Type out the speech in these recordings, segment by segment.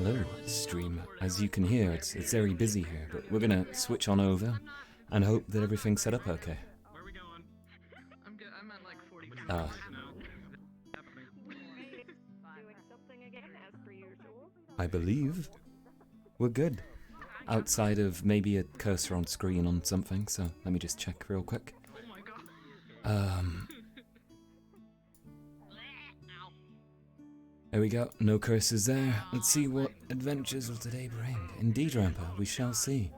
Hello, stream. As you can hear, it's very busy here, but we're gonna switch on over and hope that everything's set up okay. Where are we going? I'm at like 40 minutes Ah. Doing something again, as per usual. I believe we're good. Outside of maybe a cursor on screen on something, so let me just check real quick. Oh my god. There we go, no cursors there. Let's see what adventures will today bring. Indeed, Rampa, we shall see.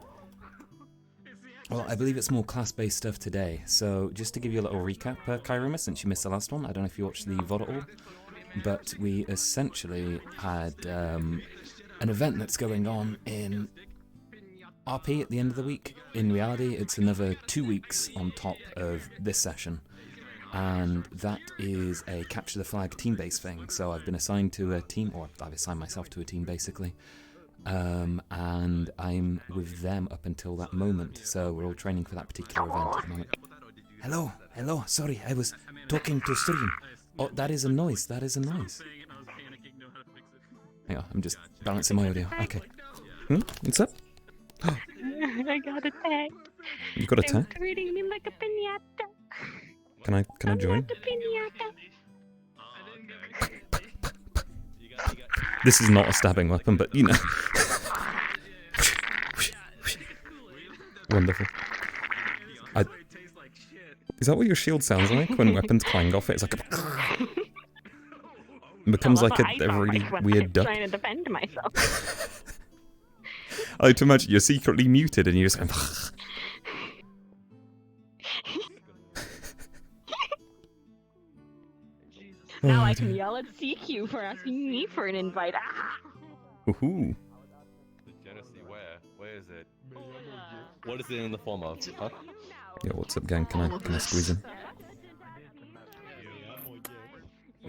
Well, I believe it's more class-based stuff today, so just to give you a little recap, Kairuma, since you missed the last one, I don't know if you watched the VOD at all, but we essentially had an event that's going on in RP at the end of the week. In reality, it's another 2 weeks on top of this session. And that is a capture the flag team-based thing. So I've been assigned to a team, or I've assigned myself to a team basically. And I'm with them up until that moment. So we're all training for that particular event at the moment. Hello, sorry, I was talking to stream. Oh, that is a noise, Hang on, I'm just balancing my audio. Okay. What's up? I got attacked. You got attacked? They were treating me like a piñata. Can I join? Like a piñata. This is not a stabbing weapon, but you know. Wonderful. Is that what your shield sounds like when weapons clang off it? It's like a... It becomes like a really weird duck. I'm trying to defend myself. I like to imagine you're secretly muted and you're just going... Now I can yell at CQ for asking me for an invite. Ooh. Legitimacy where? Where is it? What is it in the form of? Huh? Yeah, what's up, gang? Can I squeeze in?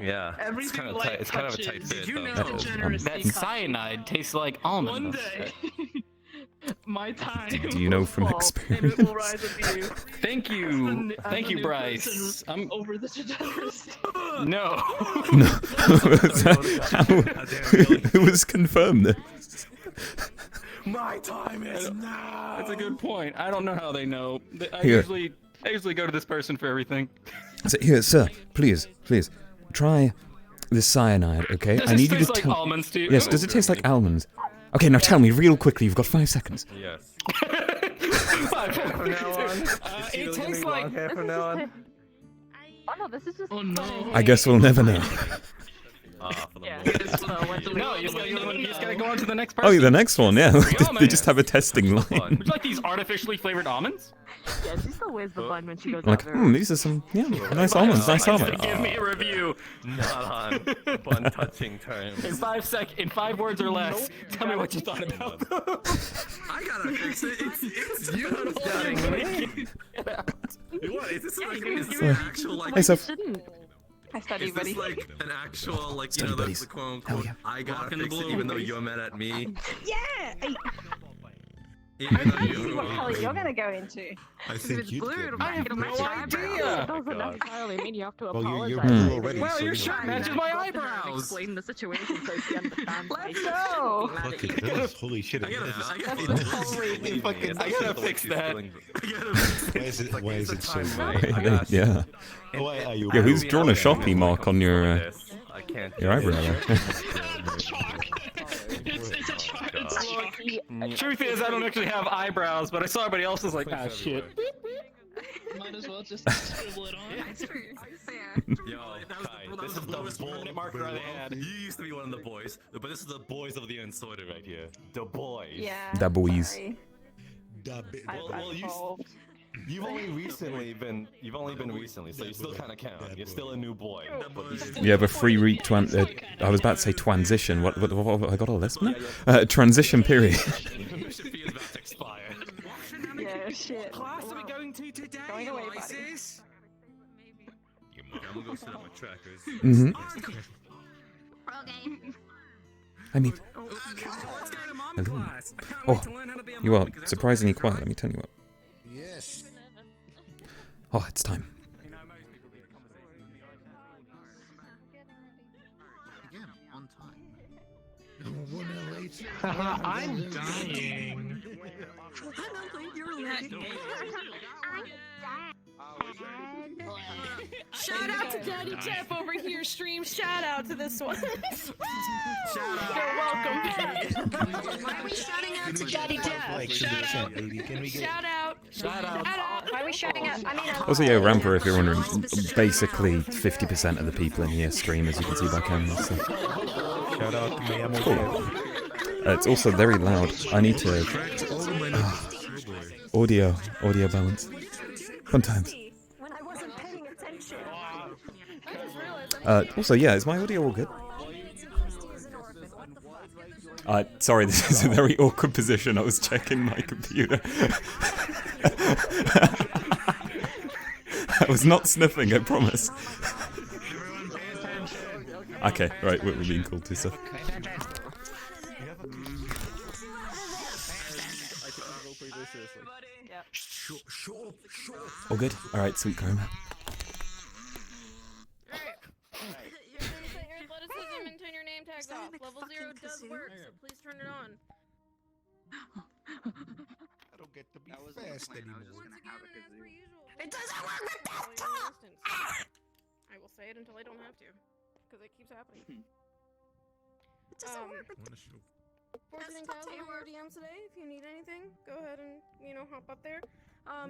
Yeah, it's kind of tight. It's kind of a tight fit. Did you know that cyanide tastes like almond? One day, my time Do you know will from fall, experience? And it will rise up you. Thank you, thank you, Bryce. I'm over the degeneracy. no. No. It was confirmed this. My time is now. That's a good point. I don't know how they know. I Here. usually go to this person for everything. So, here, sir, please, try this cyanide, okay? Does I this need you to taste like tell. almonds to you? Yes, does it taste like almonds? Okay, now tell me real quickly. You've got 5 seconds. Yes. It tastes like. From now on. Oh no, this is just. Oh no. I guess we'll never know. For the Yeah. moment. No, you just gotta go on to the next Oh, person. the next one, yeah. Yeah, They just have a testing line. Would you like these artificially flavored almonds? Yeah, she still wears the bun when she goes Like, out there. these are some, nice almonds, nice almonds. Give me a review. Not on bun touching terms. In 5 words or less, tell me what you thought about them. I gotta fix it. It's you who's doubting me. What is this like? Is this an actual like? Hey, so, Shouldn't. I study, Is buddy. this like an actual like Study buddies. the quote Hell unquote yeah. I gotta Walk in the fix it blue. even though you're mad at me? Yeah! Even though I see what color you you're gonna go into. I If think it's you'd blue, get it'll me. I have it'll no match your eyebrows. idea. It doesn't God. necessarily mean you have to Well, you're apologize. blue already, Well, so your you shirt don't matches need my And eyebrows. explain the situation so she understands. Let's go! Fuck it does. Holy shit, I it gotta, does. I gotta, I gotta fix that. Why is it so Right. yeah. Why are you Yeah, who's blue? drawn a Sharpie mark on your I can't. eyebrow there? Truth is, I don't actually have eyebrows, but I saw everybody else was like, ah, shit. Might as well just scribble it on. Yo, Kai, this is the permanent marker I had. You used to be one of the boys, but this is the boys of the unsorted right here. The boys. Yeah. Da boys. sorry. Well, you've only been recently, so you still kind of count. You're still a new boy. You have a free I was about to say transition. What I got all this? Transition period. Membership fee is about to expire. Yeah, shit. Class are we going to today, Going away, buddy. Lysis? I'm gonna go set up my trackers. I mean, Let's go to mom Hello. class. I can't Oh, wait to learn how to be a you mom are because that's surprisingly what quiet. Let me tell you what. Yes. Oh, it's time. You're 1 hour late. I'm dying. Shout out to Daddy Jeff over here, stream. Shout out to this one. Shout out. You're welcome. Why are we shouting out to Daddy Jeff? Shout out. baby. Can we get Shout out. Shout out. Why are we shouting out? I mean, Also, yeah, Ramper, if you're wondering, basically 50% of the people in here stream, as you can see by camera. So. shout out to me? I'm Cool. okay. It's also very loud. I need to... audio balance. Fun times. when I wasn't paying attention. Also, yeah, is my audio all good? Sorry, this is a very awkward position. I was checking my computer. I was not sniffing, I promise. Okay, right, we're being called to stuff. All good? Alright, sweet karma. Your athleticism and turn your name tags off. Level 0 does work, so please turn it on. I don't get to be fast anymore. Once again, as per usual. It doesn't work with All your desktop! resistance. I will say it until I don't have to, because it keeps happening. It doesn't work with Fortunate Desktop Castle timer. or DMs today. If you need anything, go ahead and hop up there.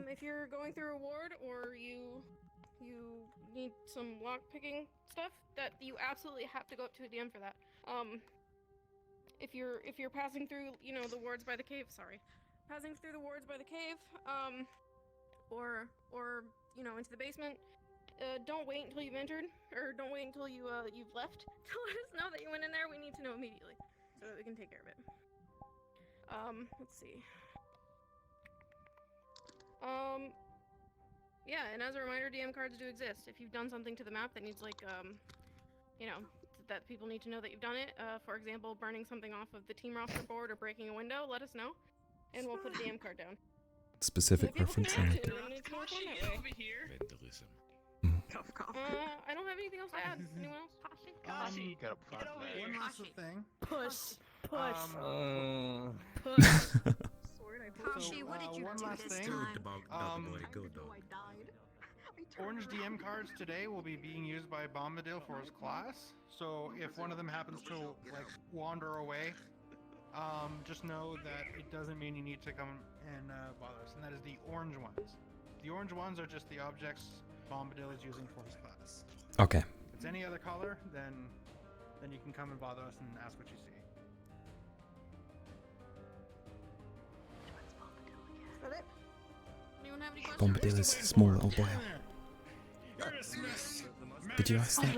If you're going through a ward or you need some lock picking stuff, that you absolutely have to go up to a DM for that. If you're passing through the wards by the cave, passing through the wards by the cave, or into the basement. Don't wait until you've entered, or don't wait until you've left to let us know that you went in there. We need to know immediately, so that we can take care of it. Let's see. Yeah, and as a reminder, DM cards do exist. If you've done something to the map that needs, like, that people need to know that you've done it, for example, burning something off of the team roster board or breaking a window, let us know, and we'll put a DM card down. Specific reference. I like it. Vandalism. I don't have anything else to add. Anyone else? One last thing. Push. Kashi, what did you one do last this thing. time? Orange DM cards today will be being used by Bombadil for his class. So if one of them happens to wander away, just know that it doesn't mean you need to come and bother us. And that is the orange ones. The orange ones are just the objects Bombadil is using for his class. Okay. If it's any other color, then you can come and bother us and ask what you see. Is that it? Anyone have any questions? Bombadil is a small little boy. Did you ask that?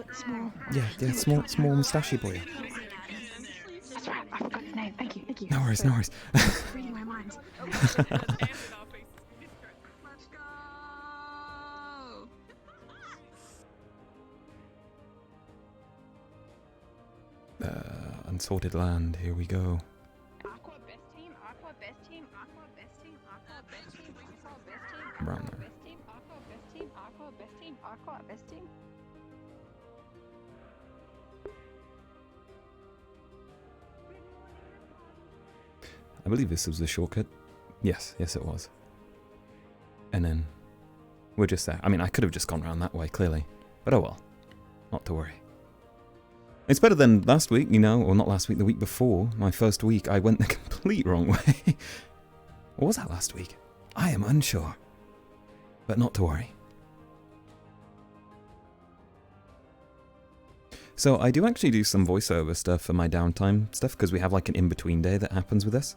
Yeah, small moustachey boy. That's right, I forgot his name. Thank you. No worries. Reading my mind. Let's go! Unsorted land, here we go. Aqua best team, Aqua best team, Aqua best team, Aqua best team, Aqua best team, Around there. best team, Aqua best team, Aqua best team, Aqua best team. I believe this was the shortcut. Yes, it was. And then we're just there. I mean, I could have just gone around that way, clearly. But oh well. Not to worry. It's better than last week, or not last week, the week before. My first week, I went the complete wrong way. Or was that last week? I am unsure. But not to worry. So I do actually do some voiceover stuff for my downtime stuff, because we have like an in-between day that happens with this.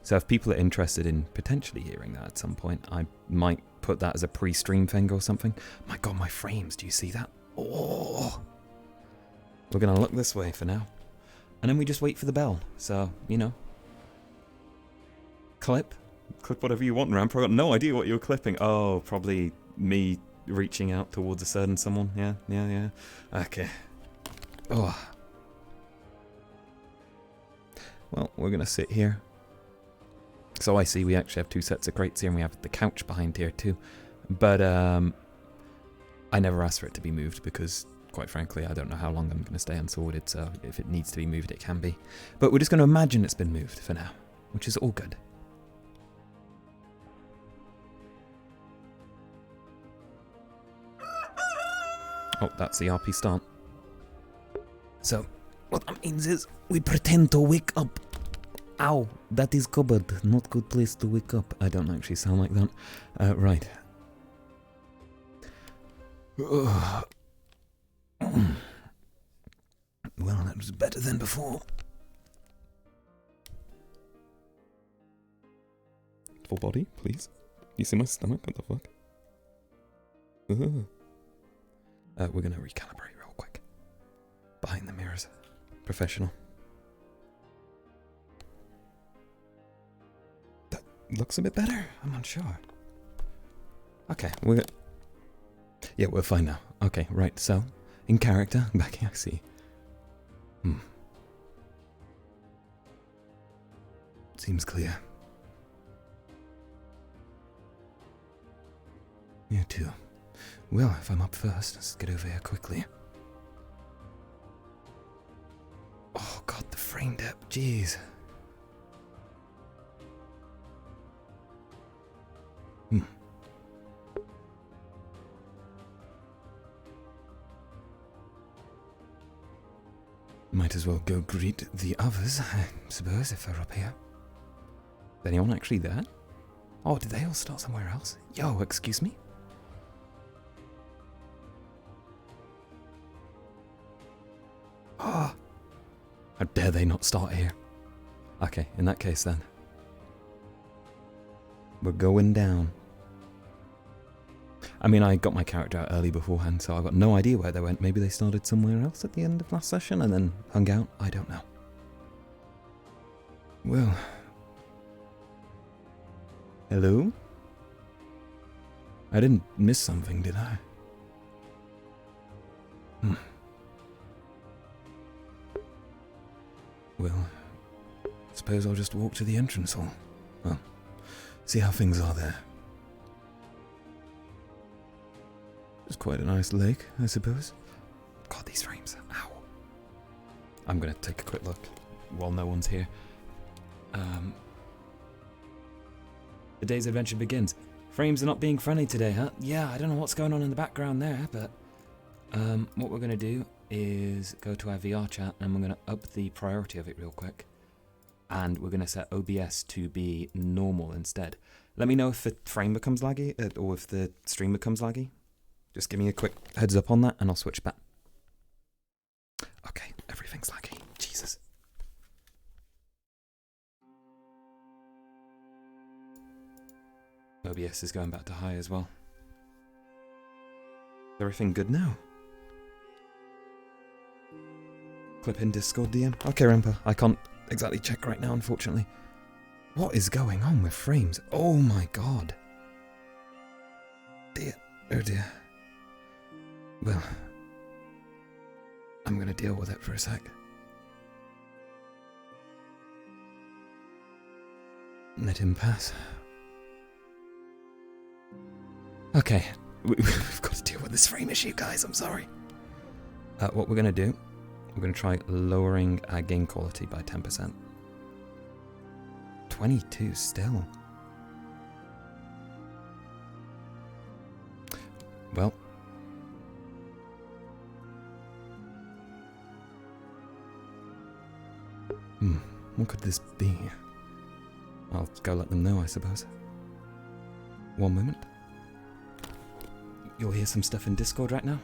So if people are interested in potentially hearing that at some point, I might put that as a pre-stream thing or something. My god, my frames, do you see that? Oh! We're gonna look this way for now. And then we just wait for the bell. So, Clip whatever you want, Ramp. I've got no idea what you're clipping. Oh, probably me reaching out towards a certain someone. Yeah. Okay. Oh. Well, we're gonna sit here. So I see we actually have two sets of crates here, and we have the couch behind here too. But I never asked for it to be moved because, quite frankly, I don't know how long I'm going to stay unsorted, so if it needs to be moved, it can be. But we're just going to imagine it's been moved for now, which is all good. Oh, that's the RP start. So, what that means is we pretend to wake up. Ow, that is cupboard. Not good place to wake up. I don't actually sound like that. Right. Well, that was better than before. Full body, please. You see my stomach? What the fuck? We're gonna recalibrate real quick. Behind the mirrors. Professional. That looks a bit better. I'm unsure. Okay, yeah, we're fine now. Okay, right, so, in character, back here, I see. Seems clear. You too. Well, if I'm up first, let's get over here quickly. Oh god, the frame depth, jeez. Might as well go greet the others, I suppose, if they're up here. Is anyone actually there? Oh, did they all start somewhere else? Yo, excuse me? Oh, how dare they not start here? Okay, in that case then. We're going down. I mean, I got my character out early beforehand, so I've got no idea where they went. Maybe they started somewhere else at the end of last session and then hung out. I don't know. Well. Hello? I didn't miss something, did I? Well, suppose I'll just walk to the entrance hall. Well, see how things are there. It's quite a nice lake, I suppose. God, these frames. Ow. I'm gonna take a quick look while no one's here. The day's adventure begins. Frames are not being friendly today, huh? Yeah, I don't know what's going on in the background there, but what we're gonna do is go to our VRChat and we're gonna up the priority of it real quick. And we're gonna set OBS to be normal instead. Let me know if the frame becomes laggy or if the stream becomes laggy. Just give me a quick heads up on that and I'll switch back. Okay, everything's laggy. Jesus. OBS is going back to high as well. Is everything good now? Clip in Discord DM. Okay, Rampa. I can't exactly check right now, unfortunately. What is going on with frames? Oh my god. Dear. Oh dear. Well, I'm gonna deal with it for a sec. Let him pass. Okay, we've got to deal with this frame issue, guys, I'm sorry. What we're gonna do, we're gonna try lowering our game quality by 10%. 22 still. Well. What could this be? I'll go let them know, I suppose. One moment. You'll hear some stuff in Discord right now.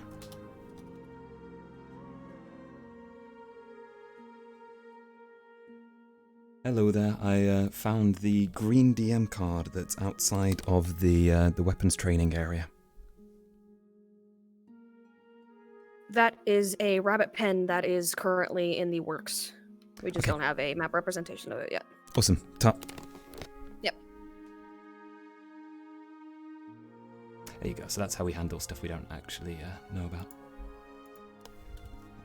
Hello there, I found the green DM card that's outside of the weapons training area. That is a rabbit pen that is currently in the works. We just don't have a map representation of it yet. Awesome. Top. Yep. There you go. So that's how we handle stuff we don't actually know about.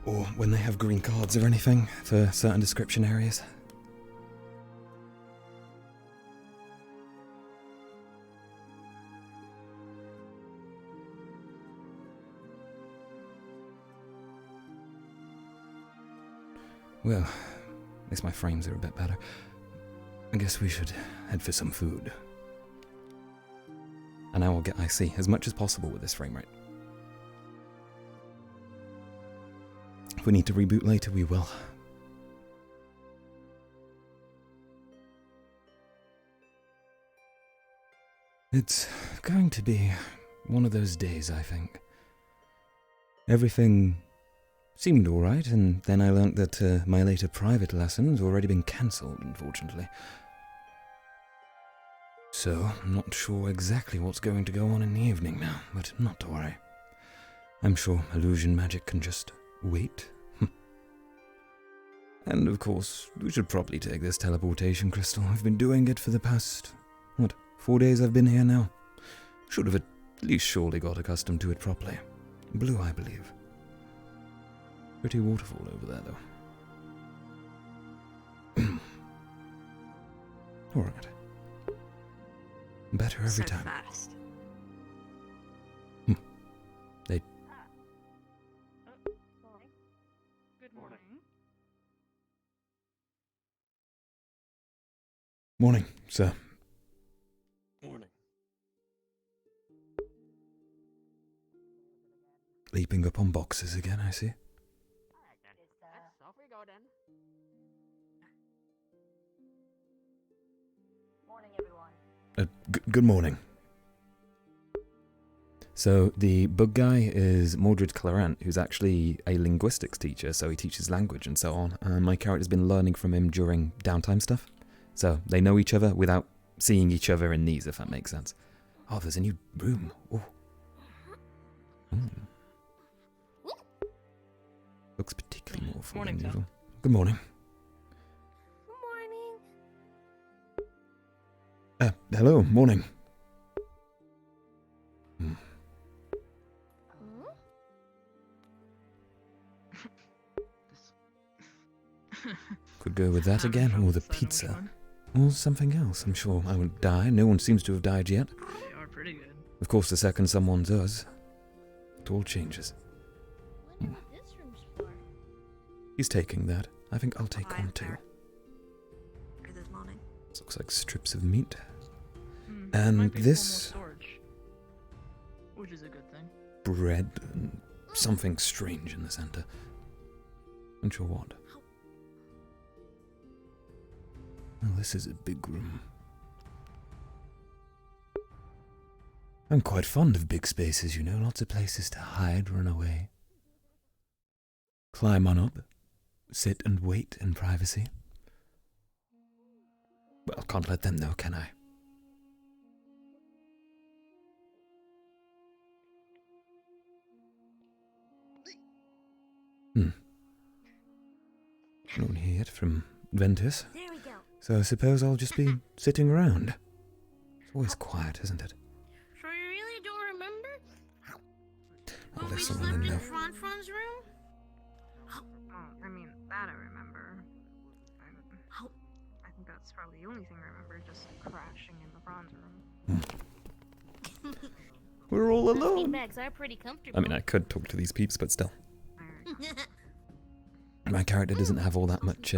Or when they have green cards or anything for certain description areas. Well, at least my frames are a bit better. I guess we should head for some food. And I will get IC as much as possible with this frame rate. If we need to reboot later, we will. It's going to be one of those days, I think. Everything seemed alright, and then I learnt that my later private lessons already been cancelled, unfortunately. So, I'm not sure exactly what's going to go on in the evening now, but not to worry. I'm sure illusion magic can just wait. And of course, we should probably take this teleportation crystal. I've been doing it for the past, 4 days I've been here now. Should have at least surely got accustomed to it properly. Blue, I believe. Pretty waterfall over there, though. Alright. Better every time. Fast. They... Good morning. Morning, sir. Morning. Leaping up on boxes again, I see. Off we go then. Morning, everyone. Good morning. So, the bug guy is Mordred Clarant, who's actually a linguistics teacher, so he teaches language and so on. And my character's been learning from him during downtime stuff. So, they know each other without seeing each other in these, if that makes sense. Oh, there's a new room. Oh. Looks particularly more full than usual. Good morning. Morning. Hello, morning. Could go with that again, or the pizza. Or something else. I'm sure I won't die. No one seems to have died yet. They are pretty good. Of course, the second someone does, it all changes. This room's for. He's taking that. I think I'll take one too. This morning. This looks like strips of meat. Might And be this more storage, which is a good thing. bread and something strange in the center. Unsure what. Well, this is a big room. I'm quite fond of big spaces, you know, lots of places to hide, run away. Climb on up, sit and wait in privacy. Well, can't let them know, can I? No one here yet from Ventus. There we go. So I suppose I'll just be sitting around. It's always quiet, isn't it? So you really don't remember? I'll When we listen slept and in know. Fran's room? I mean, that I remember. I think that's probably the only thing I remember, just crashing in the bronze room. We're all alone. Beanbags are pretty comfortable. I mean, I could talk to these peeps, but still. My character doesn't have all that much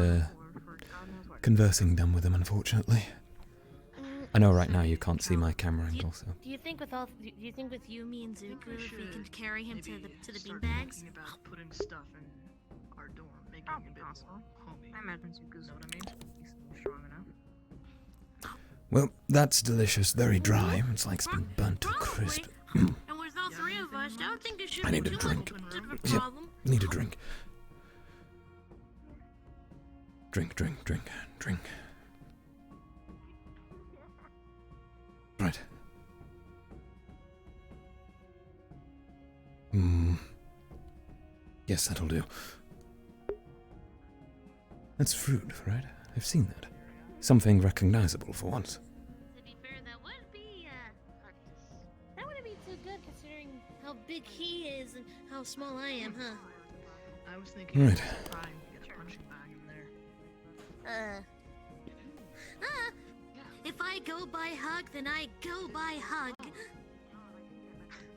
conversing done with them, unfortunately. I know right now you can't see my camera angle, so. Do you think with you, me, and Zuko, if we can carry him to the beanbags? About putting stuff in our dorm, making Probably a bit possible. homey. I imagine Zuko's Know what I mean? he's strong enough. Well, that's delicious. Very dry. It's like it's been burnt to a crisp. And with all three of us, I don't think it should I be need a too drink. much of a Yep. problem. Need a drink. Drink, drink, drink, drink. Right. Yes, that'll do. That's fruit, right? I've seen that. Something recognizable for once. To be fair, that wouldn't be too good considering how big he is and how small I am, huh? I was thinking Right. time to get a punching bag in there. If I go by hug, then I go by hug.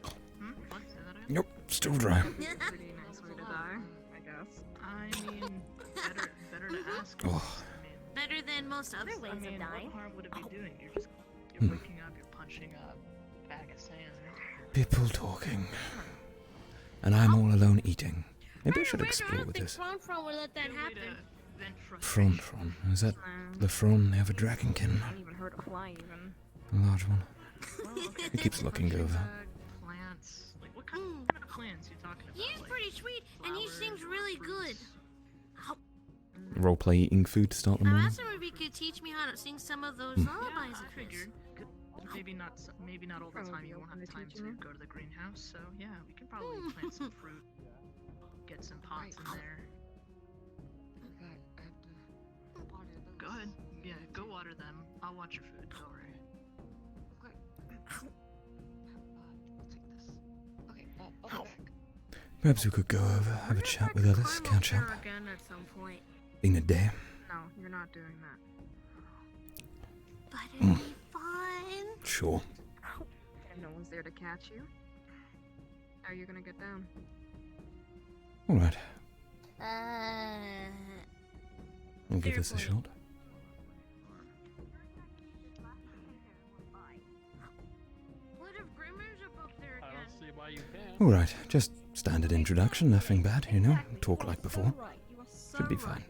What? Say that again? Nope, still dry. Pretty nice way to die, I guess. I mean, Better to ask. Oh. Better than most other ways of dying. What harm would it be doing? You're waking up, you're punching a bag of sand. People talking. And I'm all alone eating. Maybe I should explore this. Fron would let that happen. Fron. Is that the Fron they have a Dragonkin? I haven't even heard of fly even. A large one. He keeps looking over. Plants. Like, what kind of plants you talking about? He's pretty sweet, and he seems really good. Roleplay eating food to start the I morning. asked him if he could teach me how to sing some of those lullabies of his. Maybe not all the time. You won't have time to go to the greenhouse. So yeah, we can probably plant some fruit. Get some pots in there. Go ahead. Yeah, go water them. I'll watch your food. Don't worry. Perhaps we could go over, have a chat with others, catch up. Again at some point. Been a day. No, you're not doing that. But it'd be fun. Sure. And no one's there to catch you? How are you gonna get down? Alright, Uh. I'll give this a shot. What if Grimmer's up there I again? don't see why you can't. Alright, just standard introduction, nothing bad, you know? Talk like before. Should be fine.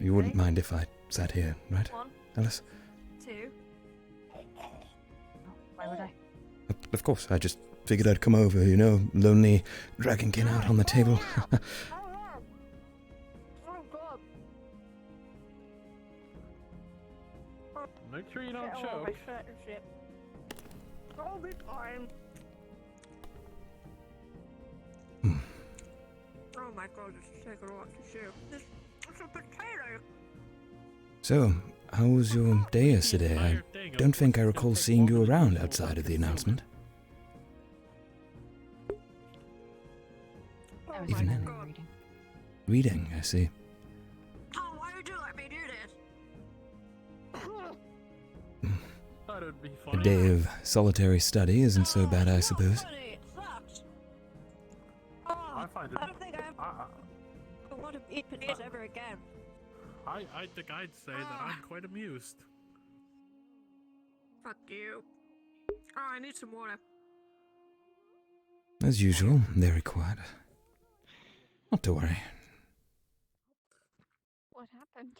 You wouldn't mind if I sat here, right, 1, Alice? 2. Why would I? Of course, I just figured I'd come over, you know, lonely Dragonkin out on the table. Make sure you don't choke. All the time. Oh my god, this is taking a lot to chew. This is a potato. So, how was your day yesterday? I don't think I recall seeing you around outside of the announcement. I was Even finally then. reading. Reading, I see. Oh, why would you let me do this? Thought it'd be A funny. day of solitary study isn't so bad, I suppose. Funny, it sucks. I find it. I don't think I want to eat potatoes ever again. I think I'd say that I'm quite amused. Fuck you. Oh, I need some water. As usual, very quiet. Not to worry. What happened?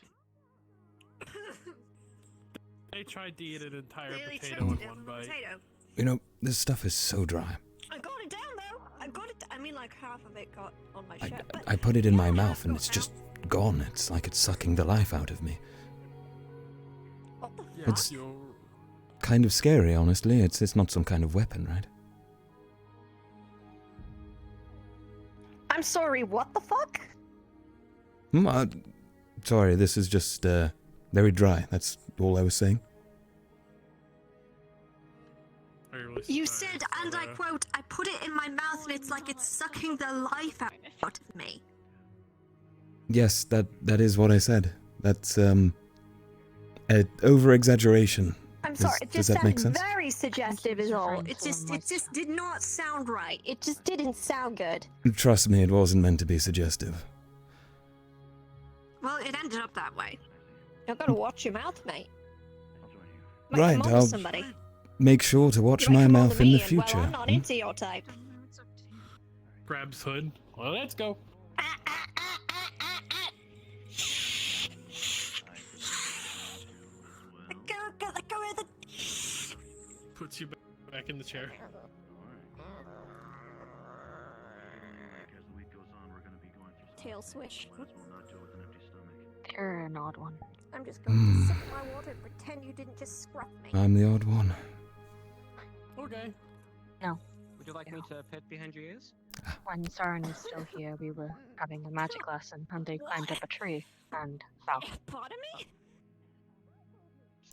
They tried to eat an entire Nearly potato in choked one on bite. potato. You know, this stuff is so dry. I got it down though. I got it. I mean, like half of it got on my shirt. But I put it in my yeah, mouth and got it's out. just gone. It's like it's sucking the life out of me. What the Yeah, It's- you're... Kind of scary, honestly. It's not some kind of weapon, right? I'm sorry, what the fuck? Sorry, this is just very dry. That's all I was saying. You said, and I quote, I put it in my mouth and it's like it's sucking the life out of me. Yes, that is what I said. That's an over-exaggeration. I'm Does- sorry, it does just that make sounded sense? very suggestive is all. referring It to just did not sound right. It just didn't sound good. Trust me, it wasn't meant to be suggestive. Well, it ended up that way. You've got to watch your mouth, mate. Might Right, come on to I'll somebody. make sure to watch You might my come on to mouth in the me and, future. Well, I'm not hmm? into your type. Grabs hood. Well, let's go. Let go of the... Puts you back in the chair. Tail swish. You're an odd one. I'm just going to sip my water and pretend you didn't just scruff me. I'm the odd one. Okay. Would you like me to pet behind your ears? When Saren was still here, we were having a magic lesson, and they climbed up a tree and fell. Pardon me?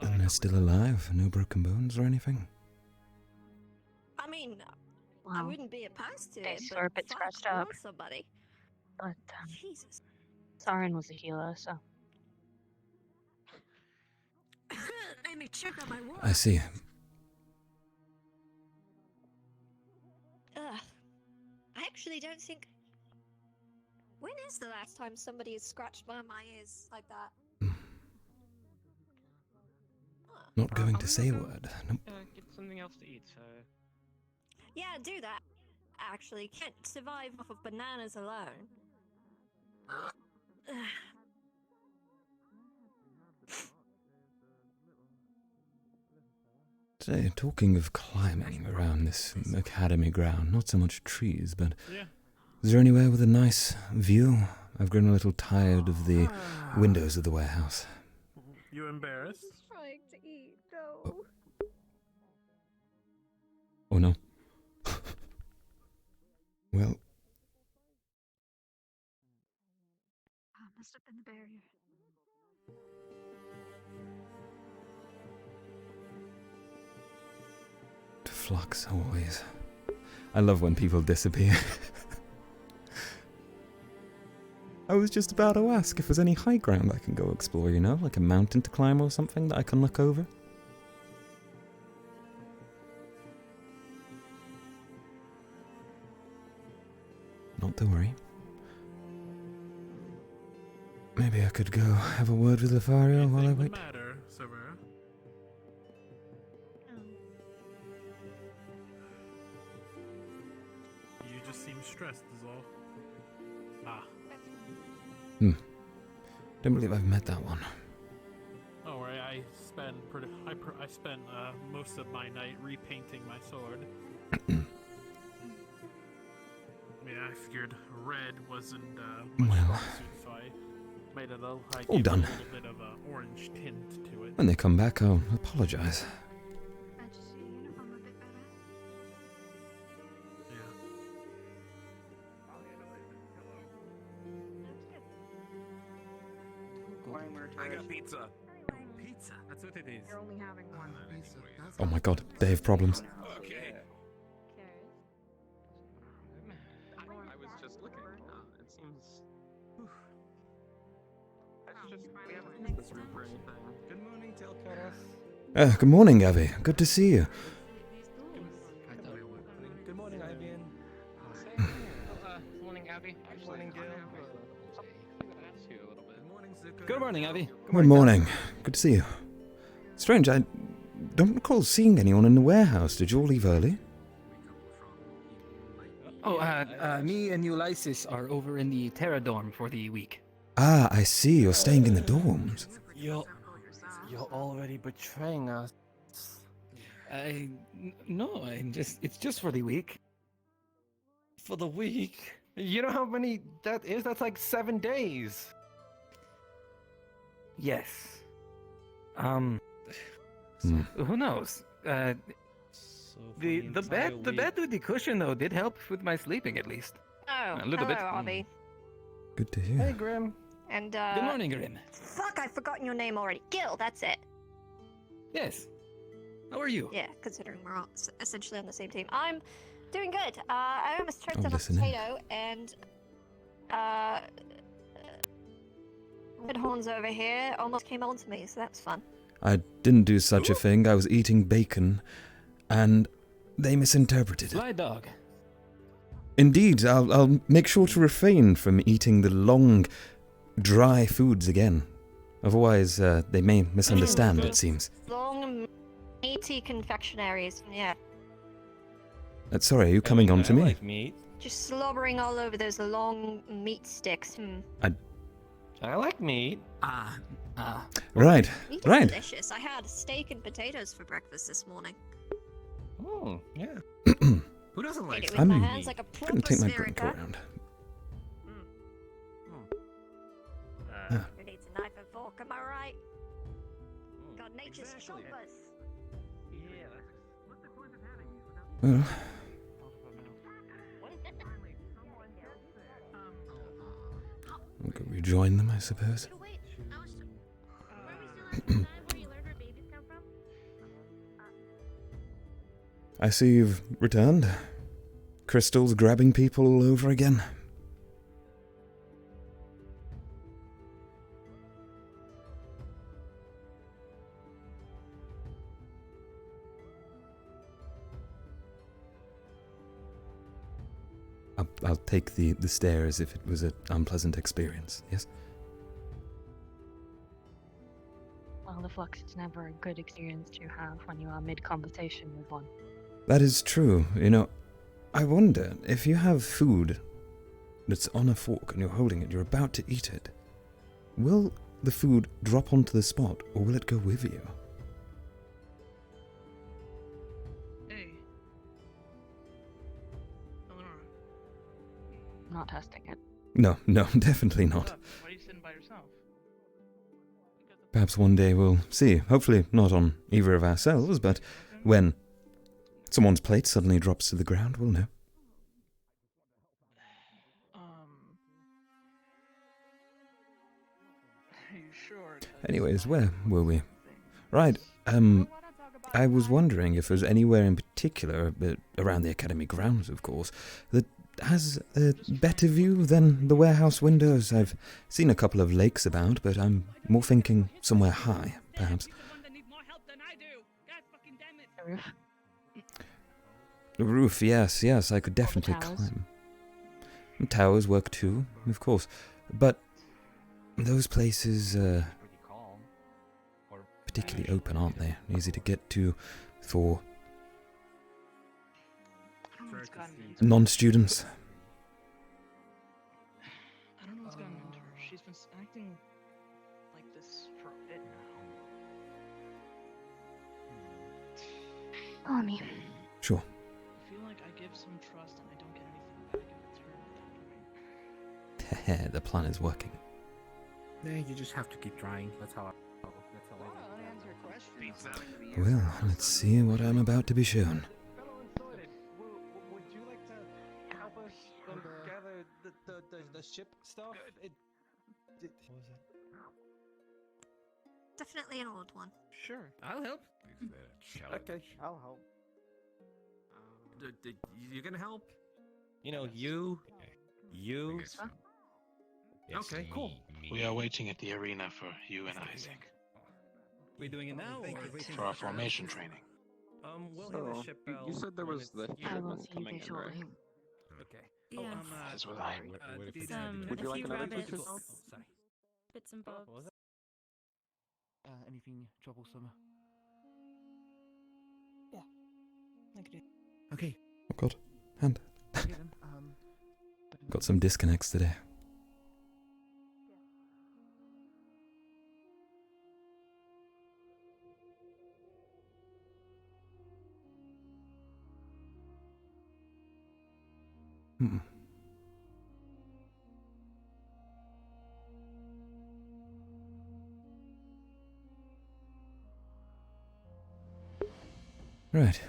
And they're still alive. No broken bones or anything. I mean, I Wow. wouldn't be opposed to They it, were a bit fuck, scratched I up. want somebody. But Jesus. Saren was a healer, so Let me check on my water. I see. Ugh. I actually don't think When is the last time somebody has scratched one of my ears like that? Not going to say a word. Nope. Get something else to eat, so... Yeah, do that. Actually, can't survive off of bananas alone. Say, talking of climbing around this academy ground, not so much trees, but is there anywhere with a nice view? I've grown a little tired of the windows of the warehouse. You embarrassed? Trying to eat, no. Oh no. Well, Must have been the barrier. flux always. I love when people disappear. I was just about to ask if there's any high ground I can go explore, you know? Like a mountain to climb or something that I can look over. Not to worry. Maybe I could go have a word with Lothario while I wait. Matter, Silver. You just seem stressed, is all. Ah. Don't believe I've met that one. Don't worry, I spent most of my night repainting my sword. I mean, I figured red wasn't my strong suit, so I made it All done. a little bit of an orange tint to it. When they come back, I'll apologize. I got pizza. Pizza? That's what it is. You're only having one. Oh my god, they have problems. Okay. I was just looking. It seems... We haven't used this room for anything. Good morning, Tel'Kahras. Good morning, Avi. Good to see you. Good morning, Ivan. Morning, Abby. Morning, Gil. Good morning, Abby. Good morning. Good to see you. Strange, I don't recall seeing anyone in the warehouse. Did you all leave early? Oh, me and Ulysses are over in the Terra dorm for the week. Ah, I see. You're staying in the dorms. You're already betraying us. No, it's just for the week. For the week? You know how many that is? That's like 7 days. Yes. Who knows? The bed with the cushion though did help with my sleeping at least. Oh, A little hello, bit. Avi. Good to hear. Hey, Grim. And Good morning, Grim. Fuck, I've forgotten your name already. Gil, that's it. Yes. How are you? Yeah, considering we're all essentially on the same team. I'm doing good. I almost choked on a listening. potato, and Redhorns over here almost came on to me, so that's fun. I didn't do such a thing. I was eating bacon, and they misinterpreted it. Sly dog. Indeed, I'll make sure to refrain from eating the long, dry foods again. Otherwise, they may misunderstand, it seems. Long, meaty confectionaries, yeah. Sorry, are you coming on to me? Like meat. Just slobbering all over those long meat sticks. I like meat. Right, Meat are right. delicious. I had steak and potatoes for breakfast this morning. Oh, yeah. Who doesn't like Ate it with I'm my hands like a gonna proper take my drink Spherica. around. Who needs a knife and fork, am I right? God, nature's Exactly. choppers. Yeah. What's the point of having me without... Well, we could rejoin them, I suppose. I see you've returned. Crystals grabbing people all over again. I'll take the stairs if it was an unpleasant experience, yes? Well, the flux is never a good experience to have when you are mid-conversation with one. That is true. You know, I wonder if you have food that's on a fork and you're holding it, you're about to eat it, will the food drop onto the spot or will it go with you? Hey. Eleanor. Not testing it. No, definitely not. Why are you sitting by yourself? Perhaps one day we'll see. Hopefully not on either of ourselves, but when someone's plate suddenly drops to the ground, we'll know. Are you sure? Anyways, where were we? Right, I was wondering if there's anywhere in particular, around the academy grounds, of course, that has a better view than the warehouse windows. I've seen a couple of lakes about, but I'm more thinking somewhere high, perhaps. The roof. The roof, yes, I could definitely towers. climb. And towers work too, of course, but those places are particularly open, aren't they? Easy to get to for non-students. I don't know what's gotten into her. She's been acting like this for a bit now. Follow me. Sure. I feel like I give some trust and I don't get anything back in return. The plan is working. Yeah, you just have to keep trying. That's how I Well, let's see what I'm about to be shown. Would you like to help us gather the ship stuff? What was it? Definitely an old one. Sure. I'll help. Okay, I'll help. You gonna help? You know, you. Okay, cool. We are waiting at the arena for you and Isaac. We doing it now or For our formation training. We'll So, hit the ship you said there was the I will shipment see you coming there in, right? shortly. Okay. Yeah. As will I. Would you like another rabbits, picture? bits and bobs. Anything troublesome? Yeah, I could do. Okay. Oh god, hand. Okay then. Got some disconnects today. Hmm. Right.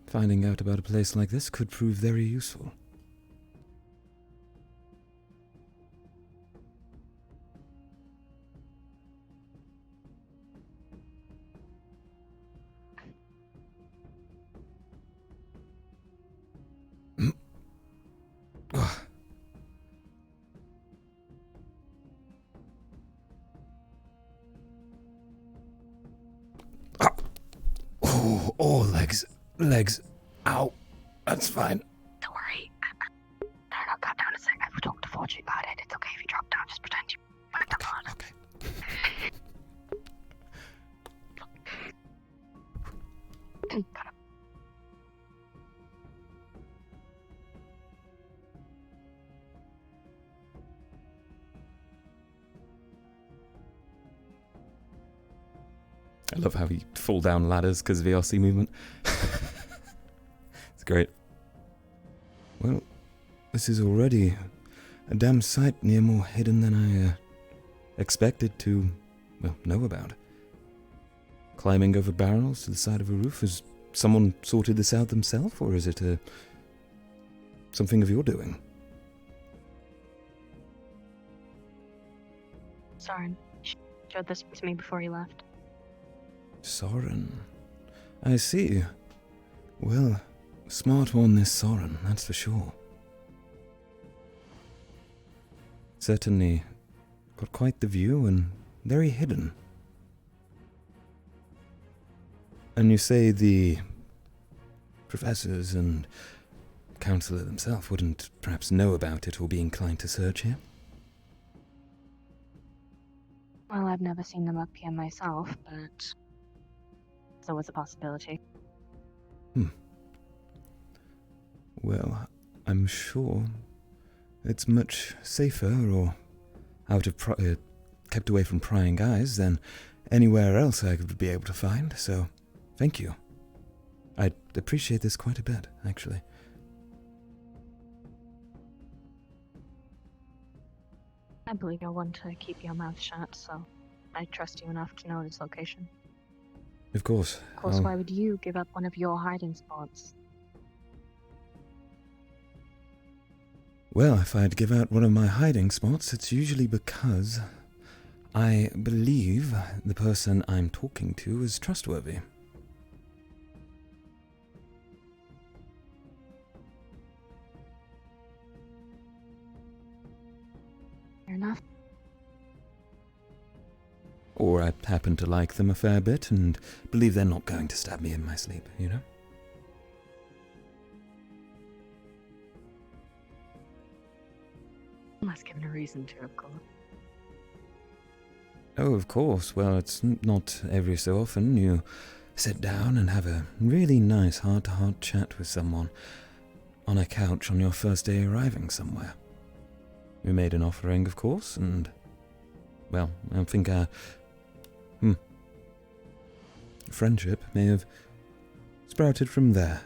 Finding out about a place like this could prove very useful. Oh, legs. Ow. That's fine. Don't worry. No, calm down a sec. I've talked to Fortune about it. It's okay if you drop down. Just pretend you went down. Okay. Got it. I love how you fall down ladders because of VRC movement. It's great. Well, this is already a damn sight near more hidden than I expected to, well, know about. Climbing over barrels to the side of a roof, has someone sorted this out themselves, or is it something of your doing? Soren showed this to me before he left. Soren. I see. Well, smart one this Soren, that's for sure. Certainly got quite the view and very hidden. And you say the professors and Councillor themselves wouldn't perhaps know about it or be inclined to search here? Well, I've never seen them up here myself, but it's always a possibility. Well, I'm sure it's much safer or out of kept away from prying eyes than anywhere else I could be able to find, so thank you. I'd appreciate this quite a bit, actually. I believe you'll want to keep your mouth shut, so I trust you enough to know this location. Of course. Of course, why would you give up one of your hiding spots? Well, if I'd give out one of my hiding spots, it's usually because I believe the person I'm talking to is trustworthy. Fair enough. Or I happen to like them a fair bit and believe they're not going to stab me in my sleep, you know? Unless given a reason to, of course. Oh, of course. Well, it's not every so often you sit down and have a really nice heart-to-heart chat with someone on a couch on your first day arriving somewhere. We made an offering, of course, and, well, I think friendship may have sprouted from there.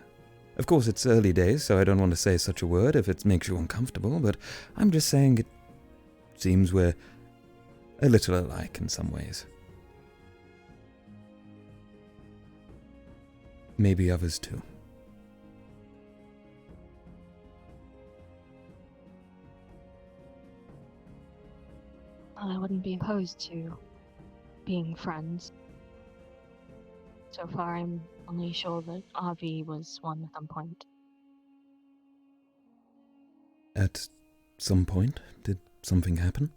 Of course, it's early days, so I don't want to say such a word if it makes you uncomfortable, but I'm just saying it seems we're a little alike in some ways. Maybe others too. Well, I wouldn't be opposed to being friends. So far, I'm only sure that RV was one at some point. At some point, did something happen?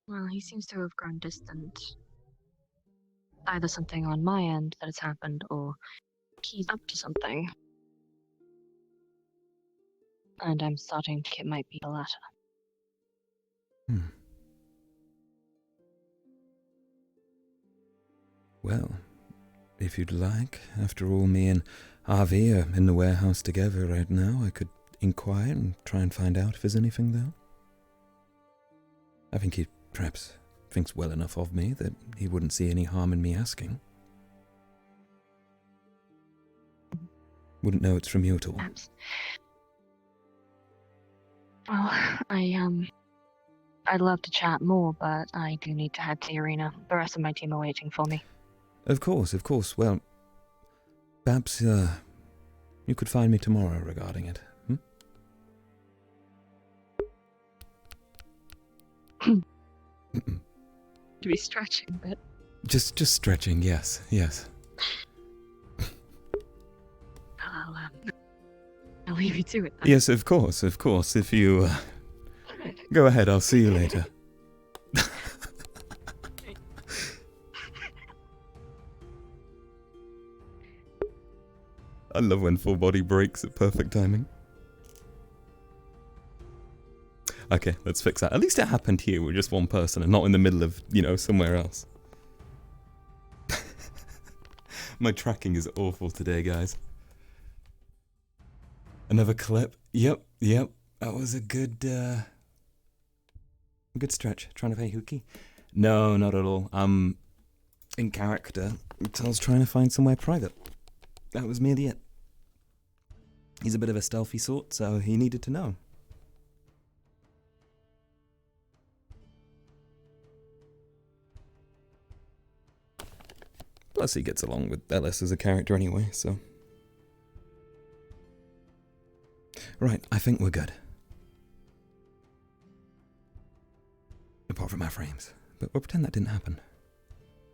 Well, he seems to have grown distant. Either something on my end that has happened, or he's up to something. And I'm starting to think it might be the latter. Well, if you'd like, after all, me and RV are in the warehouse together right now, I could inquire and try and find out if there's anything there. I think he perhaps thinks well enough of me that he wouldn't see any harm in me asking. Wouldn't know it's from you at all. Well, I'd love to chat more, but I do need to head to the arena. The rest of my team are waiting for me. Of course. Well, perhaps, you could find me tomorrow regarding it, To be stretching a bit. Just stretching, yes. I'll leave you to it then. Yes, of course. If you, go ahead, I'll see you later. I love when full body breaks at perfect timing. Okay, let's fix that. At least it happened here with just one person and not in the middle of, somewhere else. My tracking is awful today, guys. Another clip. Yep. That was a good stretch. Trying to play hooky? No, not at all. I'm in character. I was trying to find somewhere private. That was merely it. He's a bit of a stealthy sort, so he needed to know. Plus he gets along with Ellis as a character anyway, so... Right, I think we're good. Apart from our frames. But we'll pretend that didn't happen.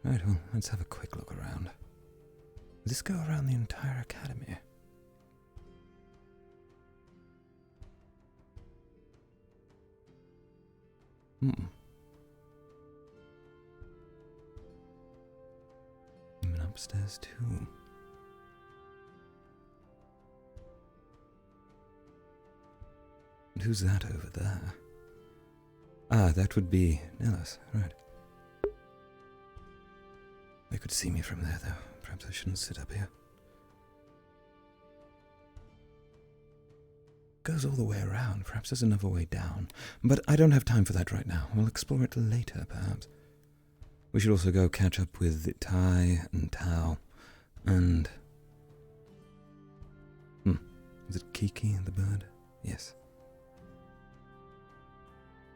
Right, well, let's have a quick look around. Does this go around the entire academy? And upstairs too. who's that over there? Ah, that would be Nellis, right. They could see me from there, though. Perhaps I shouldn't sit up here. Goes all the way around. Perhaps there's another way down. But I don't have time for that right now. We'll explore it later, perhaps. We should also go catch up with Tai and Tao. And... is it Kiki, the bird? Yes.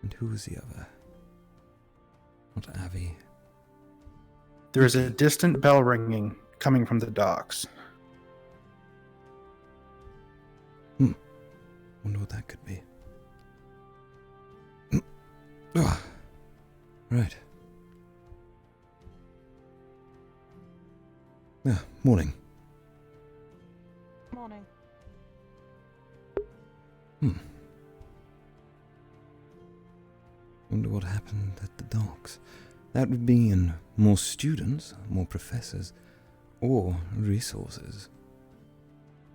And who was the other? Not Avi. There is a distant bell ringing coming from the docks. Wonder what that could be. Right. Ah, morning. Morning. Wonder what happened at the docks. That would be in more students, more professors, or resources.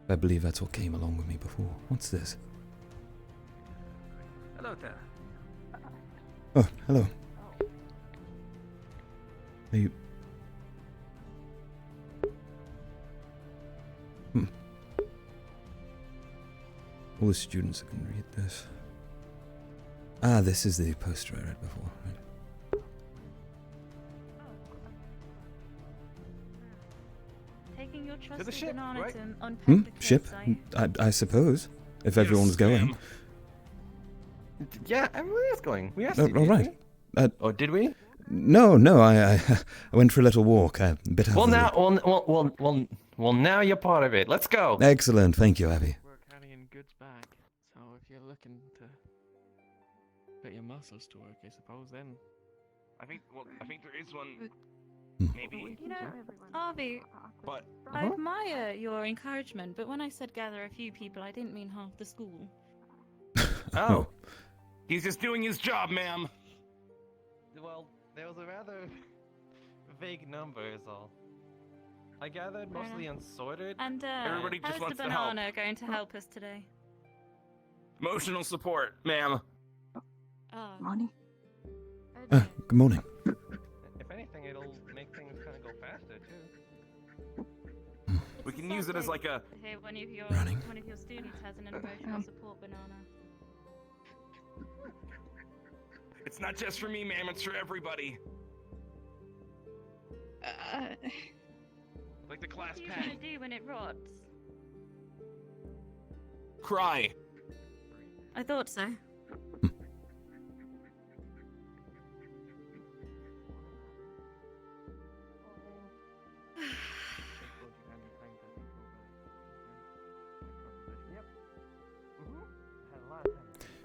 I believe that's what came along with me before. What's this? Hello there. Oh, hello. Are you... All the students can read this. Ah, this is the poster I read before, right? Taking your trusty the ship, banana right? to unpack the Ship? clothes, I suppose. If everyone's going. Yeah, everybody is going. We asked Oh, you. all right. Oh, did we? No, I went for a little walk. A bit out Well, of the now, well, now you're part of it. Let's go. Excellent, thank you, Abby. We're carrying goods back, so if you're looking to put your muscles to work, I suppose then. I think there is one. Maybe. You know, Avi, but I admire your encouragement, but when I said gather a few people, I didn't mean half the school. Oh. He's just doing his job, ma'am. Well, there was a rather vague number, is all. I gathered mostly unsorted. And Everybody just how's wants the to help. banana going to help us today? Emotional support, ma'am. Oh. Morning. Good morning. If anything, it'll make things kind of go faster too. We can use it as like a. Hey, one of your students has an emotional support banana. It's not just for me, ma'am. It's for everybody. Like the class What are you pack. gonna do when it rots? Cry. I thought so.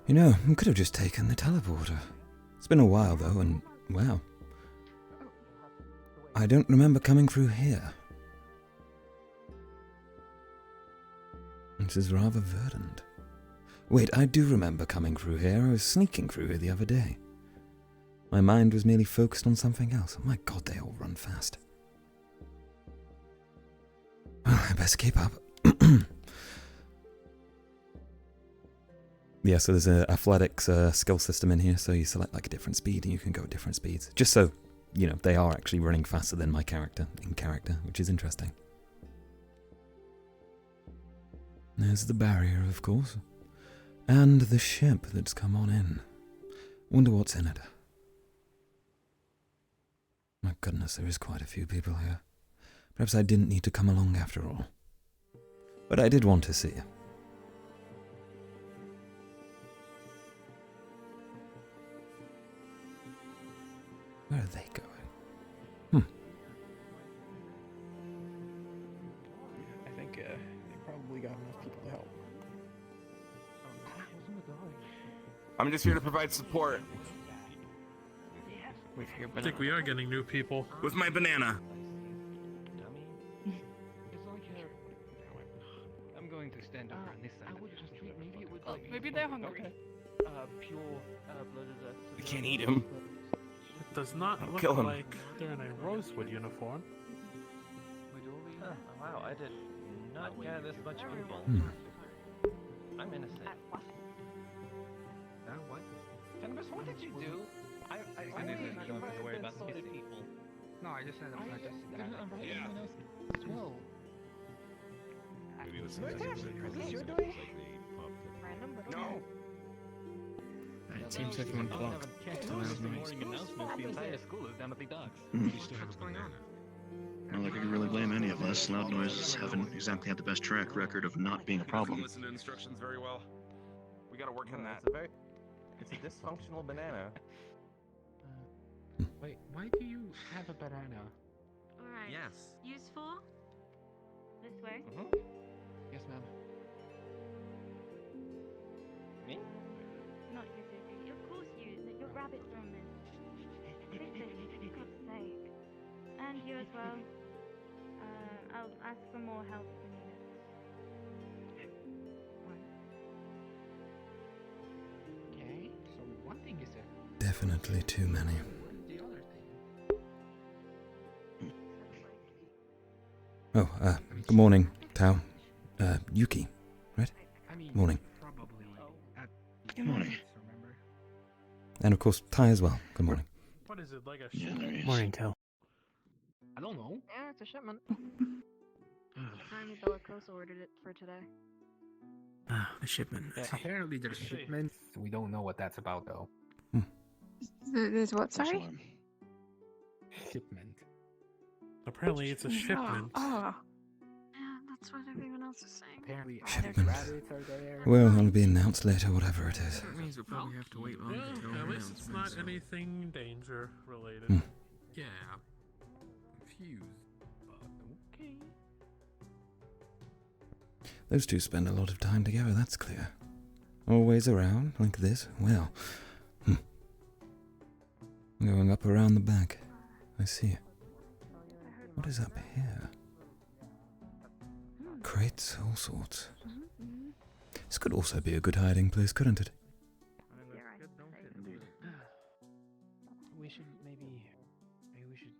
You know, I could have just taken the teleporter. It's been a while, though, and, wow. I don't remember coming through here. This is rather verdant. Wait, I do remember coming through here. I was sneaking through here the other day. My mind was merely focused on something else. My god, they all run fast. Well, I best keep up. Yeah, so there's an athletics skill system in here, so you select like a different speed and you can go at different speeds. Just so, you know, they are actually running faster than my character, in character, which is interesting. There's the barrier, of course. And the ship that's come on in. Wonder what's in it. My goodness, there is quite a few people here. Perhaps I didn't need to come along after all. But I did want to see you. Where are they going? I think they probably got enough people to help. I'm just here to provide support. I think we are getting new people. With my banana. I'm going to stand over on this side. I would just treat maybe it would like Maybe they're hungry. pure blooded. We can't eat him. It does not look Kill him. like they're in a Rosewood uniform. Oh, wow, I did not gather this much people. I'm innocent. Nimbus, what did you do? I don't have to worry about people. No, I just said I'm not just Yeah. as well. Maybe this is your doing? Random, but no. It seems everyone blocked. The entire school is down at the docks. What's going on? Not like I can really blame any of us. Loud noises haven't exactly had the best track record of not being a problem. Listen to instructions very well. We gotta work on that. It's a dysfunctional banana. Wait, why do you have a banana? Alright. Yes. Useful? This way? Yes, ma'am. Me? Not you, Susie. Of course use it. Your rabbits are on this. Listen, for God's sake. And you as well. I'll ask for more help if you need it. Okay, so one thing is that Definitely too many. the other thing. Oh, good morning, Tao. Yuki, right? Morning. Good morning. And of course, Tai as well. Good morning. What is it, like a Yeah, there he is. Morning, Tel. I don't know. Yeah, it's a shipment. Time Tel'Kahras ordered it for today. Ah, the shipment. Yeah, apparently there's shipments. We don't know what that's about though. There's what, sorry? Shipment. Apparently, it's a shipment. Oh. Yeah, that's what everyone else is saying. Apparently Shipment. rabbits are there. Well, it'll be announced later, whatever it is. That means we'll probably have to wait longer until at least it's not anything danger related. Hmm. Yeah. Confused. But okay. Those two spend a lot of time together, that's clear. Always around, like this? Well, Going up around the back. I see. What is up here? Crates, all sorts. This could also be a good hiding place, couldn't it? We should maybe we should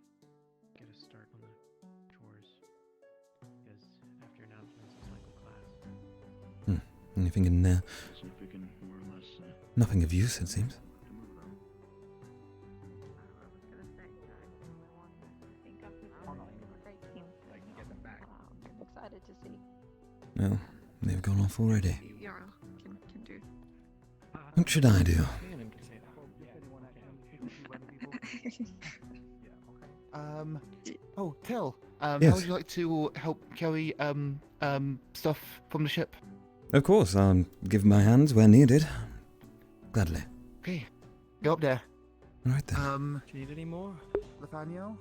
get a start on the chores. Because after announcements it's like a class. Anything in there? See if we can more or less. Nothing of use, it seems. Excited to see. No, they've gone off already. Yarrow can do. What should I do? Oh, Tel. Yes. How would you like to help carry stuff from the ship? Of course, I'll give my hands where needed. Gladly. Okay, go up there. All right then. Do you need any more, Nathaniel?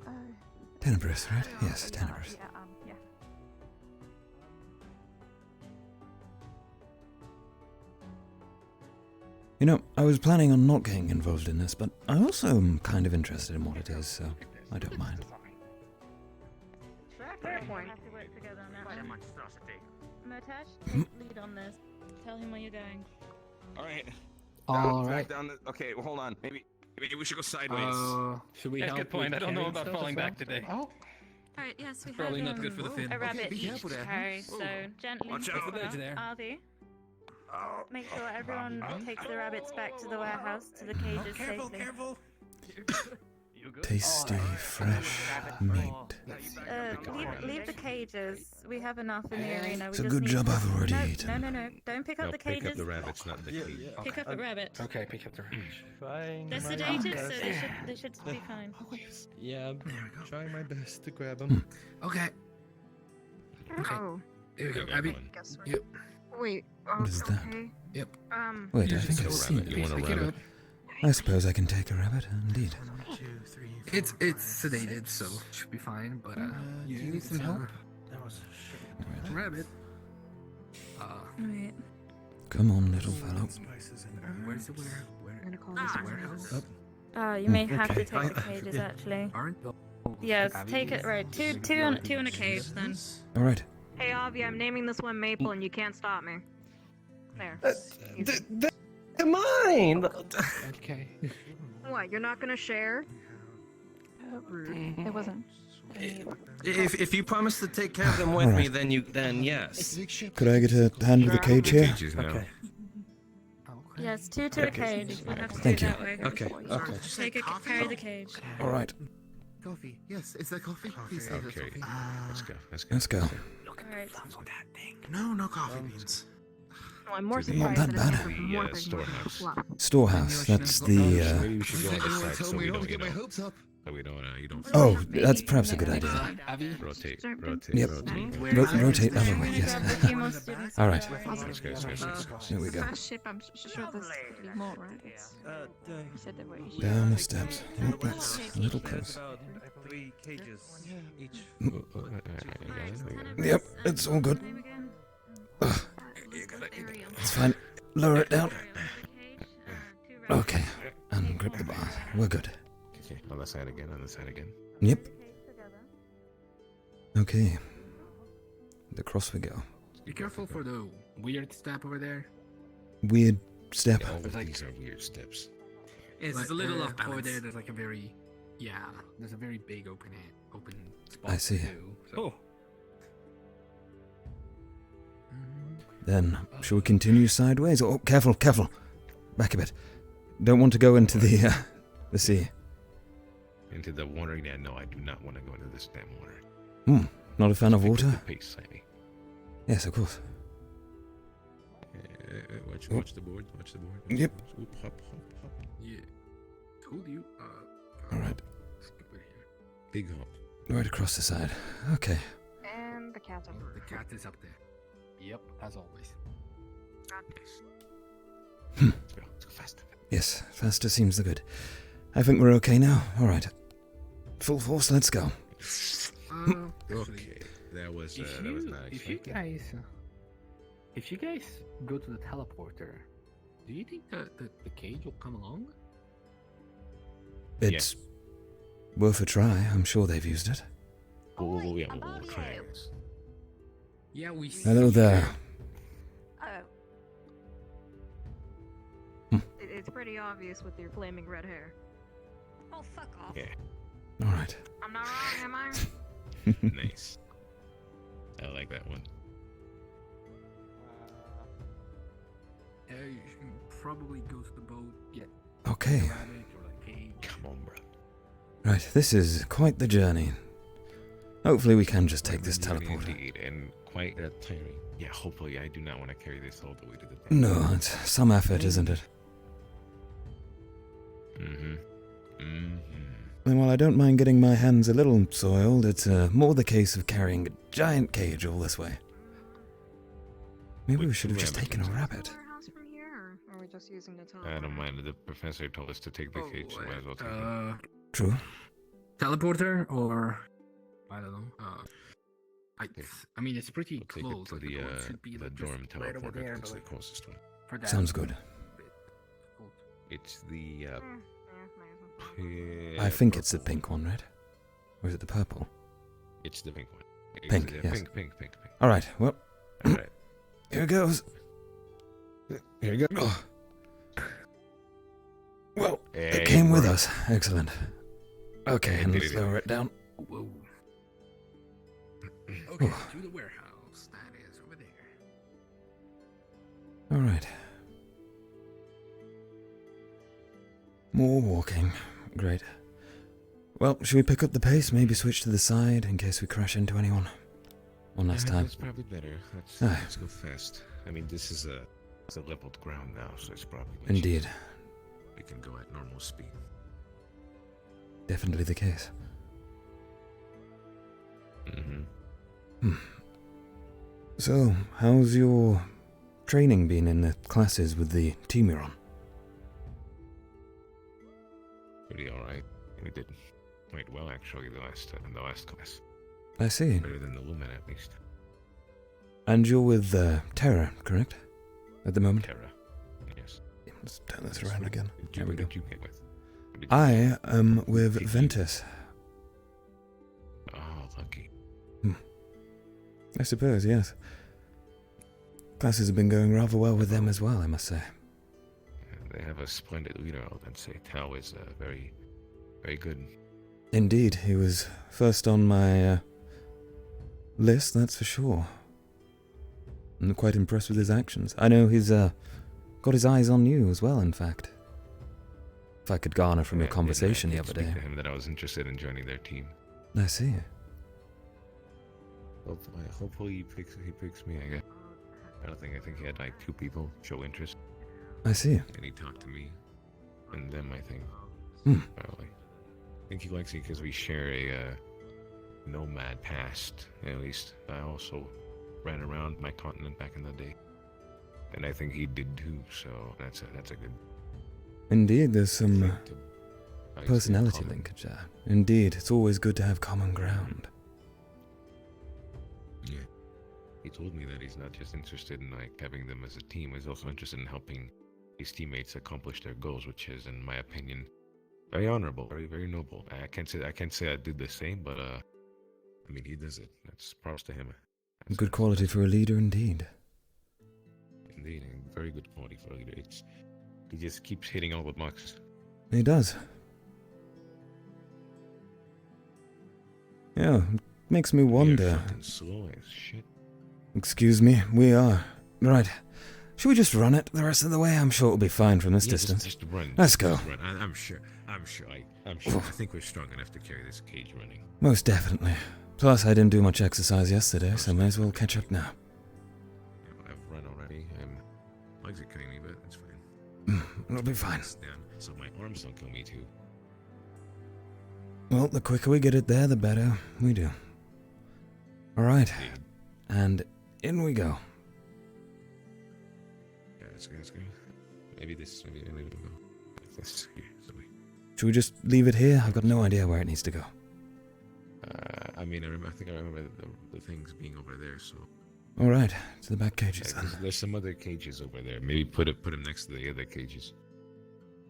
Tenebrous, right? Yes, Tenebrous. Yeah. You know, I was planning on not getting involved in this, but I also am kind of interested in what it is, so I don't mind. Fair point. Have to work together on that one. Motaj, take lead on this. Tell him where you're going. Alright. Alright. Okay, well, hold on. Maybe we should go sideways. Should we That's a help good point. with I don't know carrying about stuff falling as well? back today. Oh. Alright, yes, we Probably have not good for the fin. A rabbit be each careful to there. carry, so gently. Watch out. follow. There's the ledge there. Arby, make sure everyone takes the rabbits back to the warehouse, to the cages safely. Tasty, fresh meat. Leave the cages. We have enough in the arena. It's a good job I've already eaten. No. Don't pick up the cages. Pick up the rabbits, not the cage. Pick up the rabbit. Okay, pick up the rabbit. Trying They're my sedated, best. so they should be fine. Yeah, I'm trying my best to grab them. Okay. Oh. There we go, Abby. Yep. Wait. What is that? Okay. Yep. Wait, I Use think it I've as a seen rabbit. it. You want a rabbit? I suppose I can take a rabbit, indeed. It's sedated, so should be fine. But Do you need some help? rabbit. Right. Come on, little fellow. Where's the warehouse? You may have to take the cages actually. Aren't Yes, take it right. Two in a cage then. All right. Hey, Avi, I'm naming this one Maple, and you can't stop me. There. They're mine! Okay. What? You're not gonna share? It wasn't. If you promise to take care of them with me, then yes. Could I get a hand of the cage here? Okay. Yes, two to the cage. You have to Thank do you. it that way. Okay. Okay. Take it, carry the cage. All right. Coffee. Yes, is there coffee? Please say there's coffee. Let's go. Let's go. Let's go. Alright. No, no coffee beans. No, I'm more Not surprised that that bad. it's more Storehouse. Storehouse. That's Maybe the. we should go on this Everyone side told so me we not don't, to get my hopes up. so we don't, you don't. Oh, that's perhaps a good idea. Rotate. Yep. Rotate. Rotate other way. Yes. All right. Let's go. Let's go. Let's go. Here we go. First ship, I'm sure there's more, right? You said there were issues. Down the steps. Oh, that's a little close. 3 cages each. Yep, it's all good. Ugh. It's fine. Lower it down. Okay. And grip the bar. We're good. Okay. On the side again. On the side again. Yep. Okay. Across we go. Be careful for the weird step over there. Weird step. All of these are weird steps. It's a little off balance. Over there, there's like a very, there's a very big open spot. I see. Too, so. Then, shall we continue sideways? Oh, careful, careful. Back a bit. Don't want to go into the sea. Into the water? Yeah, no, I do not want to go into this damn water. Not a fan of water? The pace slightly. Yes, of course. Watch the board. Watch the board. Yep. Hop, hop, hop. Yeah. Told you. All right. Skip it here. Big hop. Right across the side. Okay. And the cat's over. The cat is up there. Yep, as always. Let's go faster. Yes, faster seems the good. I think we're okay now. All right. Full force, let's go. Okay. That was nice. If you guys go to the teleporter, do you think the cage will come along? It's worth a try. I'm sure they've used it. We'll try. Yeah, we. Hello there. It's pretty obvious with your flaming red hair. Oh, fuck off. Yeah. All right. I'm not wrong, am I? Nice. I like that one. You should probably go to the boat. Get. Okay. Come on, bro. Right, this is quite the journey. Hopefully we can just take this teleporter. Indeed, and quite tiring. Yeah, hopefully I do not want to carry this all the way to the deck. No, it's some effort, isn't it? And while I don't mind getting my hands a little soiled, it's more the case of carrying a giant cage all this way. Maybe we should have just taken a rabbit. From here, or are we just using the I don't mind. The professor told us to take the cage, so might as well take it. True. Teleporter, or I don't know. I mean, it's pretty Take close. it to the dorm right over teleporter. there, It's but the closest one. for that Sounds good. It's the I think it's the pink one, right? Or is it the purple? It's the pink one. Pink, It's, yes. Pink. All right, well, All right. here goes. Here you go. Oh. Well, Hey, it came with bro. us. Excellent. Okay, and let's lower it down. Whoa. Okay, to the warehouse. That is over there. All right. More walking. Great. Well, should we pick up the pace? Maybe switch to the side in case we crash into anyone? One last time. That's probably better. Ah. Let's go fast. I mean, this is it's a leveled ground now, so it's probably Indeed. We can go at normal speed. Definitely the case. So, how's your training been in the classes with the team you're on? Pretty alright. We did quite well actually in the last class. I see. Better than the Lumen at least. And you're with Terra, correct? At the moment? Terra. Yes. Let's turn this around again. There we What go. did you get with? I am with Ventus. Oh, lucky. I suppose, yes. Classes have been going rather well with them as well, I must say. They have a splendid leader, I'd say. Tao is very, very good. Indeed, he was first on my list, that's for sure. I'm quite impressed with his actions. I know he's got his eyes on you as well, in fact. If I could garner from your conversation the other day. I to him that I was interested in joining their team. I see. Hopefully he picks me, I guess. I think he had like 2 people show interest. I see. And he talked to me. And them, I think. Probably. I think he likes me because we share a nomad past, at least. I also ran around my continent back in the day. And I think he did too, so that's a good... Indeed, there's some personality linkage there. Indeed, it's always good to have common ground. Yeah. He told me that he's not just interested in like having them as a team, he's also interested in helping his teammates accomplish their goals, which is, in my opinion, very honorable, very noble. I can't say I did the same, but I mean, he does it. That's props to him. Good quality for a leader, indeed. Indeed, and very good quality for a leader. He just keeps hitting all the marks. He does. Yeah, it makes me wonder. You're fucking slow as shit. Excuse me, we are. Right. Should we just run it the rest of the way? I'm sure it'll be fine from this distance. Just run. Let's go. Run. I'm sure. I think we're strong enough to carry this cage running. Most definitely. Plus, I didn't do much exercise yesterday, so may as well catch up now. I've run already. Legs are killing me, but it's fine. It'll be fine. Down, so my arms don't kill me too. Well, the quicker we get it there, the better we do. Alright. And in we go. Yeah, let's go. Maybe we'll go like this. Here, so Should we just leave it here? I've got no idea where it needs to go. I think I remember the things being over there, so... Alright, to the back cages then. There's some other cages over there. Maybe put them next to the other cages.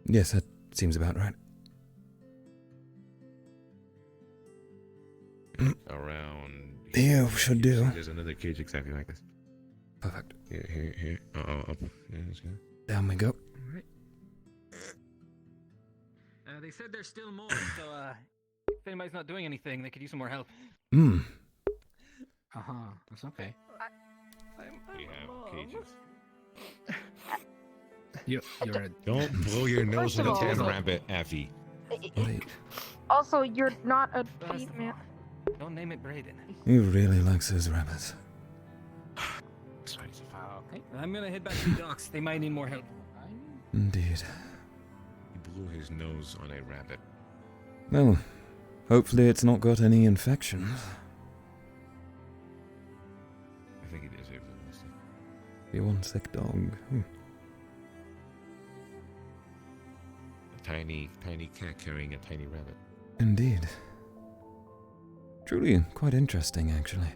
Yes, that seems about right. Around... Here should do. There's another cage exactly like this. Perfect. Here. Up. Yeah, let's go. Down we go. Alright. They said there's still more, so if anybody's not doing anything, they could use some more help. That's okay. We have cages. You're a... Don't blow your nose in the tan rabbit, Avi. Also, you're not a female. Don't name it Brayden. He really likes his rabbits. Sorry. Okay, I'm gonna head back to the docks. They might need more help. Indeed. He blew his nose on a rabbit. Well, hopefully it's not got any infections. I think he deserves it. Be one sick dog. A tiny cat carrying a tiny rabbit. Indeed. Truly quite interesting, actually.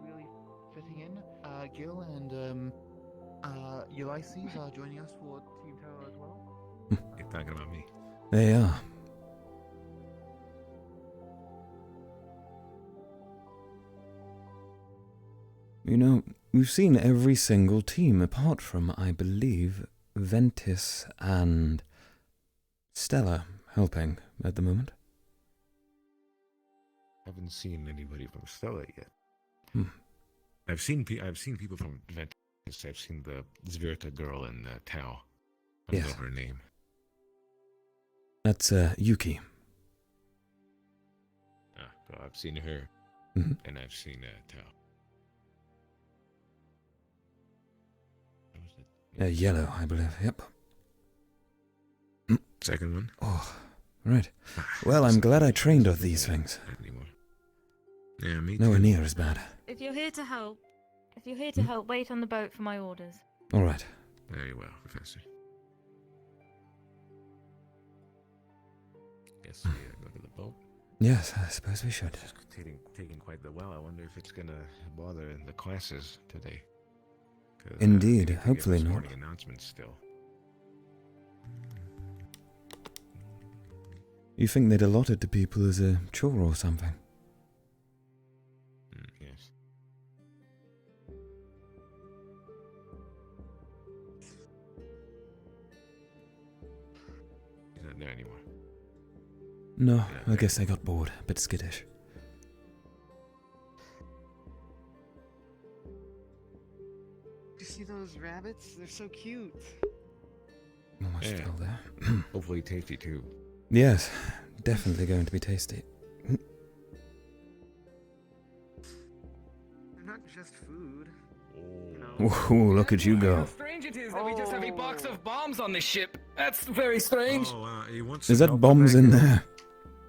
Really fitting in. Gil and Ulysses are joining us for Team Tower as well. You're talking about me. They are. You know, we've seen every single team apart from, I believe, Ventus and Stella helping at the moment. Haven't seen anybody from Stella yet. I've seen people from Ventus. I've seen the Zvirta girl and Tao. I don't know her name. That's Yuki. So I've seen her, and I've seen Tao. Yellow, I believe. Yep. Second one. Oh, right. Well, I'm glad I trained of these things. Yeah, me too. Nowhere near as bad. If you're here to help, wait on the boat for my orders. All right. Very well, Professor. Guess we go to the boat. Yes, I suppose we should. It's taking quite the while. I wonder if it's gonna bother the classes today. Indeed, hopefully not. Morning announcements still. You think they'd allot it to people as a chore or something? Yes. there anymore. No, I guess I got bored. A bit skittish. You see those rabbits? They're so cute. Not much to tell there. Hopefully tasty too. Yes, definitely going to be tasty. They're not just food. You know. Ooh, look at you go. How strange it is that we just have a box of bombs on this ship. That's very strange. Is that bombs in there?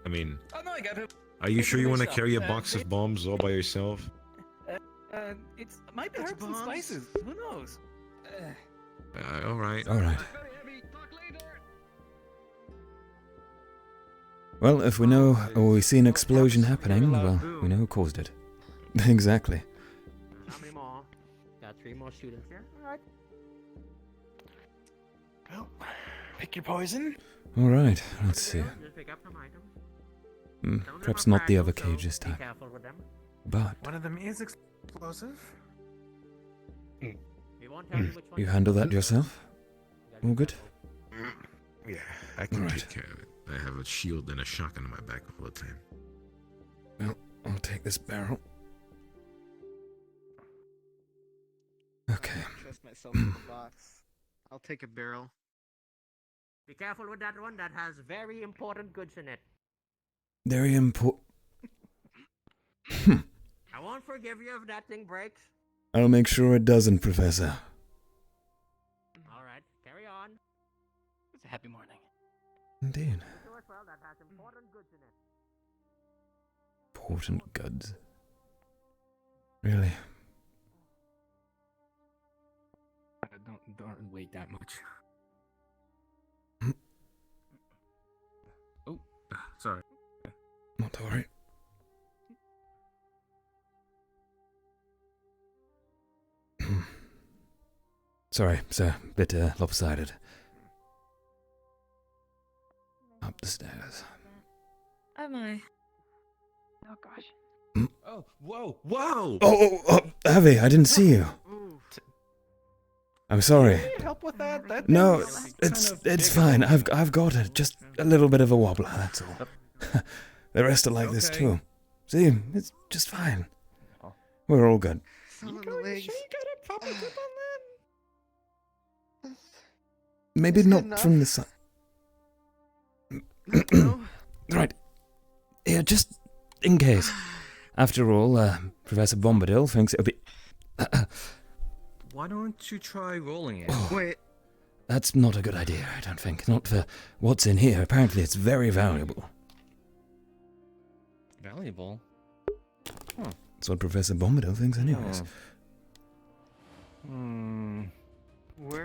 I mean, Oh no, I got it. are you sure you want to carry a Uh, box of bombs all by yourself? It might be herbs and spices. Who knows? All right. All right. Well, if we know or we see an explosion happening, well, we know who caused it. Exactly. How many more? Got 3 more students here. Alright. Well, pick your poison. All right, let's see. Just pick up some items. Perhaps not the other cage this time. Be careful with them. But One of them is explosive. We won't tell you which one. you handle that yourself? All good? Yeah, I can Alright. take care of it. I have a shield and a shotgun on my back all the time. Well, I'll take this barrel. Okay. Trust myself with the box. I'll take a barrel. Be careful with that one. That has very important goods in it. Very important. I won't forgive you if that thing breaks. I'll make sure it doesn't, Professor. All right, carry on. It's a happy morning. Indeed. Do it well. That has important goods in it. Important goods. Really? Don't wait that much. Oh, sorry. Not to worry. Sorry, sir. Bit lopsided. Up the stairs. Oh my. Oh gosh. Oh, whoa, whoa! Oh, Avi, I didn't see you. I'm sorry. Can you help with that? That No, thing's it's fine. I've got it. Just a little bit of a wobbler, that's all. The rest are like this too. See, it's just fine. We're all good. Some of the legs. Sure you got a proper grip on that? Maybe It's good not enough. from the side. Right. Yeah, just in case. After all, Professor Bombadil thinks it'll be... Why don't you try rolling it? Wait. That's not a good idea, I don't think. Not for what's in here. Apparently it's very valuable. Valuable? That's what Professor Bombadil thinks anyways.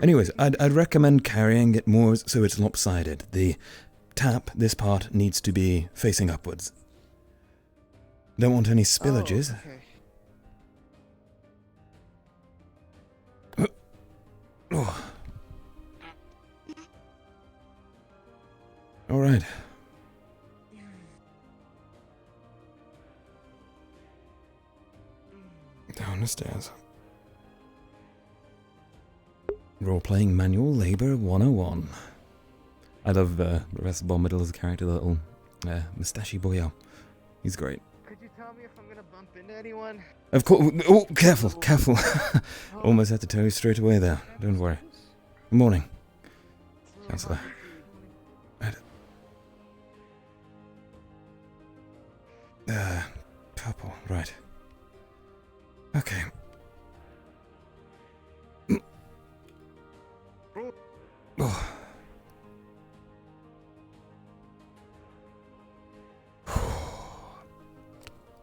Anyways, I'd recommend carrying it more so it's lopsided. The tap, this part, needs to be facing upwards. Don't want any spillages. Oh. All right. Down the stairs. Role-playing manual labor 101. I love Professor Bombadil's character, the little mustachy boyo. He's great. Could you tell me if I'm gonna bump into anyone? Of course. Oh, careful, careful. Almost had to tell you straight away there. Don't worry. Good morning, Counselor. Purple, right. Okay. Oh.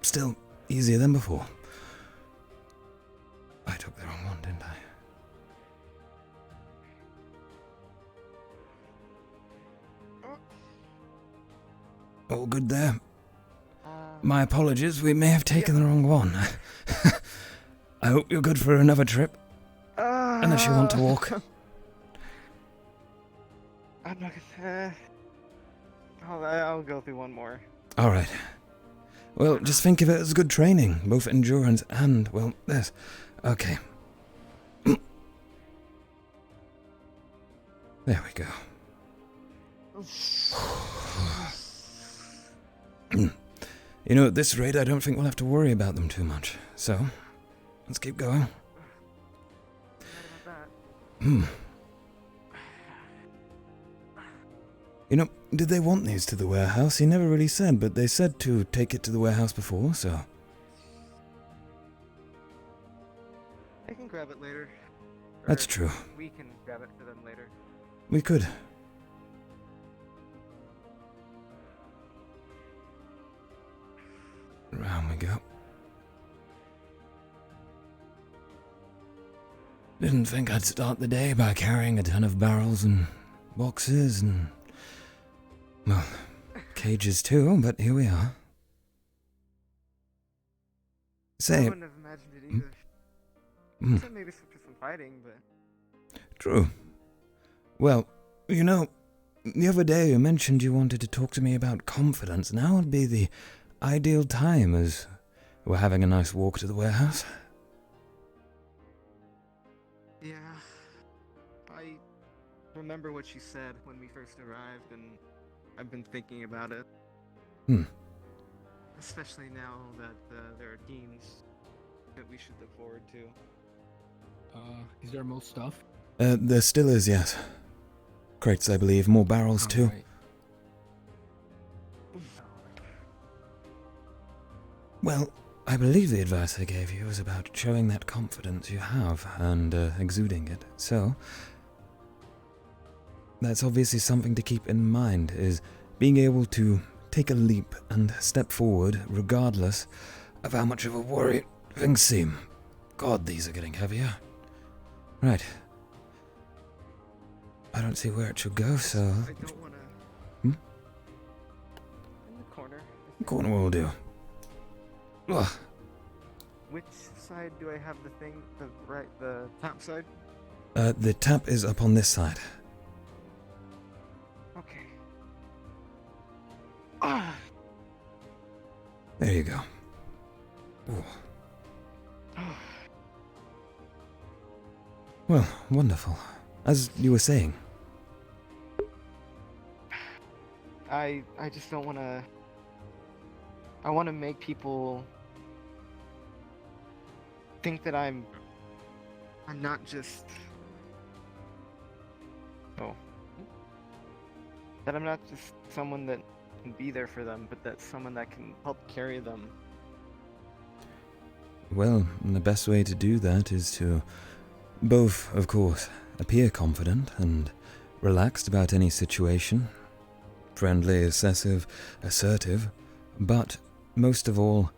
Still easier than before. I took the wrong one, didn't I? All good there. My apologies, we may have taken the wrong one. I hope you're good for another trip. Unless you want to walk. I'm not gonna. I'll go through one more. Alright. Well, just think of it as good training, both endurance and, well, this. Okay. There we go. You know, at this rate, I don't think we'll have to worry about them too much. So, let's keep going. You know, did they want these to the warehouse? He never really said, but they said to take it to the warehouse before, so... I can grab it later. That's Or true. We can grab it for them later. We could. Round we go. Didn't think I'd start the day by carrying a ton of barrels and boxes and... well, cages too, but here we are. Say... I wouldn't have imagined it either. Except maybe for some fighting, but... True. Well, you know, the other day you mentioned you wanted to talk to me about confidence. Now would be the ideal time as we're having a nice walk to the warehouse. Yeah. I remember what you said when we first arrived, and I've been thinking about it. Especially now that there are teams that we should look forward to. Is there more stuff? There still is, yes. Crates, I believe. More barrels, too. Right. Well, I believe the advice I gave you was about showing that confidence you have and exuding it. So, that's obviously something to keep in mind, is being able to take a leap and step forward regardless of how much of a worry things seem. God, these are getting heavier. Right. I don't see where it should go, so... I don't wanna... In the corner. The corner will do. Ugh. Which side do I have the thing? The top side? The tap is up on this side. Okay. There you go. Ooh. Well, wonderful. As you were saying. I just don't wanna... I wanna make people think that I'm not just... that I'm not just someone that can be there for them, but that's someone that can help carry them. Well, the best way to do that is to both, of course, appear confident and relaxed about any situation, friendly, assertive, but most of all,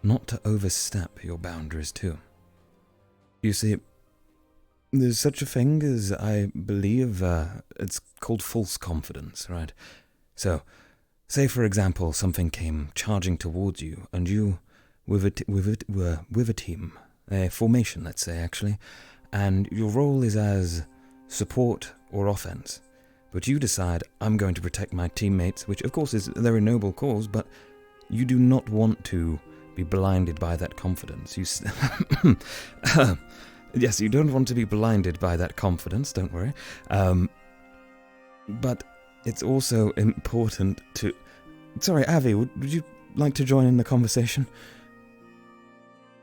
not to overstep your boundaries too. You see, there's such a thing as, I believe, it's called false confidence, right? So, say for example, something came charging towards you, and you, with a team, a formation, let's say, actually, and your role is as support or offense, but you decide, I'm going to protect my teammates, which of course is a very noble cause, but you do not want to be blinded by that confidence. Yes, you don't want to be blinded by that confidence, don't worry. But it's also important to... Sorry, Avi, would you like to join in the conversation?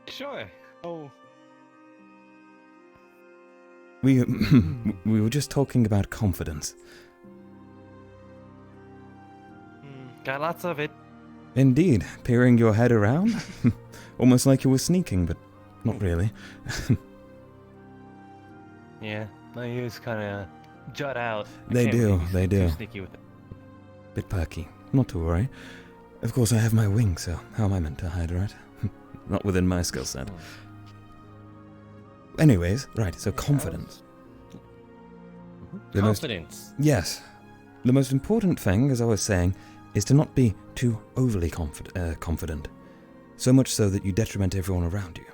Sure. Oh. We were just talking about confidence. Got lots of it. Indeed, peering your head around. Almost like you were sneaking, but not really. Yeah, my ears kind of jut out. They do. Too sneaky with it. Bit perky. Not to worry. Of course, I have my wing, so how am I meant to hide, right? Not within my skill set. Anyways, right, so confidence. Confidence. Yes. The most important thing, as I was saying, is to not be too overly confident. So much so that you detriment everyone around you.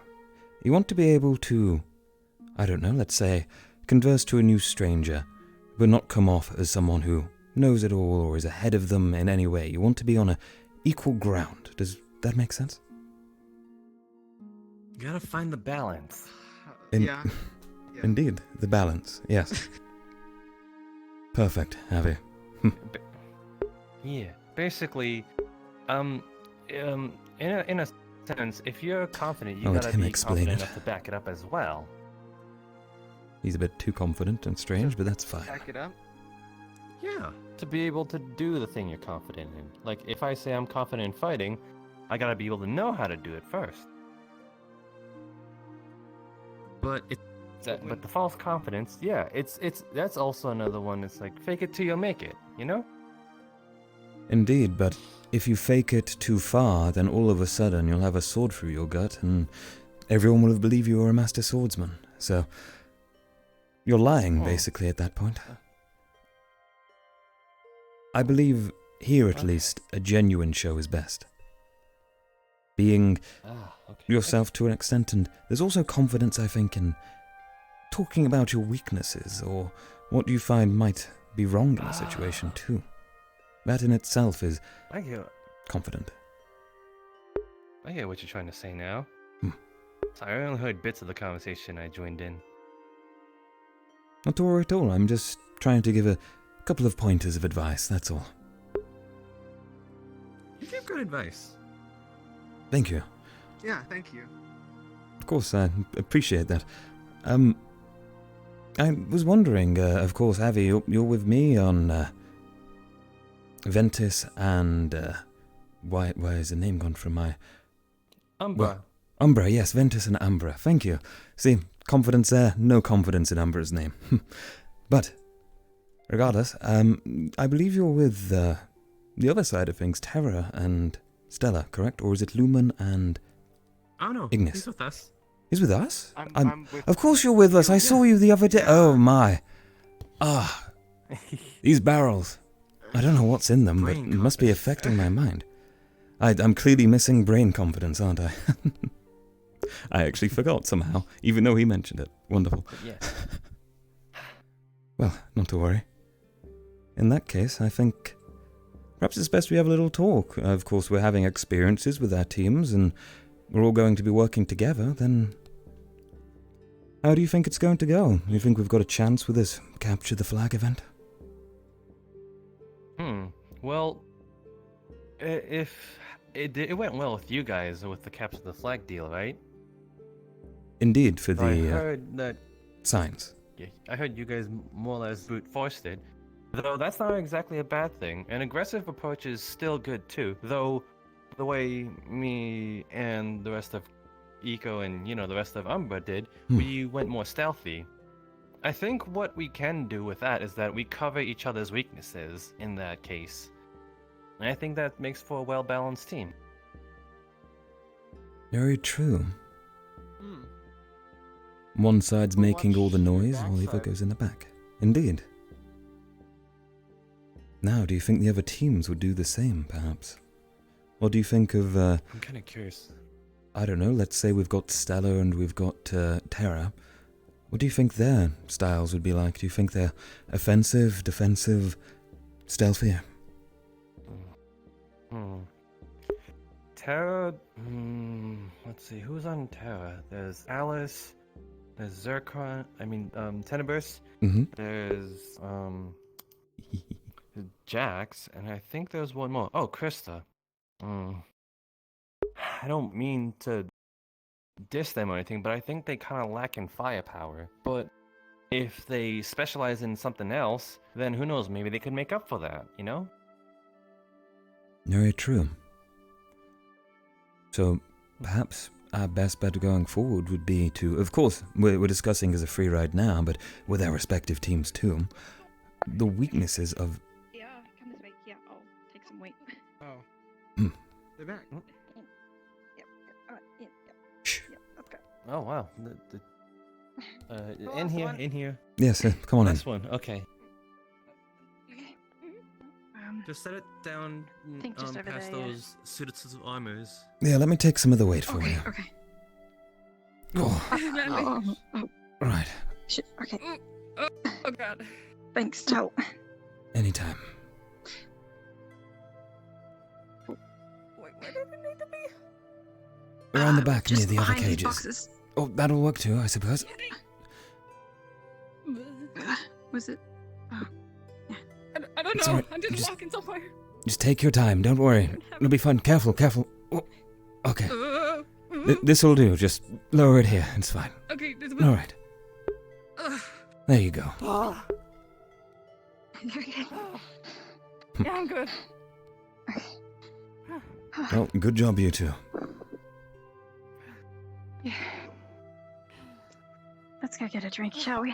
You want to be able to, I don't know, let's say, converse to a new stranger, but not come off as someone who knows it all or is ahead of them in any way. You want to be on a equal ground. Does that make sense? You gotta find the balance. Yeah. Indeed, the balance, yes. Perfect, Avi. Yeah, basically, in a sense, if you're confident, you I'll let gotta him be explain confident it. enough to back it up as well. He's a bit too confident and strange, but that's fine. Back it up. Yeah, to be able to do the thing you're confident in. Like, if I say I'm confident in fighting, I gotta be able to know how to do it first. But but the false confidence, yeah, it's that's also another one. It's like fake it till you make it, you know? Indeed, but if you fake it too far, then all of a sudden you'll have a sword through your gut, and everyone will believe you are a master swordsman. So you're lying, basically, at that point. I believe here, at least, a genuine show is best. Being yourself to an extent, and there's also confidence, I think, in talking about your weaknesses or what you find might be wrong in a situation too. That in itself is confident. I get what you're trying to say now. Sorry, I only heard bits of the conversation I joined in. Not to worry at all, I'm just trying to give a couple of pointers of advice, that's all. You give good advice. Thank you. Yeah, thank you. Of course, I appreciate that. I was wondering, of course, Avi, you're with me on Ventus and why is the name gone from my Umbra. Well, Umbra, yes, Ventus and Umbra. Thank you. See, confidence there, no confidence in Umbra's name. But regardless, I believe you're with the other side of things, Terra and Stella, correct? Or is it Lumen and Oh no, Ignis? he's with us. He's with us? I'm with Of course you're with us. I saw you the other day. Oh my. Ah. These barrels. I don't know what's in them, but it must be affecting my mind. I'm clearly missing brain confidence, aren't I? I actually forgot somehow, even though he mentioned it. Wonderful. Yeah. Well, not to worry. In that case, I think perhaps it's best we have a little talk. Of course, we're having experiences with our teams, and we're all going to be working together, then how do you think it's going to go? You think we've got a chance with this Capture the Flag event? Well, if it went well with you guys with the Capture the Flag deal, right? Indeed, for the I heard that signs. Yeah, I heard you guys more or less brute forced it. Though that's not exactly a bad thing. An aggressive approach is still good too. Though the way me and the rest of Eco and the rest of Umbra did, we went more stealthy. I think what we can do with that is that we cover each other's weaknesses in that case. And I think that makes for a well-balanced team. Very true. One side's making all the noise, while the other goes in the back. Indeed. Now, do you think the other teams would do the same, perhaps? Or do you think of, I'm kind of curious. I don't know, let's say we've got Stella and we've got Terra. What do you think their styles would be like? Do you think they're offensive, defensive, stealthier? Terra, let's see, who's on Terra? There's Alice, there's Zircon, Tenebris, there's, Jax, and I think there's one more. Oh, Krista. I don't mean to diss them or anything, but I think they kind of lack in firepower. But if they specialize in something else, then who knows, maybe they could make up for that, you know? Very true. So, perhaps our best bet going forward would be to, of course, we're discussing as a free ride now, but with our respective teams too, the weaknesses of... Yeah, come this way. Yeah, I'll take some weight. Oh. They're back. Let's go. Oh, wow. In here. Yes, come on in. This one, okay. Just set it down think just over past there, yeah. those suits of armors. Yeah, let me take some of the weight for you. Okay. Oh. Right. Shit, okay. Oh god. Thanks, Tell. Anytime. Wait, where do they need to be? Around the back near the other behind these cages. boxes. Oh, that'll work too, I suppose. Was it? Oh. I don't It's no, alright. I didn't walk in somewhere. Just take your time. Don't worry. It'll be fine. Careful, careful. Oh, okay. This'll do. Just lower it here. It's fine. Okay, there's a All right. There you go. Yeah, I'm good. Well, good job, you two. Yeah. Let's go get a drink, shall we?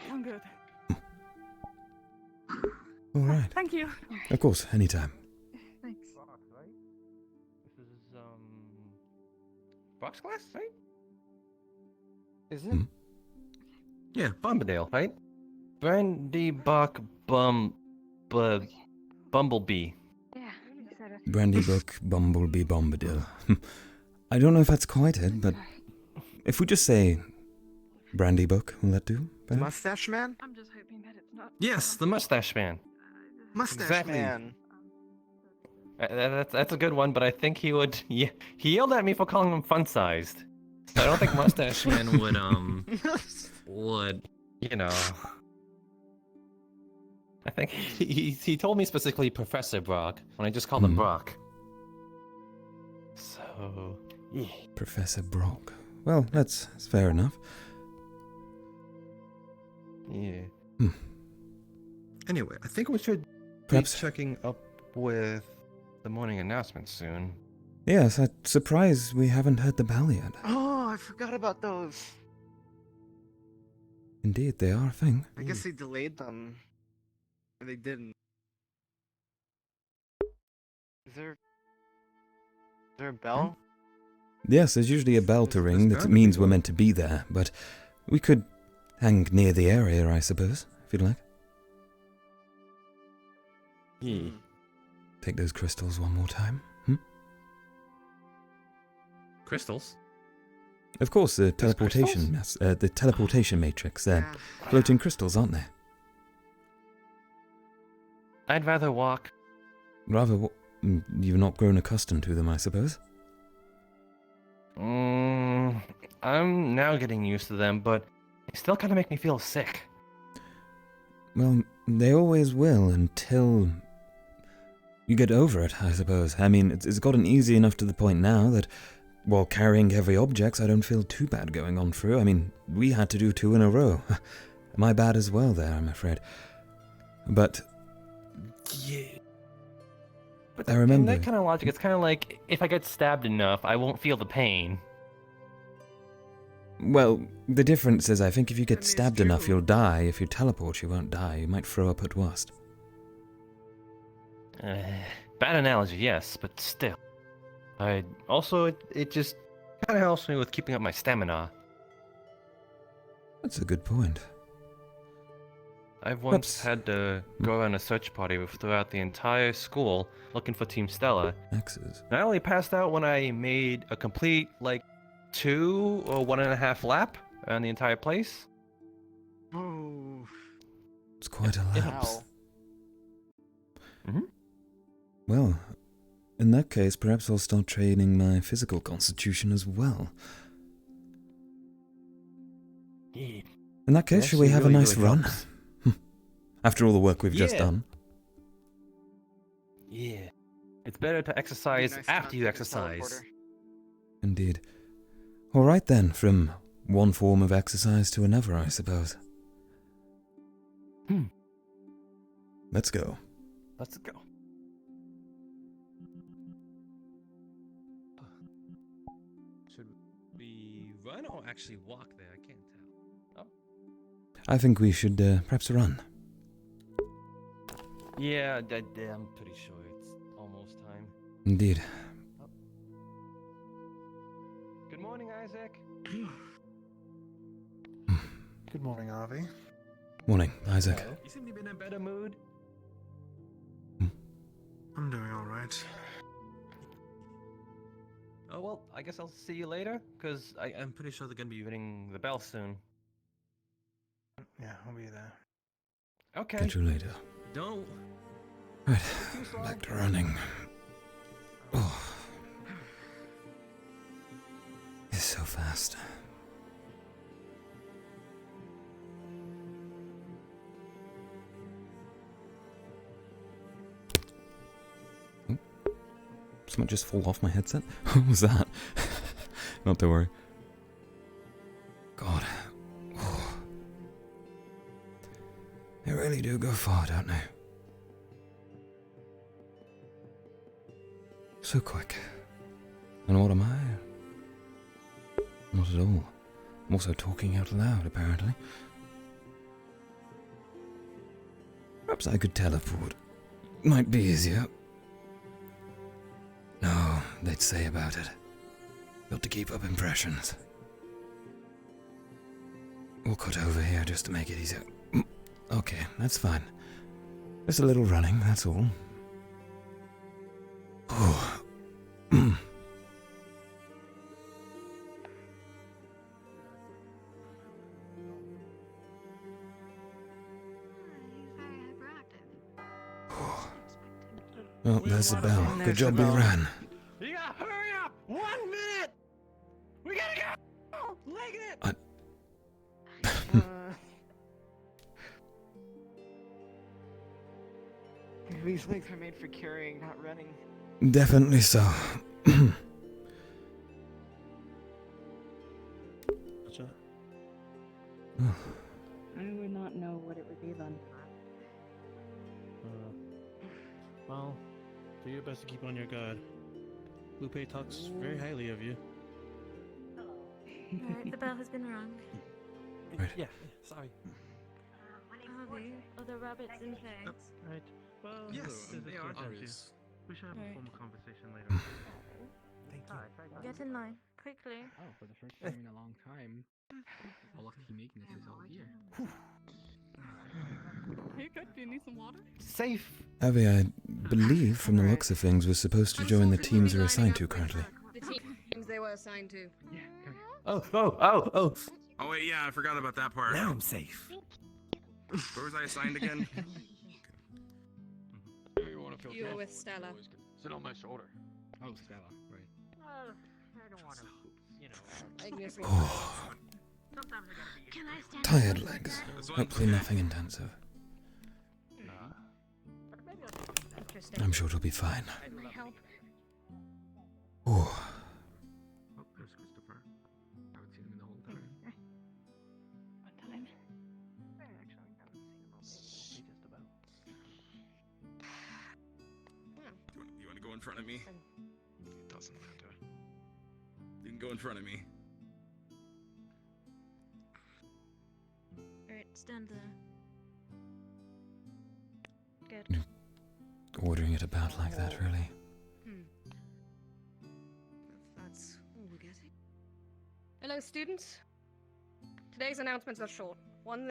I'm good. All right. Thank you. Of course, anytime. Thanks. This is box glass, right? Is it? Hmm? Yeah, Bombadil, right? Brandy Buck Bumblebee. Yeah. Brandy Book, Bumblebee, Bombadil. I don't know if that's quite it, but if we just say Brandy Book, will that do? The Mustache Man? I'm just hoping that it's not. Yes, the Mustache Man. Mustache Exactly. Man. That's a good one, but I think he would. Yeah, he yelled at me for calling him fun-sized. So I don't think Mustache Man would, you know. I think he told me specifically Professor Brock when I just called him Brock. So, yeah. Professor Brock. Well, that's fair enough. Yeah. Hmm. Anyway, I think we should Perhaps- be checking up with the morning announcement soon. Yes, I'm surprised we haven't heard the bell yet. Oh, I forgot about those. Indeed, they are a thing. I guess they delayed them. Or they didn't. Is there a bell? Yes, there's usually a bell to ring that means we're meant to be there, but we could hang near the area, I suppose, if you'd like. Yeah. Take those crystals one more time. Crystals? Of course, the teleportation, the teleportation matrix. They're floating crystals, aren't they? I'd rather walk. Rather, you've not grown accustomed to them, I suppose. I'm now getting used to them, but they still kind of make me feel sick. Well, they always will until you get over it, I suppose. I mean, it's gotten easy enough to the point now that while carrying heavy objects, I don't feel too bad going on through. I mean, we had to do 2 in a row. My bad as well there, I'm afraid. But Yeah. But I remember. in that kind of logic, it's kind of like if I get stabbed enough, I won't feel the pain. Well, the difference is I think if you get stabbed enough, you'll die. If you teleport, you won't die. You might throw up at worst. Bad analogy, yes, but still. It just kind of helps me with keeping up my stamina. That's a good point. I've once had to go on a search party throughout the entire school looking for Team Stella. Axes. I only passed out when I made a complete, 2 or 1.5 lap around the entire place. Oh. It's quite a lapse. Mm-hmm. Well, in that case, perhaps I'll start training my physical constitution as well. Yeah. In that case, Yes, shall we it have really, a nice really run? helps. After all the work we've just Yeah. done. Yeah. It's better to exercise after you exercise. Indeed. All right then, from one form of exercise to another, I suppose. Let's go. Let's go. Should we run or actually walk there? I can't tell. I think we should perhaps run. Yeah, I'm pretty sure it's almost time. Indeed. Good morning, Isaac. Good morning, Avi. Morning, Isaac. You seem to be in a better mood. I'm doing all right. Oh, well, I guess I'll see you later, because I'm pretty sure they're going to be ringing the bell soon. Yeah, I'll be there. Okay. Catch you later. Don't. Right, back to running. Oh. It's so fast. Something just fall off my headset? What was that? Not to worry. God. Oh. They really do go far, don't they? So quick. And what am I? Not at all. I'm also talking out loud, apparently. Perhaps I could teleport. Might be easier. No, they'd say about it. Got to keep up impressions. We'll cut over here just to make it easier. Okay, that's fine. Just a little running, that's all. Oh. Oh, there's the bell. Good job we ran. You gotta hurry up! 1 minute! We gotta go! Legging it! These legs are made for carrying, not running. Definitely so. I would not know what it would be then. Well, do your best to keep on your guard. Lupe talks very highly of you. Alright, the bell has been rung. Right. Yeah, sorry. Are the rabbits in place? Right. Well, Yes, there's a they are. contingency. We should have a Right. formal conversation later. Thank you. Get in line, quickly. Oh, for the first time in a long time, all of Team Ignis is all here. Are you good? Do you need some water? Safe! Avi, I believe, from the looks of things, we're supposed to join the teams we're assigned to currently. The teams they were assigned to. Oh. Oh wait, yeah, I forgot about that part. Now I'm safe. Where was I assigned again? You were with Stella. Sit on my shoulder. Oh, Stella, right. I don't want to, you know. Ignis was Sometimes I gotta be. Can I stand Tired legs. Hopefully nothing intensive. Interesting. I'm sure it'll be fine. Can I help? Oh. Oh, there's Christopher. I haven't seen him in the whole time. What time? You want to go in front of me? It doesn't matter. You can go in front of me. Alright, stand there. Good. Ordering it about like that, really. That's all we're getting. Hello, students. Today's announcements are short. One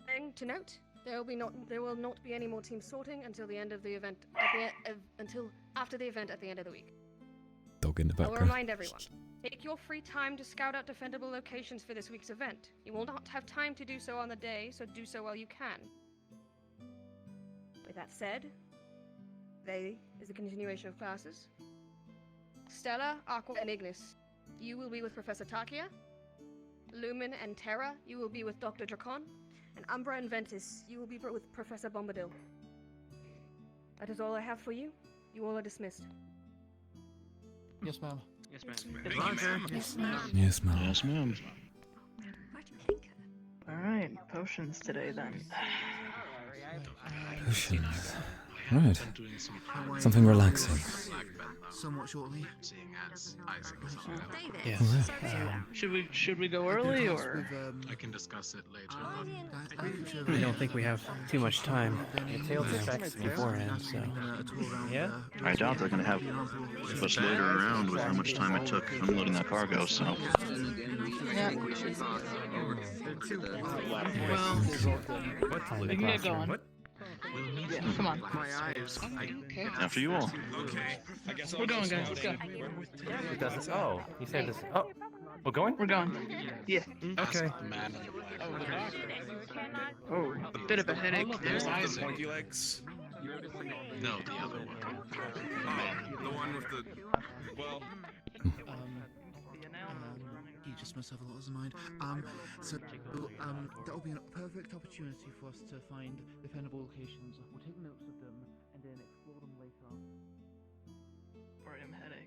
thing to note: there will not be any more team sorting until the end of the event. Until after the event at the end of the week. Dog in the I will background. remind everyone: take your free time to scout out defendable locations for this week's event. You will not have time to do so on the day, so do so while you can. With that said, today is the continuation of classes. Stella, Aqua, and Ignis, you will be with Professor Takia. Lumen and Terra, you will be with Dr. Dracon. And Umbra and Ventus, you will be with Professor Bombadil. That is all I have for you. You all are dismissed. Yes, ma'am. Yes, ma'am. Thank you, ma'am. Yes, ma'am. Yes, ma'am. Yes, ma'am. Alright, potions today then. Potions. Right. Something relaxing. Somewhat shortly. Seeing as Isaac is on that. David. Yeah. Should we go early or? I can discuss it later. I don't think we have too much time. The tail effects beforehand, so. Yeah? I doubt they're going to have us loiter around with how much time it took unloading that cargo, so. Yeah. Well, We can get going. What? Come on. My eyes. Okay. After you all. Okay. I guess We're going, guys. Let's go. It doesn't. Oh, you said this. Oh, we're going? We're going. Yeah. Okay. Man in black. Oh, a bit of a headache. There's Isaac. Pointy legs. No, the other one. The one with the. Well. He just must have a lot on mind. That will be a perfect opportunity for us to find defendable locations. We'll take notes of them and then explore them later. Or I'm headache.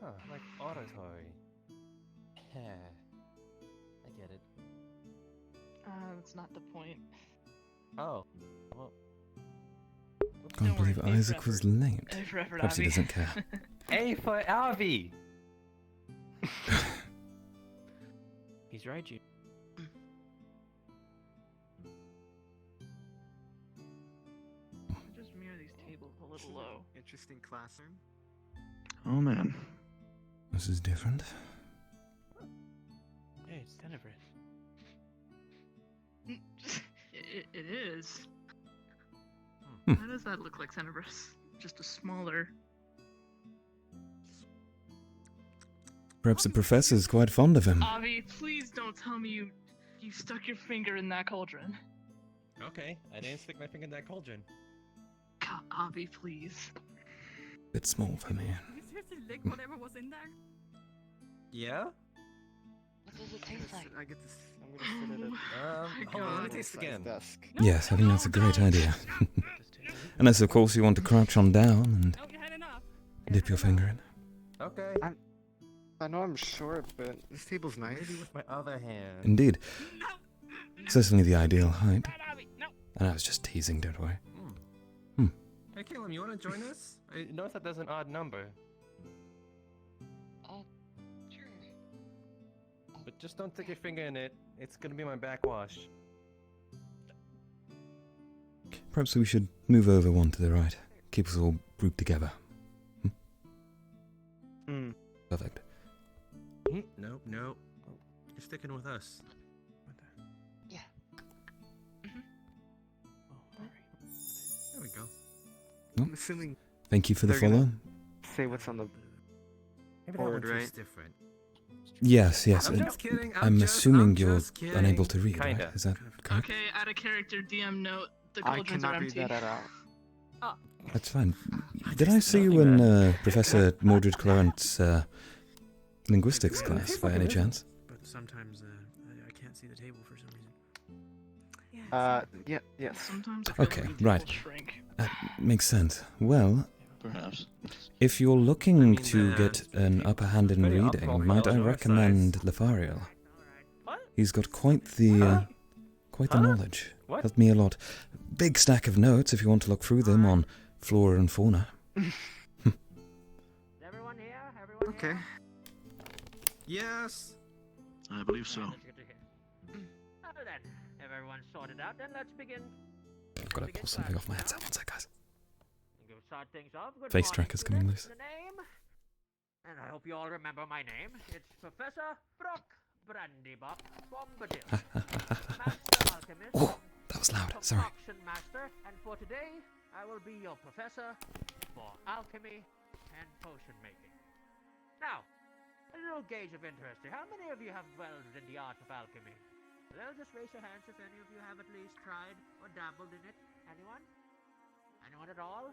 Huh, like auditory. I get it. That's not the point. Oh, well. Can't believe Isaac was late. A for effort, Perhaps he Avi. doesn't care. A for Avi! He's right, you. Just mirror these tables a little low. Interesting classroom. Oh man. This is different. Hey, it's Tenebris. It is. Hmm. How does that look like Tenebris? Just a smaller. Perhaps the professor's quite fond of him. Avi, please don't tell me you stuck your finger in that cauldron. Okay, I didn't stick my finger in that cauldron. God, Avi, please. Bit small for me. Did you seriously lick whatever was in there? Yeah? What does it taste like? I get this. I'm gonna sit at Hold on, let me taste again. desk. Yes, I think that's a great idea. Unless, of course, you want to crouch on down and dip your finger in. Okay. I know I'm short, but this table's nice. Maybe with my other hand. Indeed. Certainly the ideal height. And I was just teasing, don't worry. Hey, Caleb, you want to join us? I noticed that there's an odd number. Sure. But just don't stick your finger in it. It's gonna be my backwash. Perhaps we should move over one to the right. Keep us all grouped together. Perfect. Nope, nope. You're sticking with us. Yeah. There we go. Oh, I'm assuming. thank you for the they're gonna follow. Say what's on the Maybe that board, one right? tastes different. Yes, yes. I'm just kidding, I'm I'm assuming you're just kidding. unable to read, Kinda. right? Is that correct? Okay, add a character DM note. The I cauldrons are cannot read empty. that at all. That's fine. Did I see you in Professor Mordred Clarent's linguistics class by any chance? But sometimes I can't see the table for some reason. Yeah, yes. Sometimes Okay, right. Shrink. Makes sense. Well, Perhaps. if you're looking to get an upper hand in pretty reading, up might I profile, recommend Lefariel? He's got quite the knowledge. What? Helped me a lot. Big stack of notes if you want to look through them on flora and fauna. Everyone here? Everyone Okay. here? Yes. I believe so. That's good to hear. Well then, if everyone's sorted out, then let's begin. I've got to pull something off my headset. One sec, guys. We'll start things off. Good Face morning, tracker's coming students. loose. The name, and I hope you all remember my name. It's Professor Brock Brandybop Bombadil, Master Alchemist. Oh, that was loud. Sorry. Concoction Master, and for today, I will be your professor for alchemy and potion making. Now, a little gauge of interest here. How many of you have delved in the art of alchemy? Well, just raise your hands if any of you have at least tried or dabbled in it. Anyone? Anyone at all?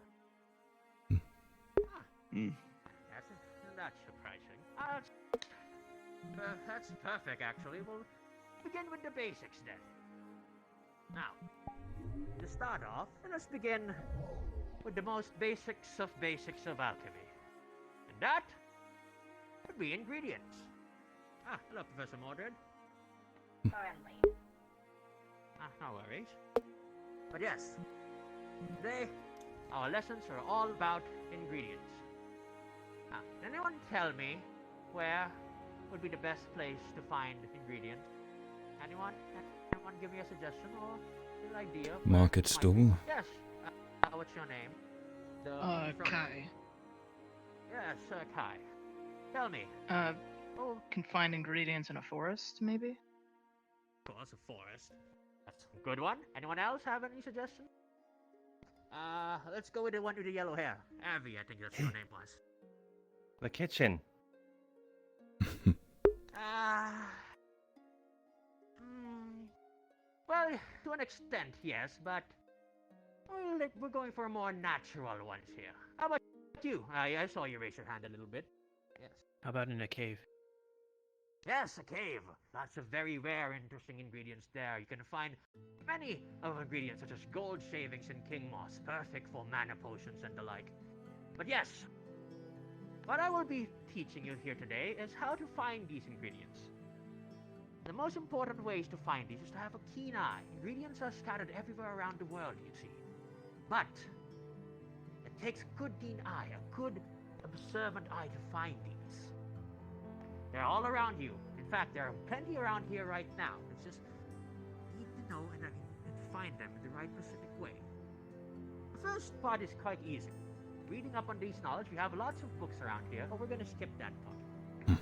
That's surprising. That's perfect, actually. We'll begin with the basics then. Now, to start off, let's begin with the most basics of alchemy. And that would be ingredients. Hello, Professor Mordred. Currently. No worries. But yes, today our lessons are all about ingredients. Can anyone tell me where would be the best place to find ingredients? Anyone? Anyone give me a suggestion or an idea? Market stall. Yes. What's your name? Kai. Yes, Kai. Tell me. Can find ingredients in a forest, maybe? Of course, a forest. That's a good one. Anyone else have any suggestions? Let's go with the one with the yellow hair. Avi, I think that's what your name was. The kitchen. Well, to an extent, yes, but we're going for more natural ones here. How about you? I saw you raise your hand a little bit. Yes. How about in a cave? Yes, a cave. Lots of very rare, interesting ingredients there. You can find many of ingredients such as gold shavings and king moss, perfect for mana potions and the like. But yes, what I will be teaching you here today is how to find these ingredients. The most important ways to find these is to have a keen eye. Ingredients are scattered everywhere around the world, you see. But it takes a good keen eye, a good observant eye to find these. They're all around you. In fact, there are plenty around here right now. It's just need to know and find them in the right specific way. The first part is quite easy. Reading up on these knowledge, we have lots of books around here, but we're going to skip that part.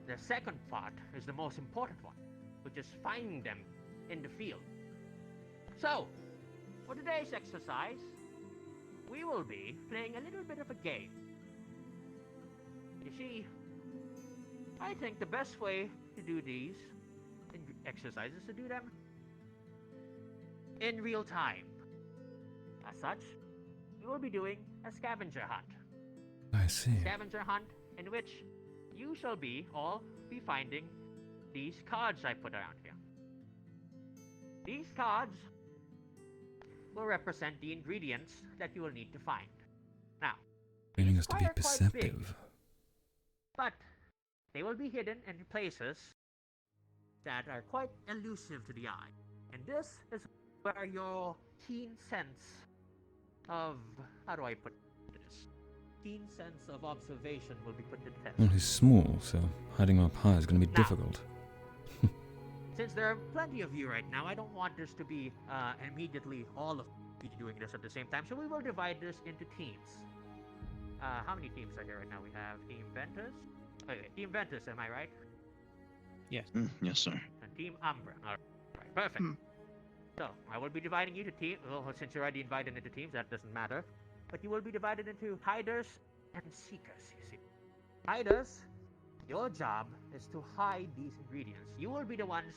The second part is the most important one, which is finding them in the field. So, for today's exercise, we will be playing a little bit of a game. You see, I think the best way to do these exercises is to do them in real time. As such, we will be doing a scavenger hunt. I see. A scavenger hunt in which you shall all be finding these cards I put around here. These cards will represent the ingredients that you will need to find. Now, Training us to be quite big, perceptive. but they will be hidden in places that are quite elusive to the eye. And this is where your keen sense of, how do I put this? Keen sense of observation will be put to test. Well, he's small, so hiding up high is going to be difficult. Since there are plenty of you right now, I don't want this to be immediately all of you doing this at the same time, so we will divide this into teams. How many teams are here right now? We have Team Ventus. Okay, Team Ventus, am I right? Yes. Yes, sir. And Team Umbra. Alright, perfect. So, I will be dividing you to teams. Well, since you're already divided into teams, that doesn't matter. But you will be divided into hiders and seekers, you see. Hiders, your job is to hide these ingredients. You will be the ones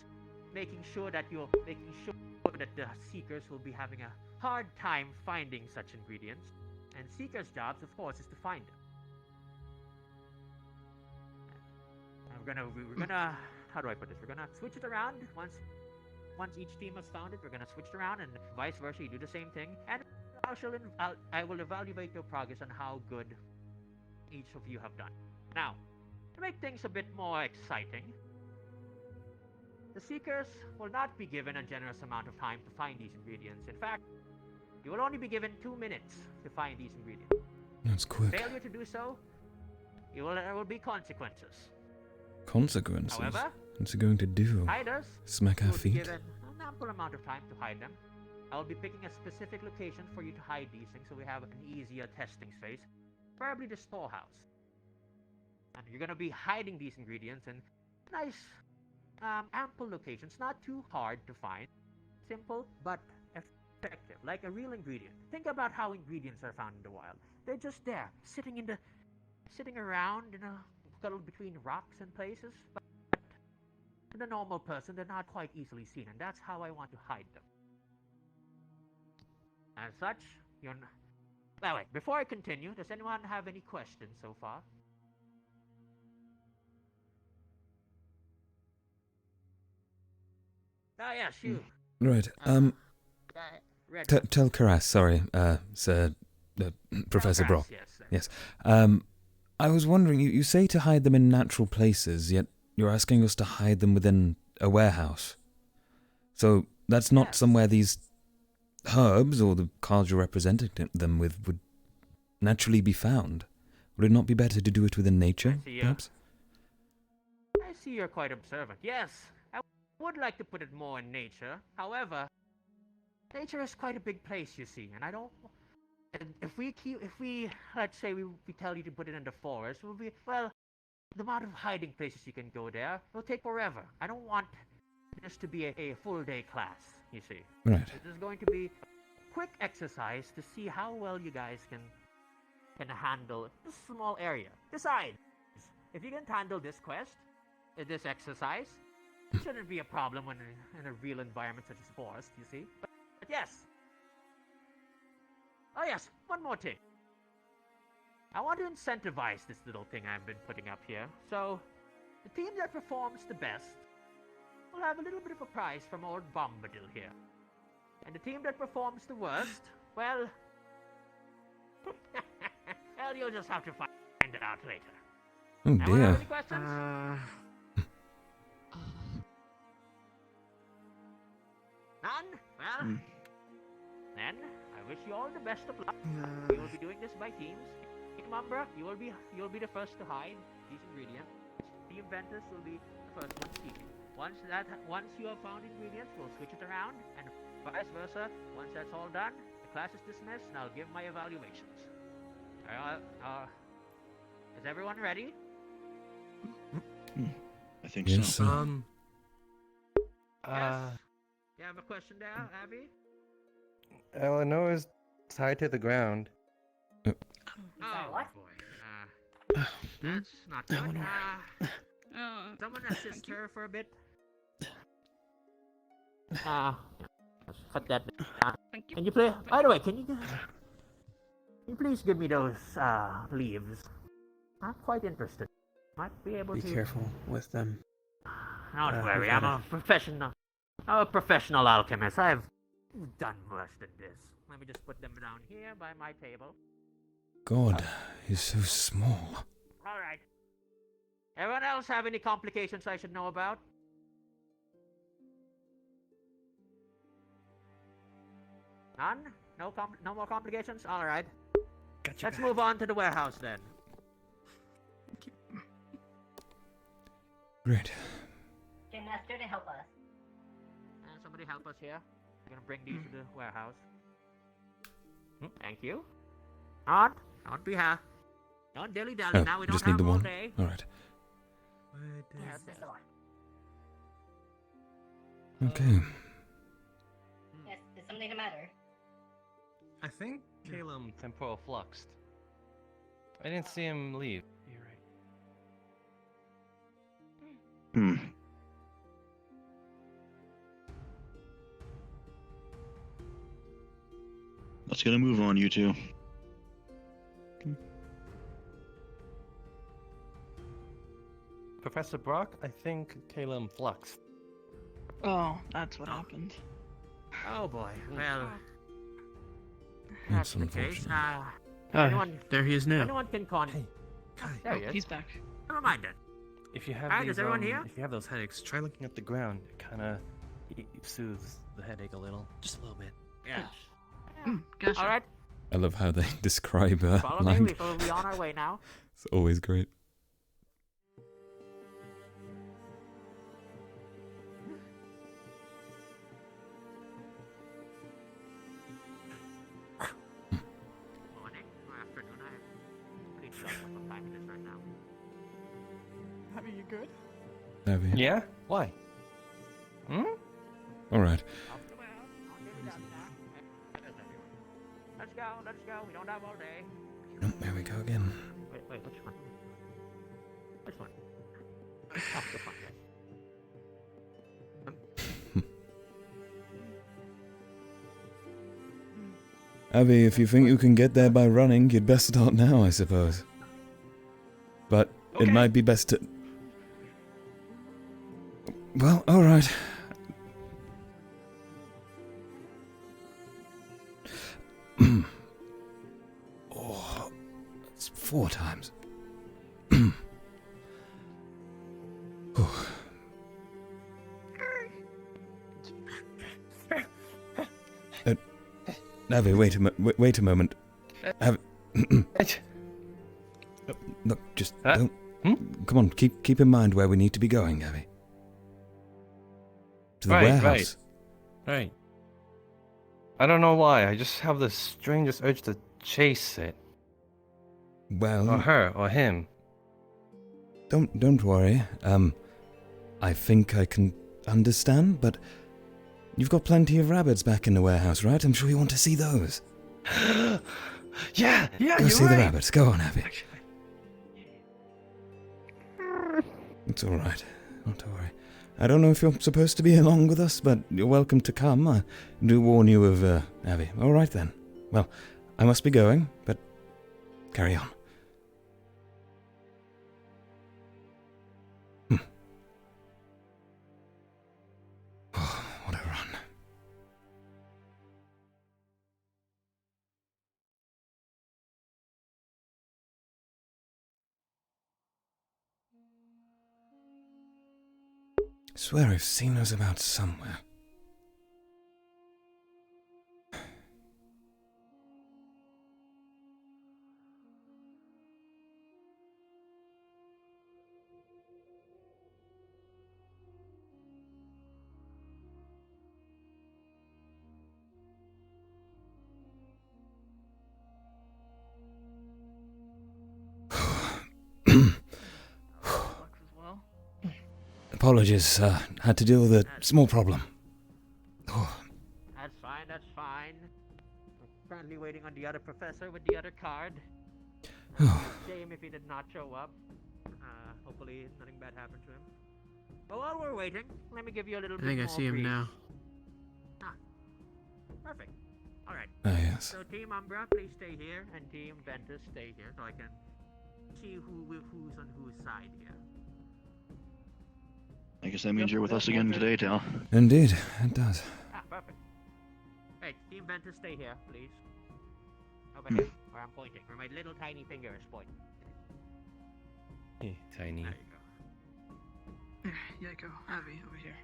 making sure that the seekers will be having a hard time finding such ingredients. And seekers' jobs, of course, is to find them. We're gonna, how do I put this? We're gonna switch it around. Once each team has found it, we're gonna switch it around, and vice versa. You do the same thing, and I will evaluate your progress on how good each of you have done. Now, to make things a bit more exciting, the seekers will not be given a generous amount of time to find these ingredients. In fact, you will only be given 2 minutes to find these ingredients. That's quick. Failure to do so, there will be consequences. Consequences? However, what's it going to do? Hiders Smack our will be feet? given an ample amount of time to hide them. I will be picking a specific location for you to hide these things so we have an easier testing space. Probably the storehouse. And you're going to be hiding these ingredients in nice, ample locations. Not too hard to find. Simple, but effective. Like a real ingredient. Think about how ingredients are found in the wild. They're just there, sitting around, cuddled between rocks and places. But to the normal person, they're not quite easily seen. And that's how I want to hide them. As such, well, wait, before I continue, does anyone have any questions so far? Ah, yes, you. Right, Tel'Kahras, sorry, Sir, Professor Tel'Kahras, Brock. yes. I was wondering, you say to hide them in natural places, yet you're asking us to hide them within a warehouse. So, that's not somewhere these herbs or the cards you're representing them with would naturally be found. Would it not be better to do it within nature, perhaps? I see you're quite observant. Yes, I would like to put it more in nature. However, nature is quite a big place, you see, and I don't. And if we let's say we tell you to put it in the forest, the amount of hiding places you can go there will take forever. I don't want this to be a full day class, you see. Right. This is going to be a quick exercise to see how well you guys can handle this small area. Besides, if you can handle this quest, this exercise, it shouldn't be a problem when in a real environment such as forest, you see. But yes. Oh yes, one more thing. I want to incentivize this little thing I've been putting up here. So, the team that performs the best will have a little bit of a prize from old Bombadil here. And the team that performs the worst, well, you'll just have to find it out later. Oh Anyone have dear. any questions? None? Well, then I wish you all the best of luck. We will be doing this by teams. Team Umbra, you'll be the first to hide these ingredients. Team Ventus will be the first one to keep it. Once you have found ingredients, we'll switch it around, and vice versa. Once that's all done, the class is dismissed, and I'll give my evaluations. Is everyone ready? I think Yes, so. sir. Yes. You have a question there, Abby? Eleanor's tied to the ground. Oh, boy. That's not good. Someone assist her for a bit. Cut that down. Can you play? By the way, can you please give me those leaves? I'm quite interested. Might be able Be to. careful with them. Don't worry, we've I'm had a professional. I'm a professional alchemist. I've done worse than this. Let me just put them down here by my table. God, he's so small. All right. Everyone else have any complications I should know about? None? No more complications? All right. Let's move on to the warehouse then. Great. Can a student help us? Somebody help us here. We're gonna bring these to the warehouse. Thank you. On be here. Don't dilly dally Oh, now. We just don't need have the all one. day. All right. Yes, yes. Okay. Yes, is something the matter? I think Caleb temporal fluxed. I didn't see him leave. You're right. Let's get a move on, you two. Professor Brock, I think Caleb fluxed. Oh, that's what happened. Oh boy. Well, That's that's the case. unfortunate. There he is now. Anyone can con. There he is. He's back. Never mind then. If you have Alright, these, is everyone here? if you have those headaches, try looking at the ground. It kind of soothes the headache a little, just a little bit. Yeah. Gotcha. All right. I love how they describe Follow me. land. We'll be on our way now. It's always great. Morning or afternoon. I'm pretty sure what time it is right now. Abby, you good? Abby. Yeah? Why? All right. Let's go. Let's go. We don't have all day. Oh, there we go again. Wait, which one? Which one? Oh, this one. Abby, if you think you can get there by running, you'd best start now, I suppose. But it might be best to... Well, alright. Oh, it's 4 times. Oh. Abby, wait a moment. Abby, look, just don't. Come on, keep in mind where we need to be going, Abby. To the warehouse. Right. I don't know why. I just have the strangest urge to chase it. Well, Or her, or him. Don't worry. I think I can understand, but you've got plenty of rabbits back in the warehouse, right? I'm sure you want to see those. Yeah, Go you're see right. the rabbits. Go on, Abby. It's all right. Not to worry. I don't know if you're supposed to be along with us, but you're welcome to come. I do warn you of Abby. All right then. Well, I must be going, but carry on. What a run. Swear I've seen those about somewhere. Apologies, had to deal with a small problem. That's fine, that's fine. We're currently waiting on the other professor with the other card. Shame if he did not show up. Hopefully nothing bad happened to him. But while we're waiting, let me give you a little bit more I think I see him brief. now. Perfect. Alright. Yes. So Team Umbra, please stay here, and Team Ventus, stay here, so I can see who's on whose side here. I guess that means you're with us again today, Tal. Indeed, it does. Perfect. Hey, Team Ventus, stay here, please. Over here, where I'm pointing, where my little tiny finger is pointing. Hey, tiny. There you go. Yiko, Avi, over here.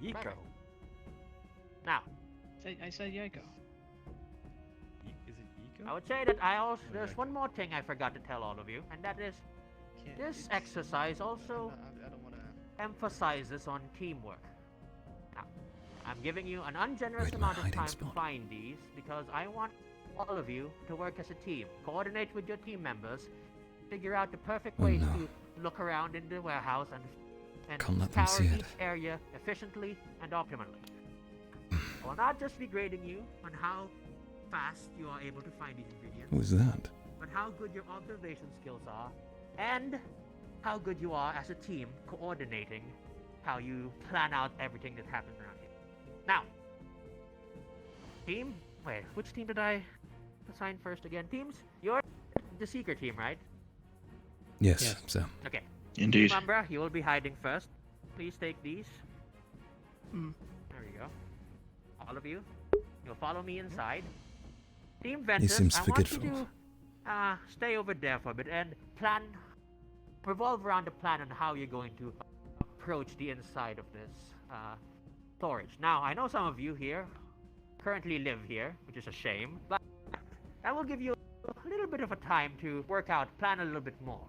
Yiko. Now. I said Yiko. Is it Yiko? I would say that there's one more thing I forgot to tell all of you, and that is this exercise also emphasizes on teamwork. Now, I'm giving you an ungenerous amount of time to find these because I want all of you to work as a team, coordinate with your team members, figure out the perfect ways to look around in the warehouse and Can't let them scour see each it. area efficiently and optimally. I will not just be grading you on how fast you are able to find these ingredients. What was that? But how good your observation skills are, and how good you are as a team coordinating how you plan out everything that happens around here. Now, team, wait, which team did I assign first again? Teams, you're the seeker team, right? Yes, so. Okay. Indeed. Team Umbra, you will be hiding first. Please take these. There you go. All of you, you'll follow me inside. Team Ventus, seems I want forgetful. you to stay over there for a bit and revolve around the plan on how you're going to approach the inside of this storage. Now, I know some of you here currently live here, which is a shame, but that will give you a little bit of a time to work out, plan a little bit more.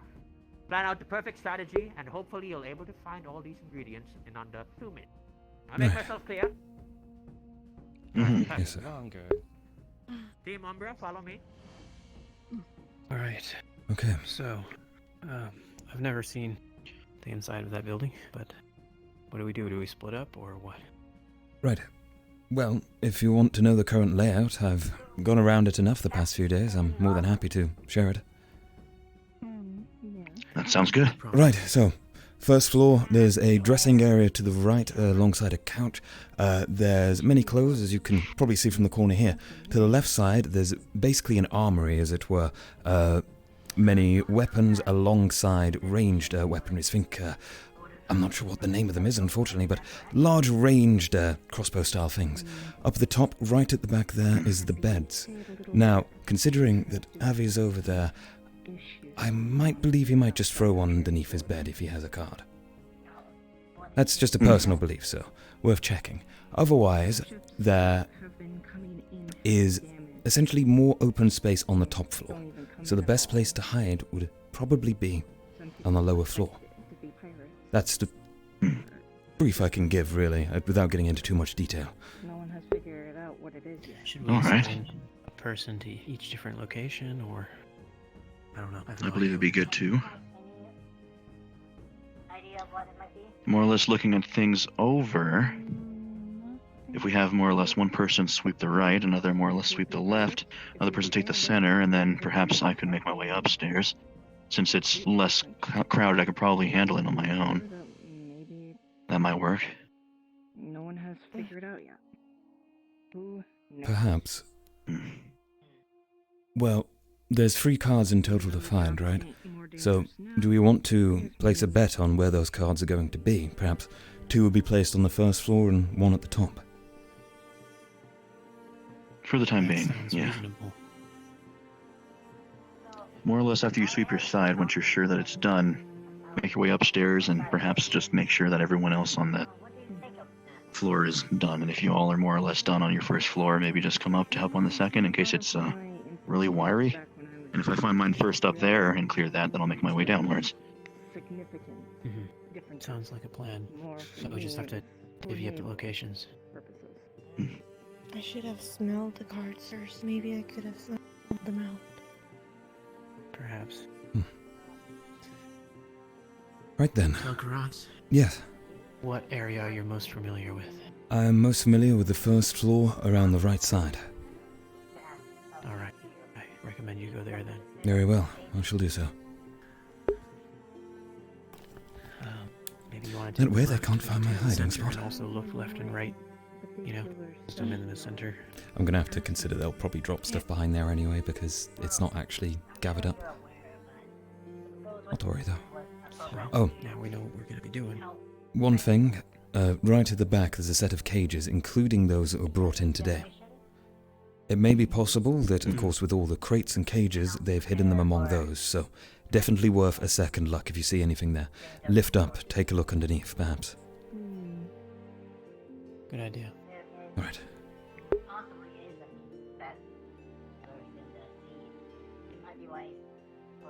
Plan out the perfect strategy, and hopefully you'll be able to find all these ingredients in under 2 minutes. I make myself clear? Yes, sir. Longer. Team Umbra, follow me. All right. Okay. So, I've never seen the inside of that building, but what do we do? Do we split up or what? Right. Well, if you want to know the current layout, I've gone around it enough the past few days. I'm more than happy to share it. That sounds good. Right, so, first floor, there's a dressing area to the right alongside a couch. There's many clothes, as you can probably see from the corner here. To the left side, there's basically an armory, as it were. Many weapons alongside ranged weaponry. Think, I'm not sure what the name of them is, unfortunately, but large ranged crossbow-style things. Up at the top, right at the back there, is the beds. Now, considering that Avi's over there, I might believe he might just throw one underneath his bed if he has a card. That's just a personal belief, so worth checking. Otherwise, there is essentially more open space on the top floor, so the best place to hide would probably be on the lower floor. That's the brief I can give, really, without getting into too much detail. No one has figured out what it is yet. Should we assign a person to each different location, or I don't know. I believe it'd be good too. Idea of what it might be? More or less looking at things over. If we have more or less one person sweep the right, another more or less sweep the left, another person take the center, and then perhaps I could make my way upstairs. Since it's less crowded, I could probably handle it on my own. That might work. No one has figured out yet. Who knows? Perhaps. Well, there's 3 cards in total to find, right? So, do we want to place a bet on where those cards are going to be? Perhaps 2 will be placed on the first floor and 1 at the top. For the time being, yeah. More or less after you sweep your side, once you're sure that it's done, make your way upstairs and perhaps just make sure that everyone else on the floor is done. And if you all are more or less done on your first floor, maybe just come up to help on the second in case it's really wiry. And if I find mine first up there and clear that, then I'll make my way downwards. Sounds like a plan. So we just have to divvy up the locations. I should have smelled the cards first. Maybe I could have smelled them out. Perhaps. Right then. Tel'Kahras, Yes. what area are you most familiar with? I am most familiar with the first floor around the right side. Alright, I recommend you go there then. Very well. I shall do so. Maybe you want to That take way a they left can't find my to the hiding center spot. and also look left and right. You know, zoom in the center. I'm going to have to consider they'll probably drop stuff behind there anyway because it's not actually gathered up. Not to worry though. Well, Oh. now we know what we're going to be doing. One thing, right at the back there's a set of cages, including those that were brought in today. It may be possible that, of course, with all the crates and cages, they've hidden them among those, so definitely worth a second look if you see anything there. Lift up, take a look underneath, perhaps. Good idea. Alright.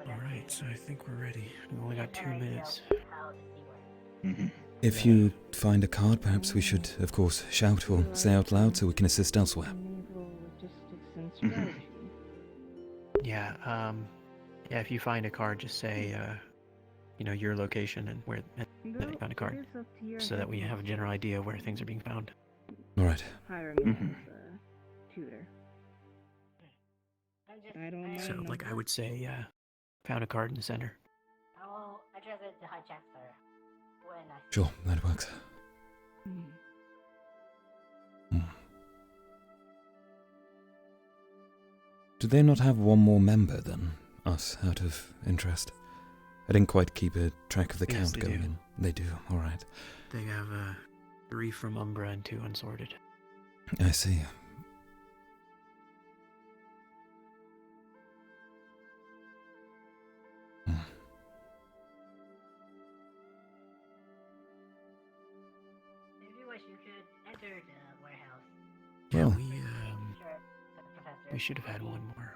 Alright, so I think we're ready. We've only got 2 minutes. If you find a card, perhaps we should, of course, shout or say out loud so we can assist elsewhere. Yeah, yeah, if you find a card, just say, you know, your location and where and that you found a card, so that we have a general idea where things are being found. Alright. Tutor. So, like, I would say, found a card in the center. Sure, that works. Do they not have one more member than us, out of interest? I didn't quite keep a track of the Yes, count they going do. in. They do, alright. They have 3 from Umbra and 2 unsorted. I see. If you wish, you could enter the warehouse. Yeah, Well, we should have had one more.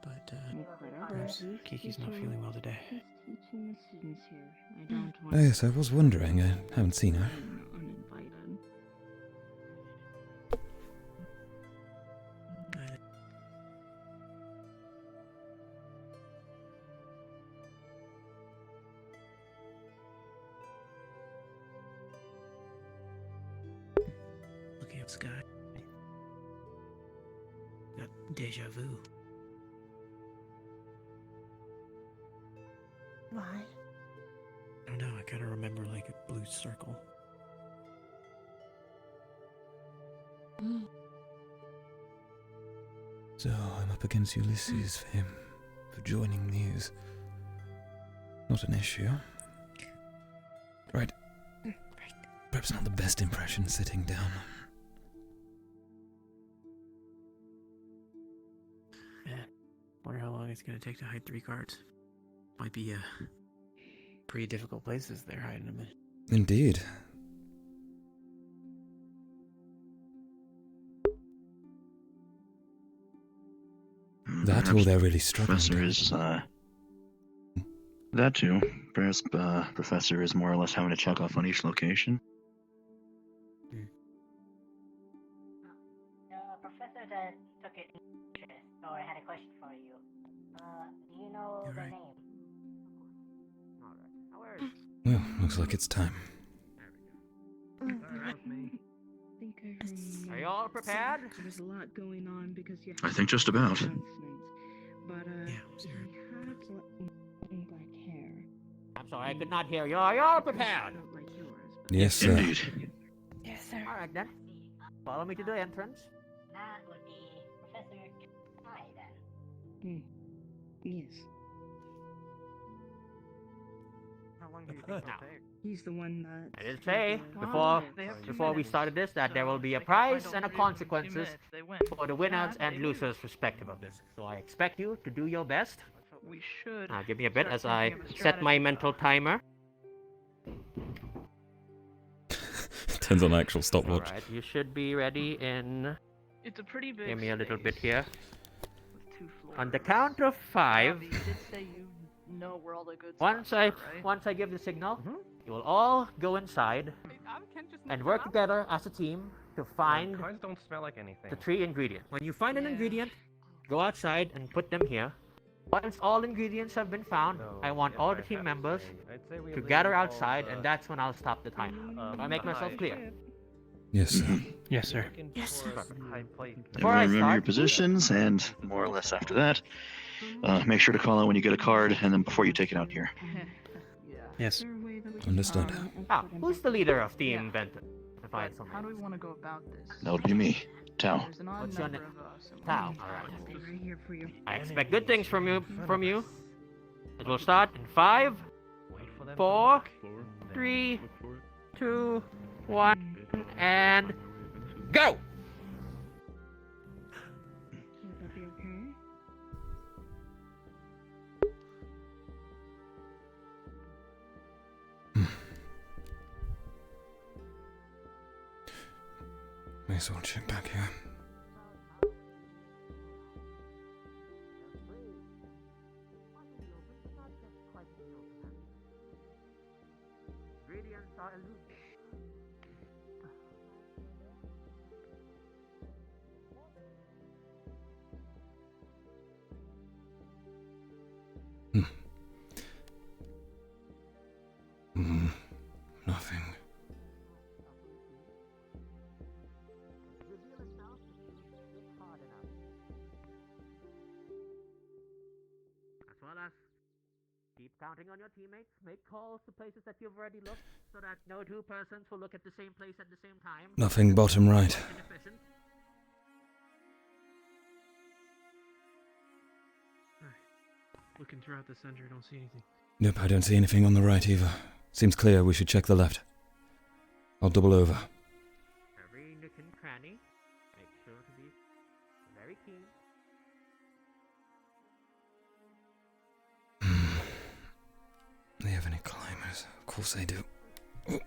But, perhaps Kiki's not feeling well today. oh yes, I was wondering. I haven't seen her. Looking at sky. Got deja vu. Why? I don't know, I kind of remember like a blue circle. So I'm up against Ulysses for him, for joining Muse. Not an issue. Right. Perhaps not the best impression sitting down. Wonder how long it's gonna take to hide 3 cards. Might be pretty difficult places they're hiding them in. Indeed. That or they're really struggling. Professor is, that too. Perhaps, Professor is more or less having to check off on each location. Professor that took it interest, or had a question for you. Do you know their name? Well, looks like it's time. Are you all prepared? There's a lot going on because you I think just about. But yeah, he had black hair. I'm sorry, I could not hear you. Are you all prepared? Yes, sir. Indeed. Yes, sir. All right then. Follow me to the entrance. That would be Professor Kai then. Yes. How long do you think it'll take? He's the one that... I did say before we started this that there will be a prize and a consequences for the winners and losers respective of this. So I expect you to do your best We should. Give me a bit start as I thinking of a set my strategy. mental timer. Turns on actual stopwatch. Alright, you should be ready in... It's a pretty big Give me a little bit space here. with 2 floors. On the count of 5, Avi, you did say you know where all the good once spots I are, right? once I give the signal, you will all go inside and work together as a team to find Cards don't smell like anything. the 3 ingredients. When you find an ingredient, go outside and put them here. Once all ingredients have been found, I want all the team members to gather outside, and that's when I'll stop the timer. Do I make myself clear? Yes, sir. Yes, sir. Yes, sir. Before I Everyone remember your start, positions, and more or less after that, make sure to call out when you get a card, and then before you take it out here. Yes. Understood. Who's the leader of Team Venton? If I had How someone. do we want to go about this? That would be me, Tao. There's an odd What's your number name? of us. and Tao. we Alright. have to be right here for you. I expect good things from you. It will start in 5, 4, 3, 2, 1, and go! Will that be okay? May as well check back here. Ingredients are illusion. Nothing. As well as keep counting on your teammates, make calls to places that you've already looked, so that no 2 persons will look at the same place at the same time. Nothing bottom right. Inefficient. Looking throughout the center, don't see anything. Nope, I don't see anything on the right either. Seems clear we should check the left. I'll double over. Every nook and cranny, make sure to be very keen. They have any climbers? Of course they do. Oh.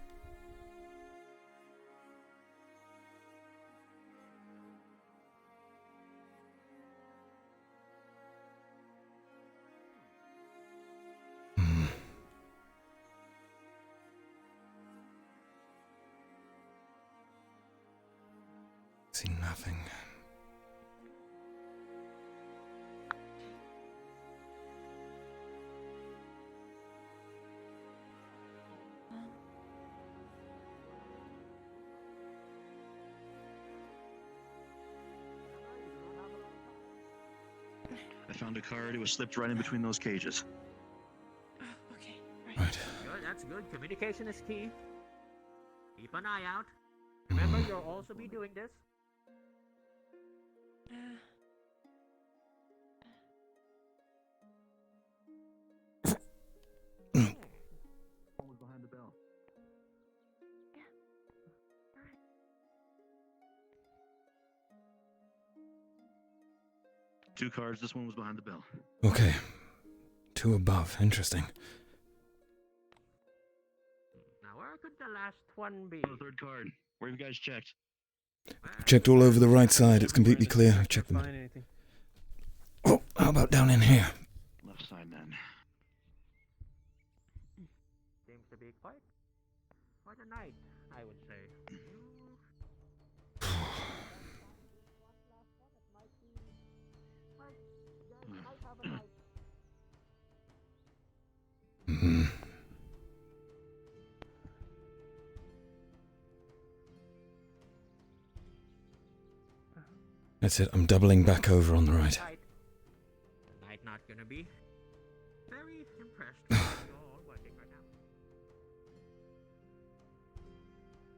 See nothing. I found a card. It was slipped right in between those cages. Okay. Right. Good, that's good. Communication is key. Keep an eye out. Remember, you'll also be doing this. Always behind the bell. Two cards. This one was behind the bell. Okay. 2 above. Interesting. Now, where could the last one be? The third card. Where have you guys checked? I've checked all over the right side. It's completely clear. I've checked them. Find anything. Oh, how about down in here? Left side then. Seems to be quite a night, I would say. Hmm. That's it. I'm doubling back over on the right. Night not gonna be very impressed with you all working right now.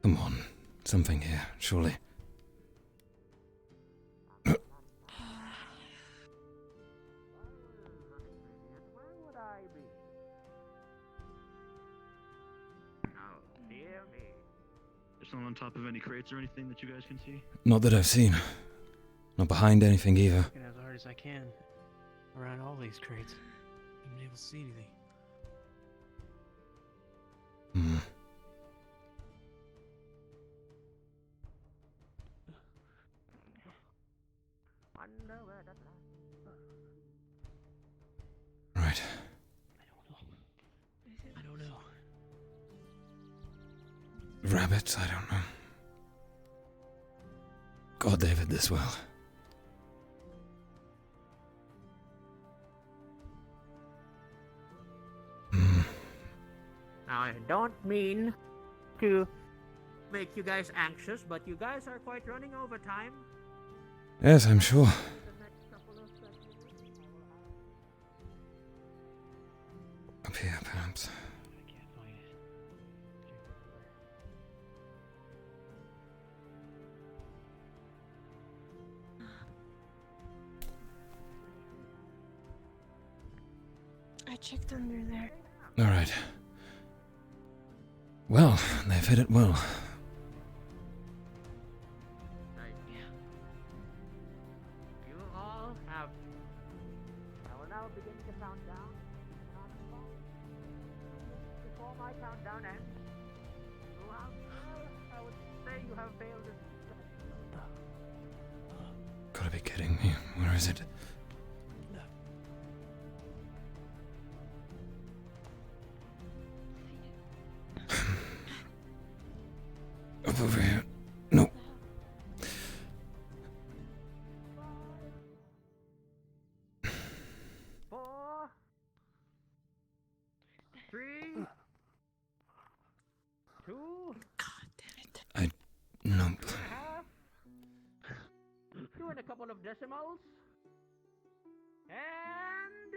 Come on. Something here, surely. Where would I be? Oh, dear me. There's someone on top of any crates or anything that you guys can see? Not that I've seen. Not behind anything either. Working as hard as I can around all these crates. haven't been able to see anything. Hmm. Right. I don't know. Rabbits, I don't know. God, David, this well. Now, I don't mean to make you guys anxious, but you guys are quite running over time. Yes, I'm sure. Up here, perhaps. I checked under there. All right. Well, they've hit it well. You all have. I will now begin to count down. Before my countdown ends, you have, I would say you have failed this. Gotta be kidding me. Where is it? Up over here. No. Four, three, two. Nope. Two and a couple of decimals. And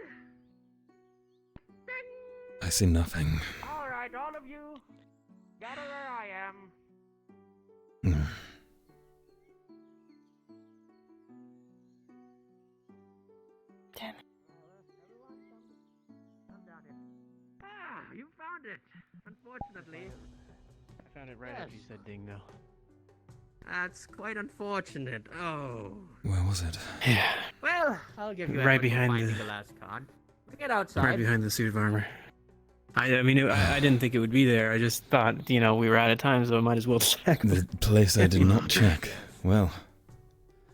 ding! I see nothing. All right, all of you, gather where I am. Damn it. Come down here. Ah, you found it. Unfortunately. I found it right after you said ding, though. That's quite unfortunate. Oh. Where was it? Yeah. Well, I'll give you Right effort for behind finding the- the last card. Get outside. Right behind the suit of armor. I mean, I didn't think it would be there. I just thought, we were out of time, so I might as well check. The place I did not check. Well,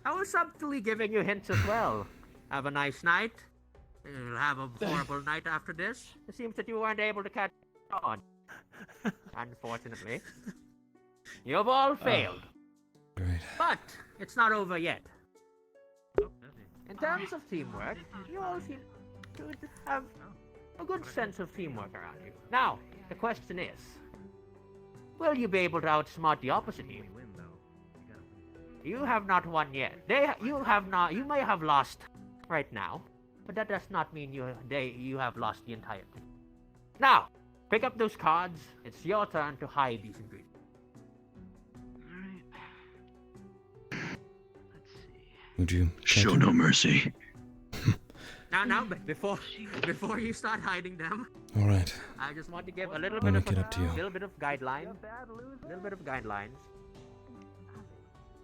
I was subtly giving you hints as well. Have a nice night. You'll have a horrible night after this. It seems that you weren't able to catch on. Unfortunately. You've all failed. Great. But it's not over yet. In terms of teamwork, you all seem to have a good sense of teamwork around you. Now, the question is, will you be able to outsmart the opposite team? You have not won yet. You may have lost right now, but that does not mean you have lost the entire thing. Now, pick up those cards. It's your turn to hide these ingredients. would you check Show him? no mercy. Now, before you start hiding them, All right. I just want to give a little I'll bit of make it up to you. little bit of guidelines.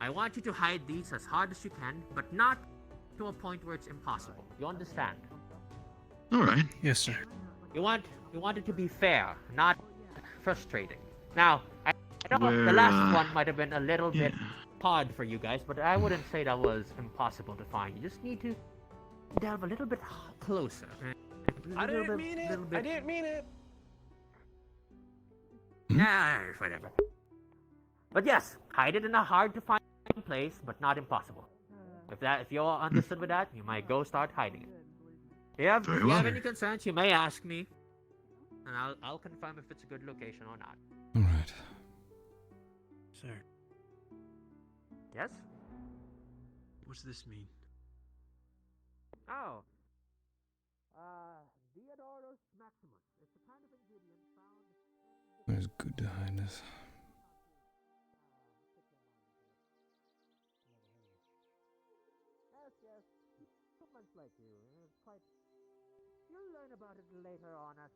I want you to hide these as hard as you can, but not to a point where it's impossible. You understand? All right. Yes, sir. You want it to be fair, not frustrating. Now, I know the last one might have been a little bit hard for you guys, but I wouldn't say that was impossible to find. You just need to delve a little bit closer. I didn't mean it. I didn't mean it. Yeah, whatever. But yes, hide it in a hard to find place, but not impossible. If you're understood with that, you might go start hiding it. If you have any concerns, you may ask me, and I'll confirm if it's a good location or not. All right. Sir, Yes? what's this mean? Oh. Diodorus maximus. It's a kind of ingredient found. Where's good to hide this? Yes. Someone's like you. It's quite. You'll learn about it later on if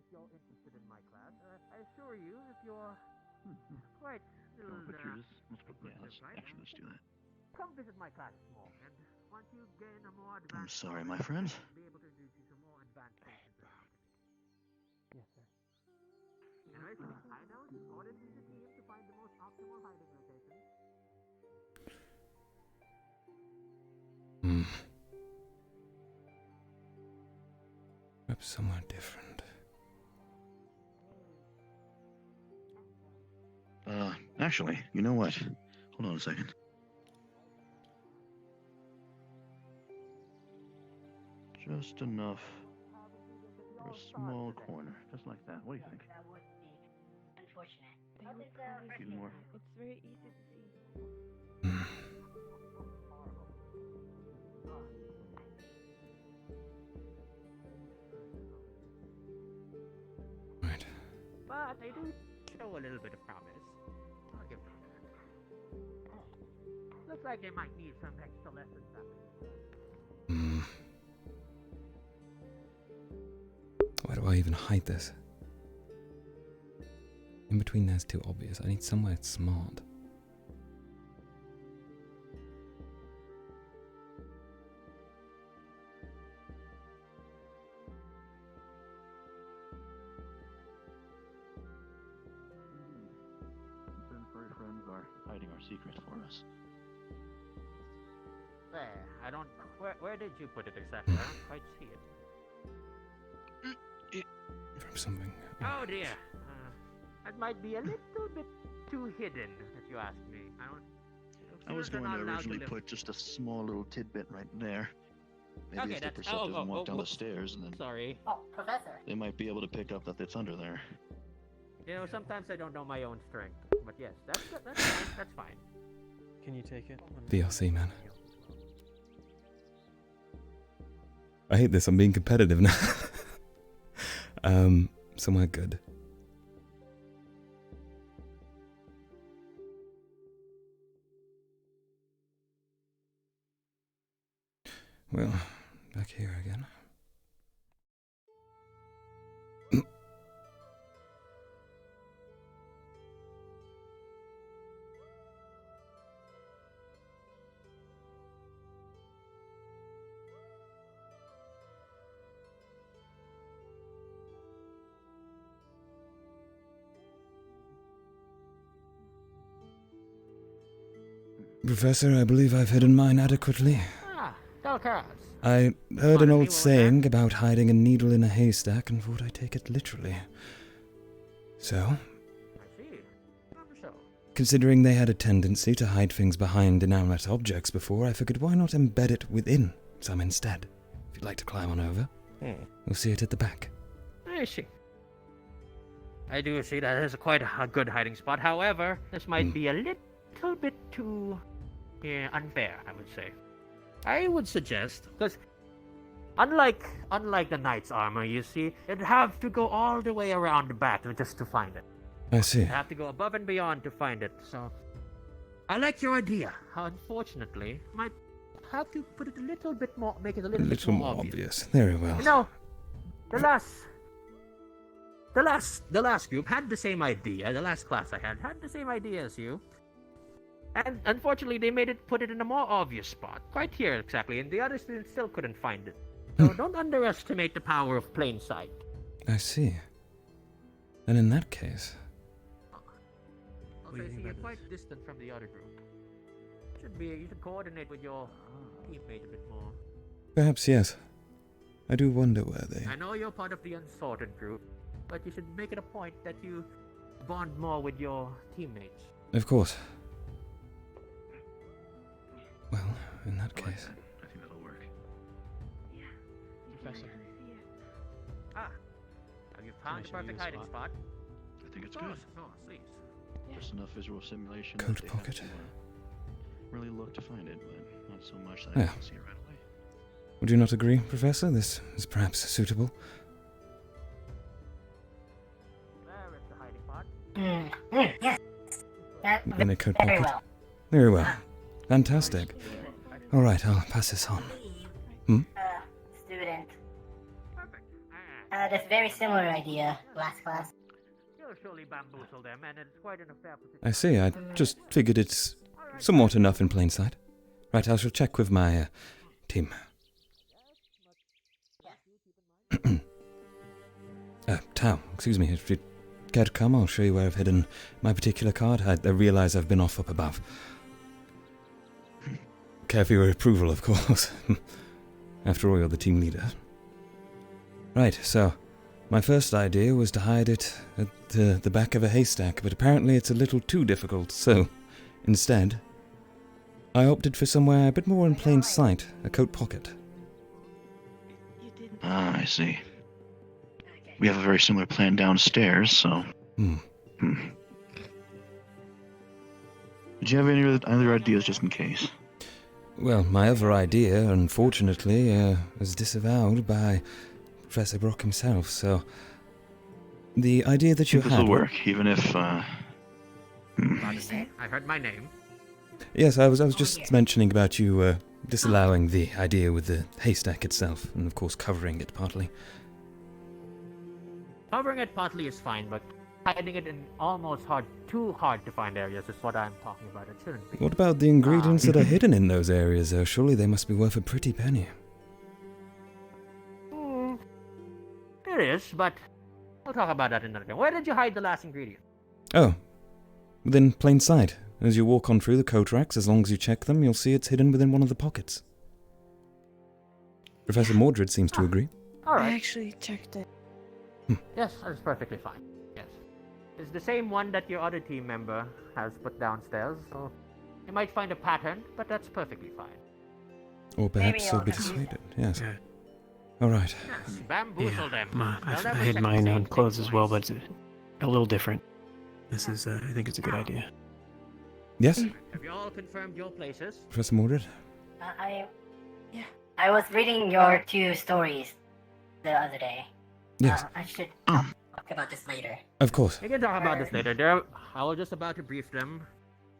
you're interested in my class. I assure you, if you're quite little, Let's do that. come visit my class more, and once you gain a more I'm advanced sorry, my friend. be able to introduce you to more advanced things. I know you ordered the team to find the most optimal hiding location. Perhaps somewhere different. Actually, you know what? Hold on a second. Just enough for a small corner, just like that. What do you think? That would be unfortunate. A few more. It's very easy to see. Right. But they do show a little bit of promise. I'll give them that. Looks like they might need some extra lessons after. Where do I even hide this? In between there's too obvious. I need somewhere smart. Some furry friends are hiding our secret for us. There, I don't. Where did you put it exactly? I don't quite see it. From something. Oh dear. That might be a little bit too hidden, if you ask me. I was going to originally put just a small little tidbit right there. Maybe Okay, if the that's- Perceptives walk down the stairs, and then Sorry. Oh, Professor. they might be able to pick up that it's under there. You know, sometimes I don't know my own strength. But yes, that's fine. That's fine. Can you take it? VRC, man. I hate this. I'm being competitive now. Somewhere good. Well, back here again. Professor, I believe I've hidden mine adequately. Ah, Tel'Kahras. I heard an old saying about hiding a needle in a haystack and thought I'd take it literally. So, I see. So. considering they had a tendency to hide things behind inanimate objects before, I figured why not embed it within some instead. If you'd like to climb on over, we'll see it at the back. I see. I do see that is quite a good hiding spot. However, this might be a little bit too unfair, I would say. I would suggest, because unlike the knight's armor, you see, you'd have to go all the way around the back just to find it. I see. You have to go above and beyond to find it. So, I like your idea. Unfortunately, might have to put it a little bit more, make it a little bit more obvious. Very well. You know, the last group had the same idea. The last class I had the same idea as you. And unfortunately, they put it in a more obvious spot. Quite here, exactly. And the other students still couldn't find it. So don't underestimate the power of plain sight. I see. And in that case... Also, I see you're quite distant from the other group. You should coordinate with your teammate a bit more. Perhaps yes. I do wonder where they... I know you're part of the unsorted group, but you should make it a point that you bond more with your teammates. Of course. Well, in that case... I think that'll work. Professor. Have you found the perfect hiding spot? I think it's Of good. course, please. Just enough visual simulation. Coat that they pocket. have to, really look to find it, but not so much that Yeah. I can see it right away. Would you not agree, Professor? This is perhaps suitable. There is the hiding spot. Yes. That In a coat very pocket. well. Very well. Fantastic. Alright, I'll pass this on. Student. Perfect. That's very similar idea last class. You'll surely bamboozle them, and it's quite an affair. I see, I just figured it's somewhat enough in plain sight. Right, I shall check with my team. Tao, excuse me, if you'd Care to come? I'll show you where I've hidden my particular card. I realise I've been off up above. Care for your approval, of course. After all, you're the team leader. Right, so my first idea was to hide it at the back of a haystack, but apparently it's a little too difficult, so instead, I opted for somewhere a bit more in plain sight, a coat pocket. Ah, I see. We have a very similar plan downstairs, so... Did you have any other ideas just in case? Well, my other idea, unfortunately, was disavowed by Professor Brock himself, so... The idea that you This had... will work, even if, I heard my name. Yes, I was just mentioning about you disallowing the idea with the haystack itself, and of course covering it partly. Covering it partly is fine, but hiding it in almost too hard to find areas is what I'm talking about. It shouldn't be. What about the ingredients that are hidden in those areas, though? Surely they must be worth a pretty penny. There is, but we'll talk about that another time. Where did you hide the last ingredient? Oh, within plain sight. As you walk on through the coat racks, as long as you check them, you'll see it's hidden within one of the pockets. Professor Mordred seems to agree. All right. I actually checked it. Yes, that's perfectly fine. Yes. It's the same one that your other team member has put downstairs, so you might find a pattern, but that's perfectly fine. Or perhaps they'll be dissuaded, yes. Alright. Yes, bamboozle them. I They'll never hid second mine say on anything clothes as well, twice. but it's a little different. This is, I think it's a good idea. Yes? Have you all confirmed your places? Professor Mordred? I was reading your 2 stories the other day. Yes. I should talk about this later. Of course. We can talk about this later. I was just about to brief them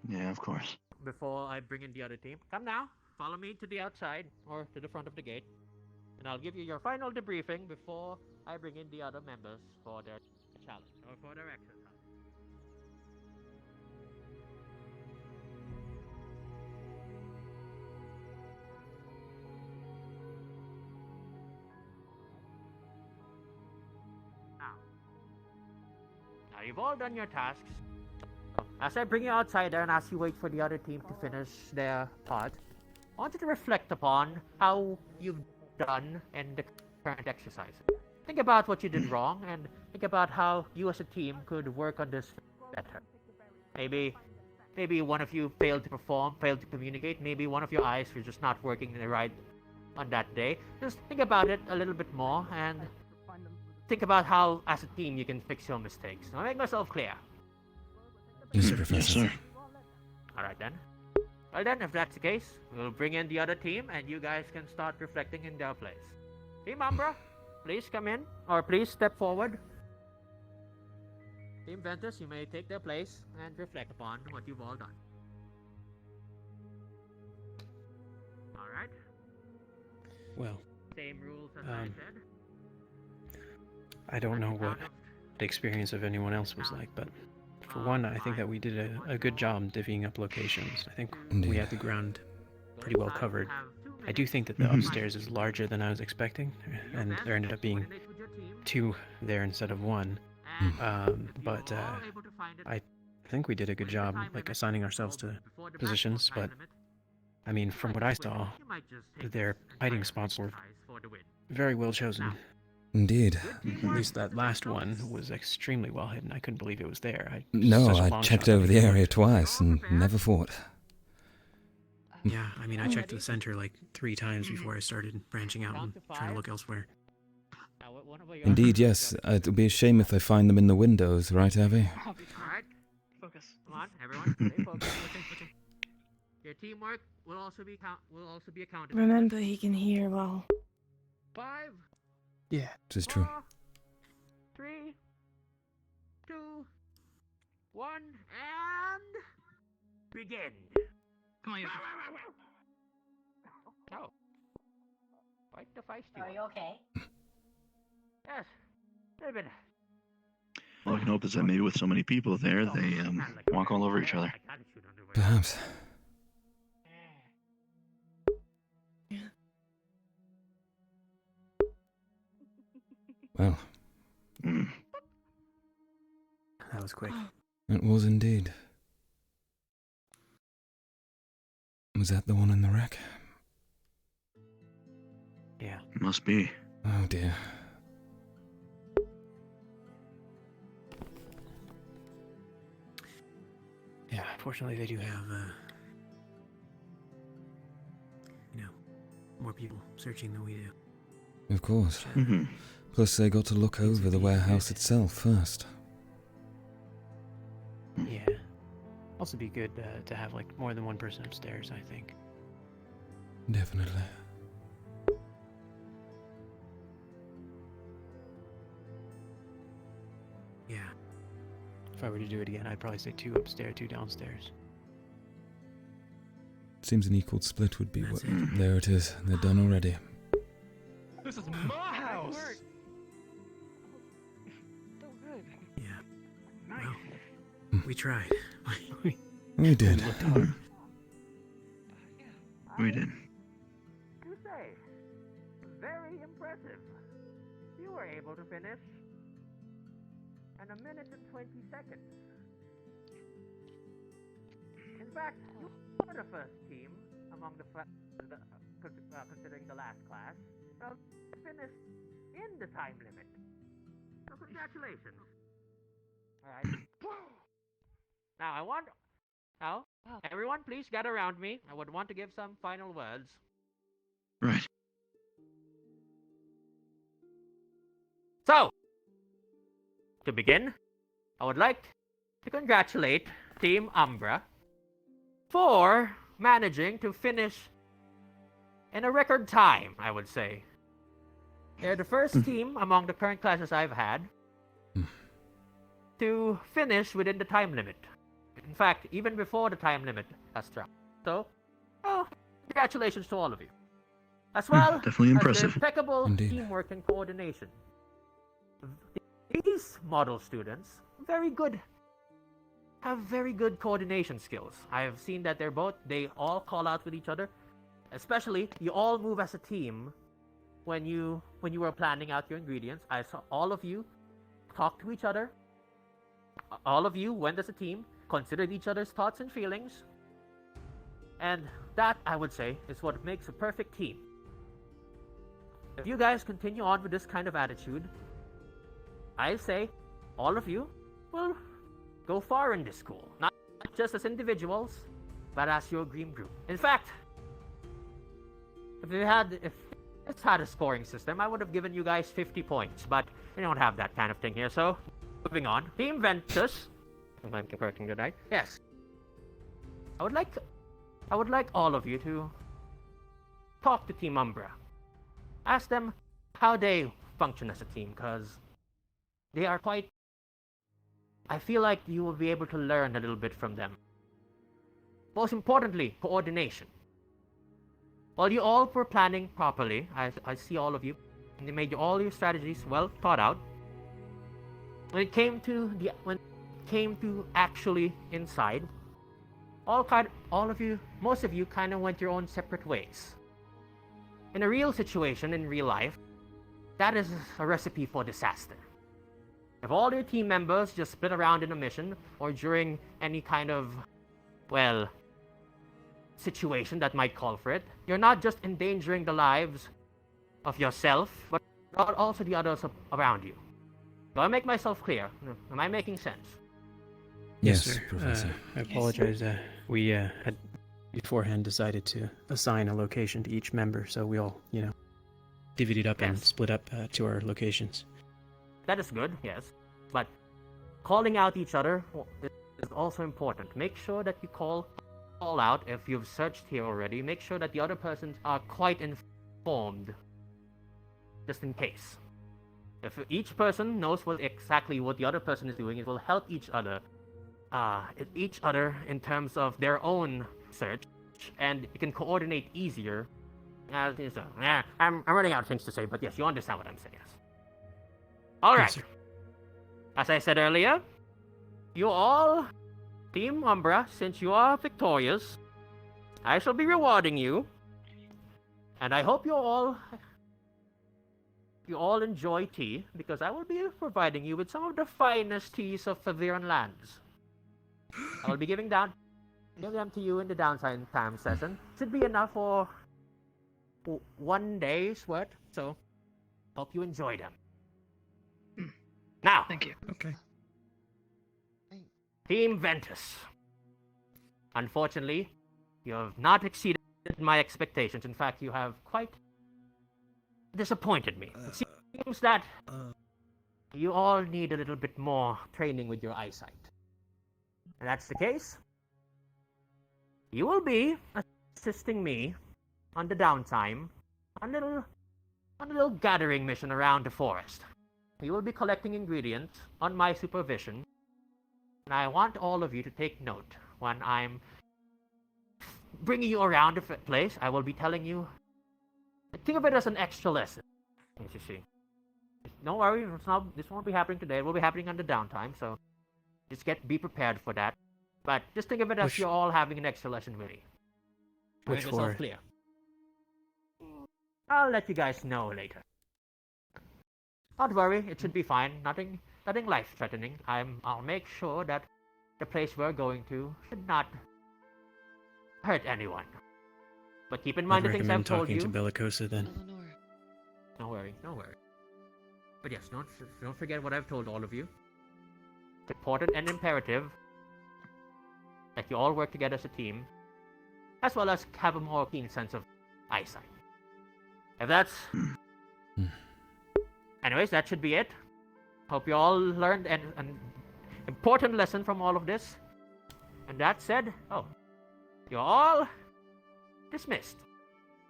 Yeah, of course. before I bring in the other team. Come now, follow me to the outside, or to the front of the gate, and I'll give you your final debriefing before I bring in the other members for their challenge, or for their exercise. Now, you've all done your tasks. As I bring you outside there and as you wait for the other team to finish their part, I want you to reflect upon how you've done in the current exercise. Think about what you did wrong and think about how you as a team could work on this better. Maybe one of you failed to perform, failed to communicate. Maybe one of your eyes were just not working right on that day. Just think about it a little bit more and think about how, as a team, you can fix your mistakes. I'll make myself clear. Yes, Professor. Yes, sir. Alright then. Well then, if that's the case, we'll bring in the other team and you guys can start reflecting in their place. Team Umbra, please come in, or please step forward. Team Ventus, you may take their place and reflect upon what you've all done. Alright. Well, Same rules as I said. I don't know what the experience of anyone else was like, but for one, I think that we did a good job divvying up locations. I think we had the ground pretty well covered. I do think that the upstairs is larger than I was expecting, and there ended up being 2 there instead of 1. But I think we did a good job, like assigning ourselves to positions. But I mean, from what I saw, their hiding spots were very well chosen. Indeed. At least that last one was extremely well hidden. I couldn't believe it was there. No, I checked over the area twice and never fought. Yeah, I mean, I checked the center like 3 times before I started branching out and trying to look elsewhere. Indeed, yes. It would be a shame if they find them in the windows, right, Abby? Alright. Focus. Come on, everyone. Stay focused. Your teamwork will also be accounted. Remember, he can hear well. 5. Yeah. This is true. 3, 2, 1, and begin. Come on, you. Oh. Quite the feisty. Are you okay? Yes. A little bit. Well, I can hope is that maybe with so many people there, they walk all over each other. Perhaps. Well. was quick. It was indeed. Was that the one in the wreck? Yeah. Must be. Oh dear. Yeah, fortunately they do have, more people searching than we do. Of course. Mhm. Plus they got to look over the warehouse itself first. Yeah. Also be good to have, like, more than one person upstairs, I think. Definitely. Yeah. If I were to do it again, I'd probably say 2 upstairs, 2 downstairs. Seems an equal split would be That's what. it. There it is. They're done already. This is my house. So good. Yeah. Nice. Well, we tried. We did. We worked hard. We did. To say, very impressive. You were able to finish in 1 minute and 20 seconds. In fact, you were the first team among considering the last class to finish in the time limit. So congratulations. Alright. Now, everyone please gather around me. I would want to give some final words. Right. So, to begin, I would like to congratulate Team Umbra for managing to finish in a record time, I would say. They're the first team among the current classes I've had to finish within the time limit. In fact, even before the time limit has dropped. So, congratulations to all of you. As well Definitely as impressive. their impeccable Indeed. teamwork and coordination. These model students, have very good coordination skills. I have seen that they all call out with each other. Especially, you all move as a team when you were planning out your ingredients. I saw all of you talk to each other. All of you went as a team, considered each other's thoughts and feelings. And that, I would say, is what makes a perfect team. If you guys continue on with this kind of attitude, I say all of you will go far in this school. Not just as individuals, but as your dream group. In fact, if it's had a scoring system, I would have given you guys 50 points, but we don't have that kind of thing here, so moving on. Team Ventus. Am I correcting the right? Yes. I would like all of you to talk to Team Umbra. Ask them how they function as a team, because they are quite... I feel like you will be able to learn a little bit from them. Most importantly, coordination. While you all were planning properly, I see all of you, and they made all your strategies well thought out. When it came to actually inside, most of you kind of went your own separate ways. In a real situation, in real life, that is a recipe for disaster. If all your team members just split around in a mission, or during any kind of, situation that might call for it, you're not just endangering the lives of yourself, but also the others around you. Do I make myself clear? Am I making sense? Yes, sir. Professor. I apologize. We had beforehand decided to assign a location to each member, so we all, divvied it up and split up to our locations. That is good, yes. But calling out each other is also important. Make sure that you call out if you've searched here already. Make sure that the other persons are quite informed, just in case. If each person knows exactly what the other person is doing, it will help each other in terms of their own search, and you can coordinate easier. I'm running out of things to say, but yes, you understand what I'm saying. Yes. All right. Yes, as I said earlier, you all, Team Umbra, since you are victorious, I shall be rewarding you, and I hope you all you all enjoy tea, because I will be providing you with some of the finest teas of Faviran lands. I will be giving them to you in the downtime time session. Should be enough for 1 day's worth, so hope you enjoy them. Now, thank you. Okay. Team Ventus. Unfortunately, you have not exceeded my expectations. In fact, you have quite disappointed me. It seems that you all need a little bit more training with your eyesight. If that's the case, you will be assisting me on the downtime on a little gathering mission around the forest. You will be collecting ingredients on my supervision, and I want all of you to take note when I'm bringing you around the place. I will be telling you. Think of it as an extra lesson. As you see. Don't worry, this won't be happening today. It will be happening on the downtime, so just be prepared for that. But just think of it as you're all having an extra lesson, really. Which Make yourself for? clear. I'll let you guys know later. Don't worry, it should be fine. Nothing life-threatening. I'll make sure that the place we're going to should not hurt anyone. But keep in mind the things I've told you. Talking to Bellicosa then. Don't worry. But yes, don't forget what I've told all of you. It's important and imperative that you all work together as a team, as well as have a more keen sense of eyesight. If that's... Anyways, that should be it. Hope you all learned an important lesson from all of this. And that said, you're all dismissed.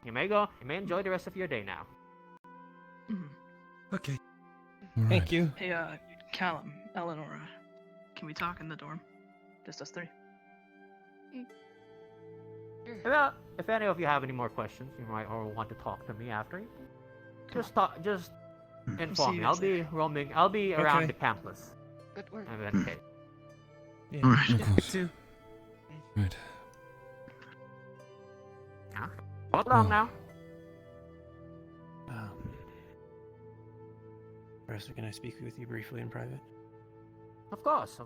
You may go. You may enjoy the rest of your day now. Okay. Thank you. Hey, Callum, Eleanor, can we talk in the dorm? Just us three. Well, if any of you have any more questions, you might or want to talk to me after. Just inform me. I'll be roaming. I'll be around the campus. Good work. Okay. Yeah, Alright. me too. Right. Hold on now. Professor, can I speak with you briefly in private? Of course.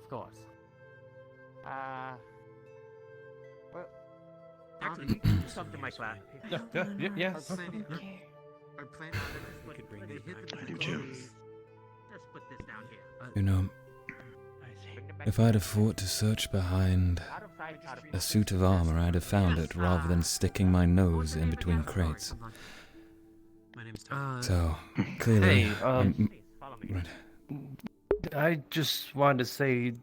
Well, actually, you can come to my class. Yes. Our plan I do too. Just put this down here. You know, if I'd have fought to search behind a suit of armor, I'd have found it rather than sticking my nose in between crates. So, clearly... Hey, right. I just wanted to say,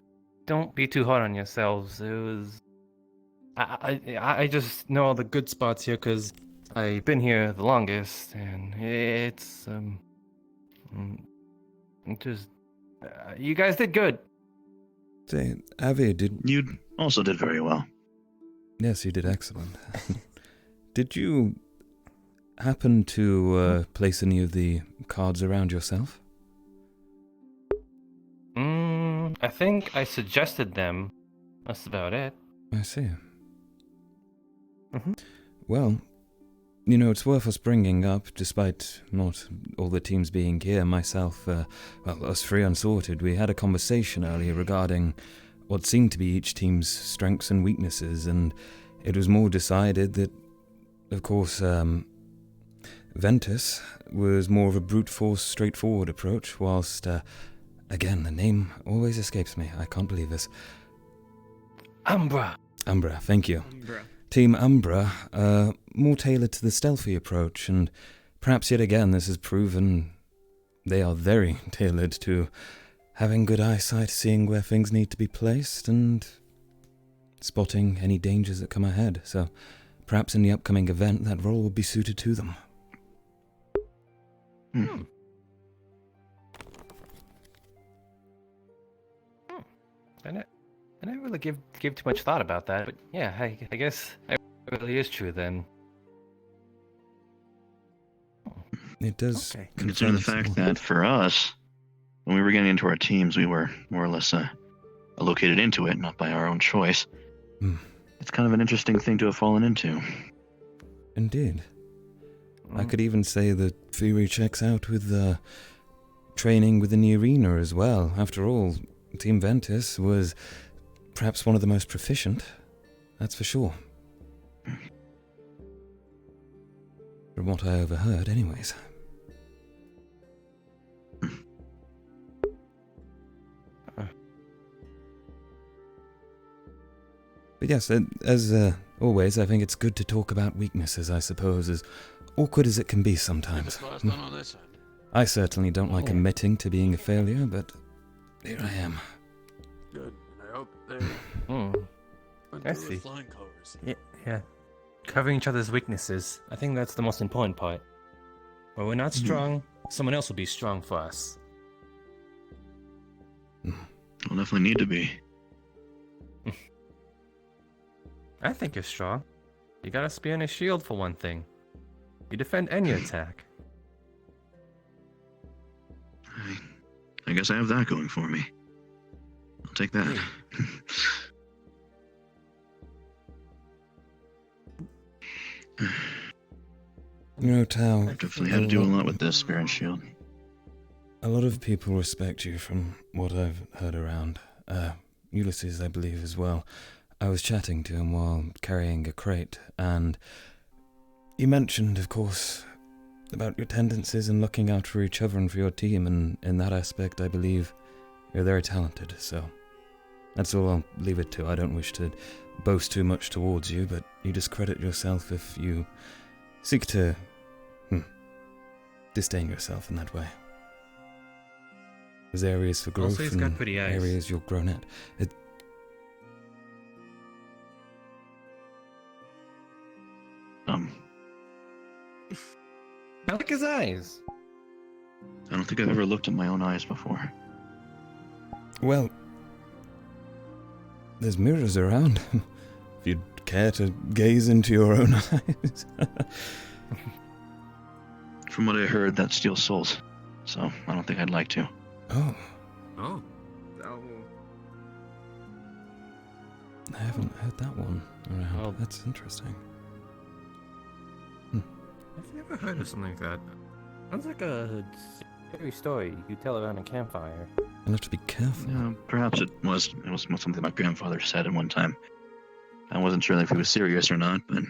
don't be too hard on yourselves. It was... I just know all the good spots here because I've been here the longest, and it's just you guys did good. Say, Avi, You also did very well. Yes, you did excellent. Did you happen to place any of the cards around yourself? I think I suggested them. That's about it. I see. Well, you know, it's worth us bringing up, despite not all the teams being here. Myself, us three unsorted, we had a conversation earlier regarding what seemed to be each team's strengths and weaknesses, and it was more decided that, of course, Ventus was more of a brute force, straightforward approach, whilst, again, the name always escapes me. I can't believe this. Umbra, thank you. Umbra. Team Umbra, more tailored to the stealthy approach, and perhaps yet again this has proven they are very tailored to having good eyesight, seeing where things need to be placed, and spotting any dangers that come ahead. So perhaps in the upcoming event that role will be suited to them. I didn't really give too much thought about that, but yeah, I guess it really is true then. It does. Okay. Consider the fact that for us, when we were getting into our teams, we were more or less allocated into it, not by our own choice. It's kind of an interesting thing to have fallen into. Indeed. I could even say that Fury checks out with training within the arena as well. After all, Team Ventus was perhaps one of the most proficient. That's for sure. From what I overheard, anyways. But yes, as always, I think it's good to talk about weaknesses, I suppose, as awkward as it can be sometimes. I certainly don't like admitting to being a failure, but here I am. Good. And I hope they I see. flying colors. Yeah. Covering each other's weaknesses. I think that's the most important part. When we're not strong, someone else will be strong for us. We'll definitely need to be. I think you're strong. You got a spear and a shield for one thing. You defend any attack. I guess I have that going for me. I'll take that. You know, Tao, I definitely had to do a lot with this spear and shield. A lot of people respect you from what I've heard around. Ulysses, I believe, as well. I was chatting to him while carrying a crate, and you mentioned, of course, about your tendencies and looking out for each other and for your team, and in that aspect, I believe you're very talented, so that's all I'll leave it to. I don't wish to boast too much towards you, but you discredit yourself if you seek to disdain yourself in that way. There's areas for growth Also, he's and got pretty eyes. areas you'll grow at. I like his eyes. I don't think I've ever looked at my own eyes before. Well, there's mirrors around. If you'd care to gaze into your own eyes. From what I heard, that steals souls. So I don't think I'd like to. Oh. Oh. I haven't heard that one around. Oh. That's interesting. I've never heard of something like that. Sounds like a scary story you tell around a campfire. I'll have to be careful. Yeah, perhaps it was something my grandfather said at one time. I wasn't sure if he was serious or not, but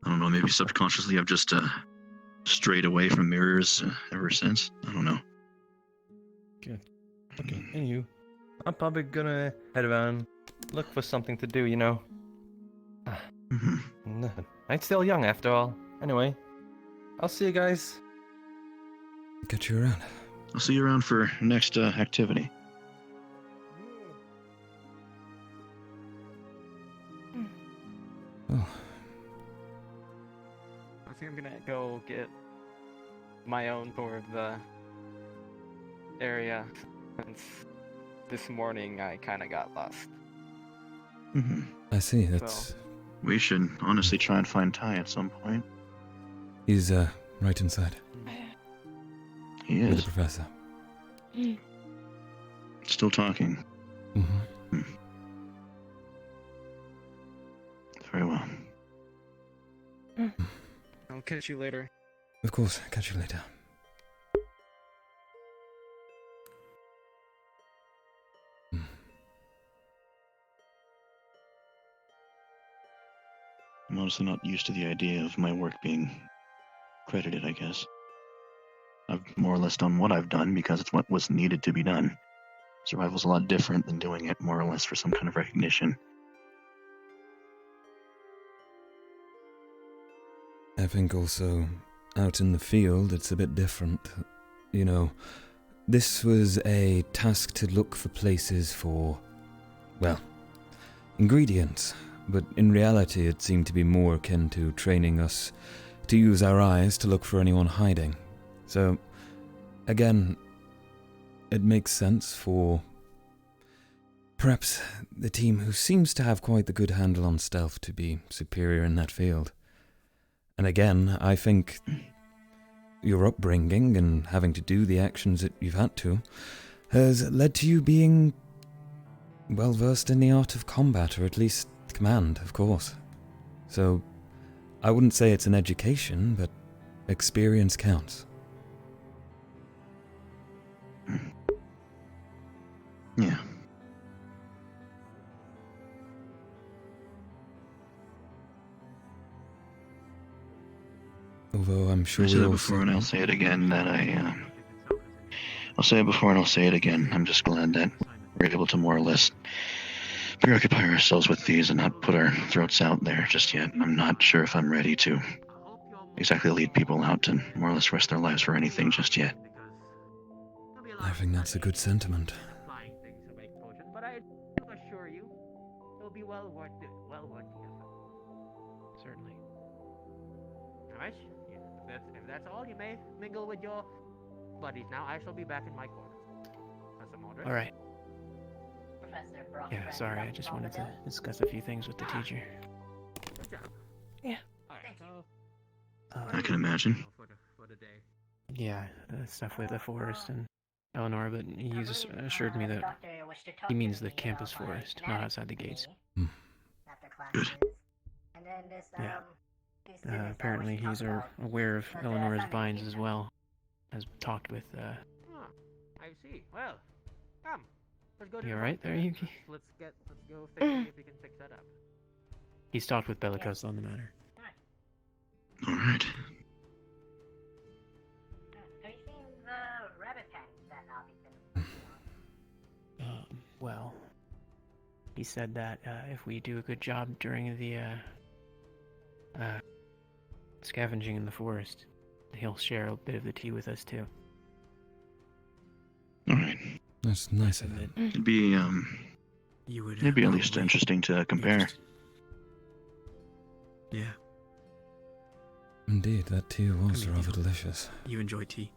I don't know, maybe subconsciously I've just strayed away from mirrors ever since. I don't know. Good. Okay, anywho, I'm probably gonna head around, look for something to do, you know. Nothing. I'm still young after all. Anyway, I'll see you guys. Get you around. I'll see you around for next activity. Oh. I think I'm gonna go get my own tour of the area, since this morning I kind of got lost. I see, that's... We should honestly try and find Ty at some point. He's, right inside. He With the is. professor. Still talking. Mm-hmm. Very well. I'll catch you later. Of course, catch you later. I'm honestly not used to the idea of my work being credited, I guess. I've more or less done what I've done because it's what was needed to be done. Survival's a lot different than doing it more or less for some kind of recognition. I think also, out in the field, it's a bit different. You know, this was a task to look for places for, well, ingredients. But in reality, it seemed to be more akin to training us to use our eyes to look for anyone hiding. So, again, it makes sense for perhaps the team who seems to have quite the good handle on stealth to be superior in that field. And again, I think your upbringing and having to do the actions that you've had to has led to you being well versed in the art of combat, or at least command, of course. So, I wouldn't say it's an education, but experience counts. Yeah. Although I'm sure I said we it all before and I'll say it again that I'll say it before and I'll say it again. I'm just glad that we're able to more or less preoccupy ourselves with these and not put our throats out there just yet. I'm not sure if I'm ready to exactly lead people out to more or less risk their lives for anything just yet. I think that's a good sentiment. Applying things to make potions, but I do assure you, it'll be well worth the effort. Certainly. Alright? Yeah, if that's all, you may mingle with your buddies now. I shall be back in my quarters. Professor Mordred. All right. Professor Brock. Yeah, sorry, I just wanted to discuss a few things with the teacher. Good job. Yeah. Alright, so I can imagine. for the day. Yeah, stuff with the forest and Eleanor, but he just assured me that he means the campus forest, not outside the gates. Good. Yeah. Apparently he's aware of Eleanor's binds as well. Has talked with, I see. Well, come. Let's go to You the alright there, Yuki? Let's go see if we can fix that up. He's talked with Bellicose on the matter. Alright. Have you seen the rabbit pants that Avi's been Well, he said that if we do a good job during the scavenging in the forest, he'll share a bit of the tea with us too. Alright. That's nice of him. It'd be it'd be at least interesting to compare. Yeah. Indeed, that tea was rather delicious. You enjoy tea.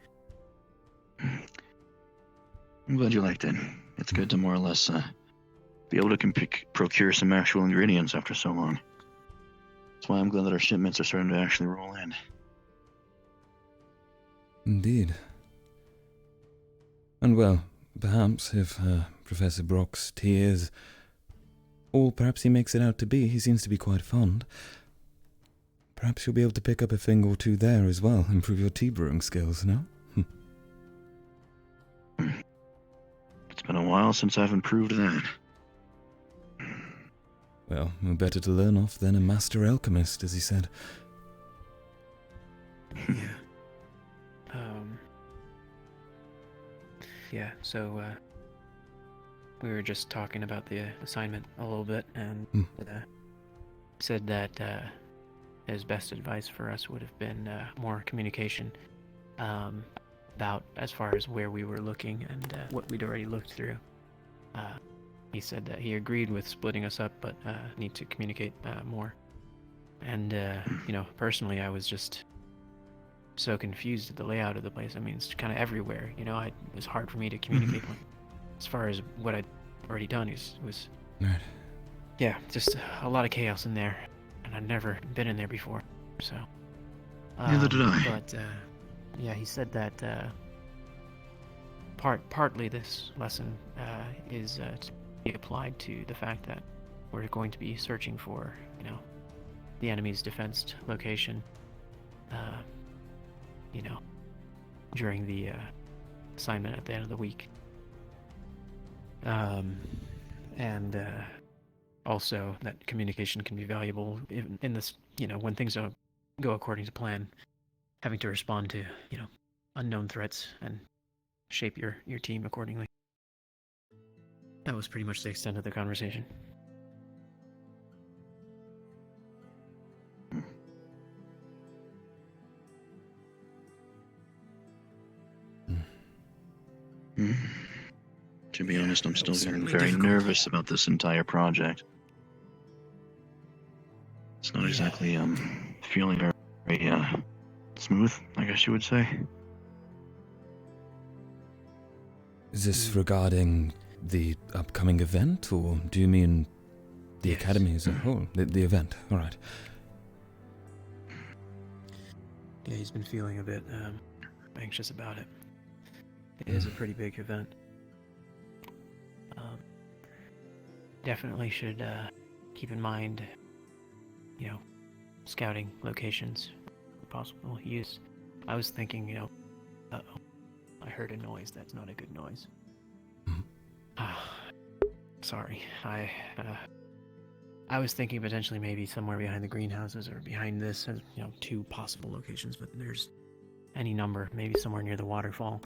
I'm glad you liked it. It's good to more or less be able to procure some actual ingredients after so long. That's why I'm glad that our shipments are starting to actually roll in. Indeed. And well, perhaps if Professor Brock's tea is all perhaps he makes it out to be, he seems to be quite fond. Perhaps you'll be able to pick up a thing or two there as well, improve your tea brewing skills, no? It's been a while since I've improved that. Well, no better to learn off than a master alchemist, as he said. Yeah, so we were just talking about the assignment a little bit, and said that his best advice for us would have been more communication about as far as where we were looking and what we'd already looked through. He said that he agreed with splitting us up, but need to communicate more. And you know, personally, I was just so confused at the layout of the place. I mean, it's kind of everywhere. You know, it was hard for me to communicate as far as what I'd already done. It was right. Yeah, just a lot of chaos in there, and I'd never been in there before. So neither did I. But yeah, he said that partly this lesson is to be applied to the fact that we're going to be searching for, you know, the enemy's defensed location. You know, during the assignment at the end of the week. And also that communication can be valuable in this, you know, when things don't go according to plan, having to respond to, you know, unknown threats and shape your team accordingly. That was pretty much the extent of the conversation. To be honest, I'm still getting very nervous about this entire project. It's not exactly feeling very smooth, I guess you would say. Is this regarding the upcoming event, or do you mean the academy as a whole? The event, alright. Yeah, he's been feeling a bit anxious about it. It is a pretty big event. Definitely should keep in mind, you know, scouting locations for possible use. I was thinking, you know, uh-oh, I heard a noise. That's not a good noise. Sorry, I was thinking potentially maybe somewhere behind the greenhouses or behind this, you know, 2 possible locations, but there's any number, maybe somewhere near the waterfall.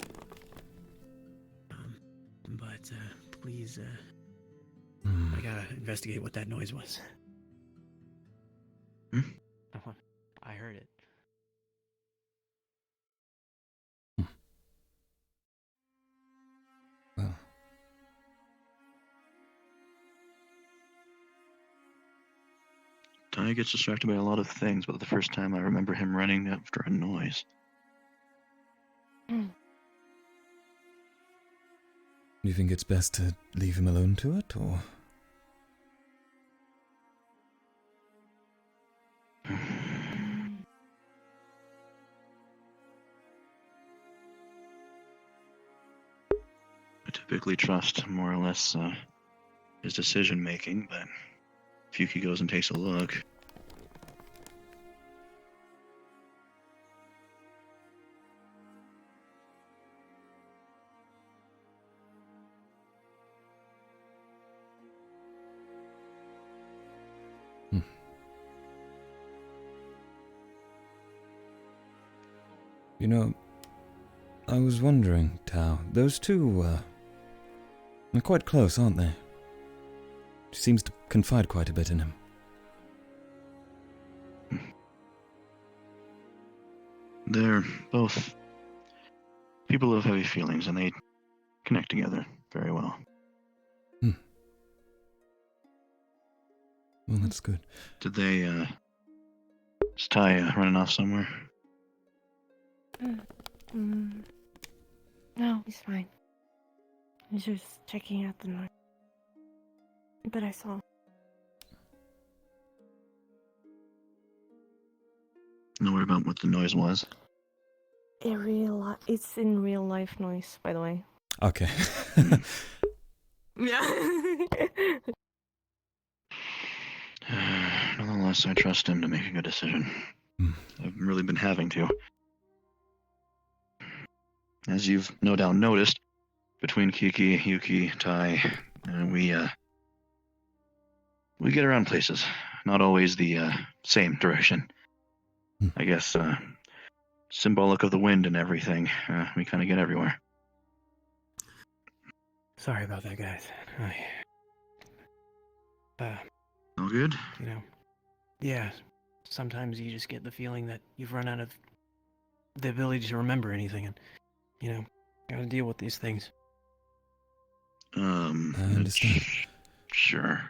But please, I gotta investigate what that noise was. I heard it. Well. Ty gets distracted by a lot of things, but the first time I remember him running after a noise. Do you think it's best to leave him alone to it, or...? I typically trust more or less his decision making, but if Yuki goes and takes a look. You know, I was wondering, Tao, those two, are quite close, aren't they? She seems to confide quite a bit in him. They're both people of heavy feelings, and they connect together very well. Well, that's good. Did they, is Ty running off somewhere? No, he's fine. He's just checking out the noise. But I saw. Know about what the noise was? It's in real life noise, by the way. Okay. Yeah. Nonetheless, I trust him to make a good decision. I've really been having to. As you've no doubt noticed, between Kiki, Yuki, Tai, we get around places. Not always the same direction. I guess, symbolic of the wind and everything. We kind of get everywhere. Sorry about that, guys. All good? You know, yeah, sometimes you just get the feeling that you've run out of the ability to remember anything, and, you know, gotta deal with these things. I understand. Sure.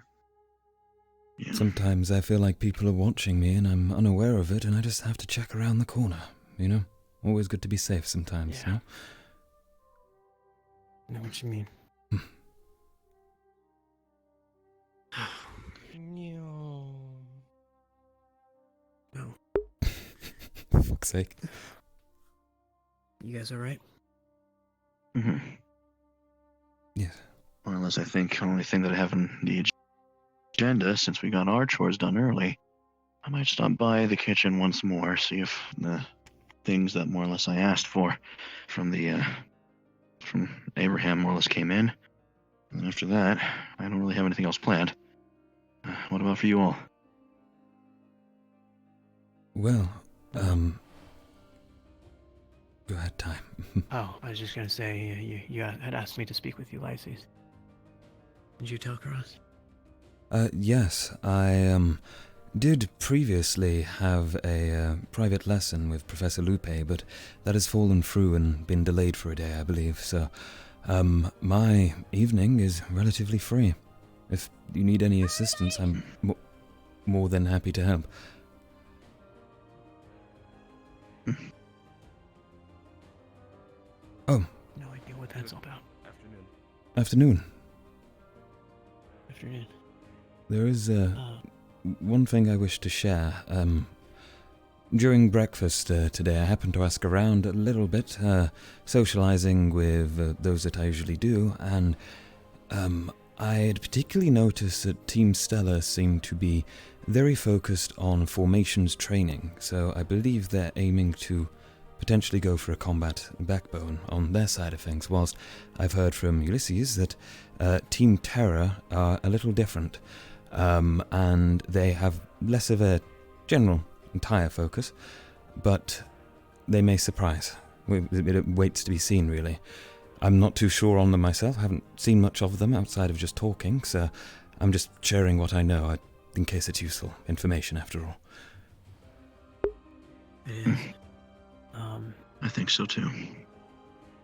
Yeah. Sometimes I feel like people are watching me and I'm unaware of it, and I just have to check around the corner, you know? Always good to be safe sometimes, you know? I know what you mean. No. For fuck's sake. You guys alright? Mm-hmm. Yes. More or less, I think the only thing that I have on the agenda, since we got our chores done early, I might stop by the kitchen once more, see if the things that more or less I asked for from the from Abraham more or less came in. And after that, I don't really have anything else planned. What about for you all? Well, go ahead, Time. Oh, I was just gonna say, you had asked me to speak with you, Lyses. Did you tell Tel'Kahras? Yes, I, did previously have a private lesson with Professor Lupe, but that has fallen through and been delayed for a day, I believe, so, my evening is relatively free. If you need any assistance, I'm more than happy to help. Oh. No idea what that's all about. Afternoon. Afternoon. There is, one thing I wish to share. During breakfast today, I happened to ask around a little bit, socializing with those that I usually do, and I had particularly noticed that Team Stella seemed to be very focused on formations training, so I believe they're aiming to potentially go for a combat backbone on their side of things, whilst I've heard from Ulysses that Team Terror are a little different, and they have less of a general entire focus, but they may surprise. It waits to be seen, really. I'm not too sure on them myself. I haven't seen much of them outside of just talking, so I'm just sharing what I know, in case it's useful information after all. It is. I think so too.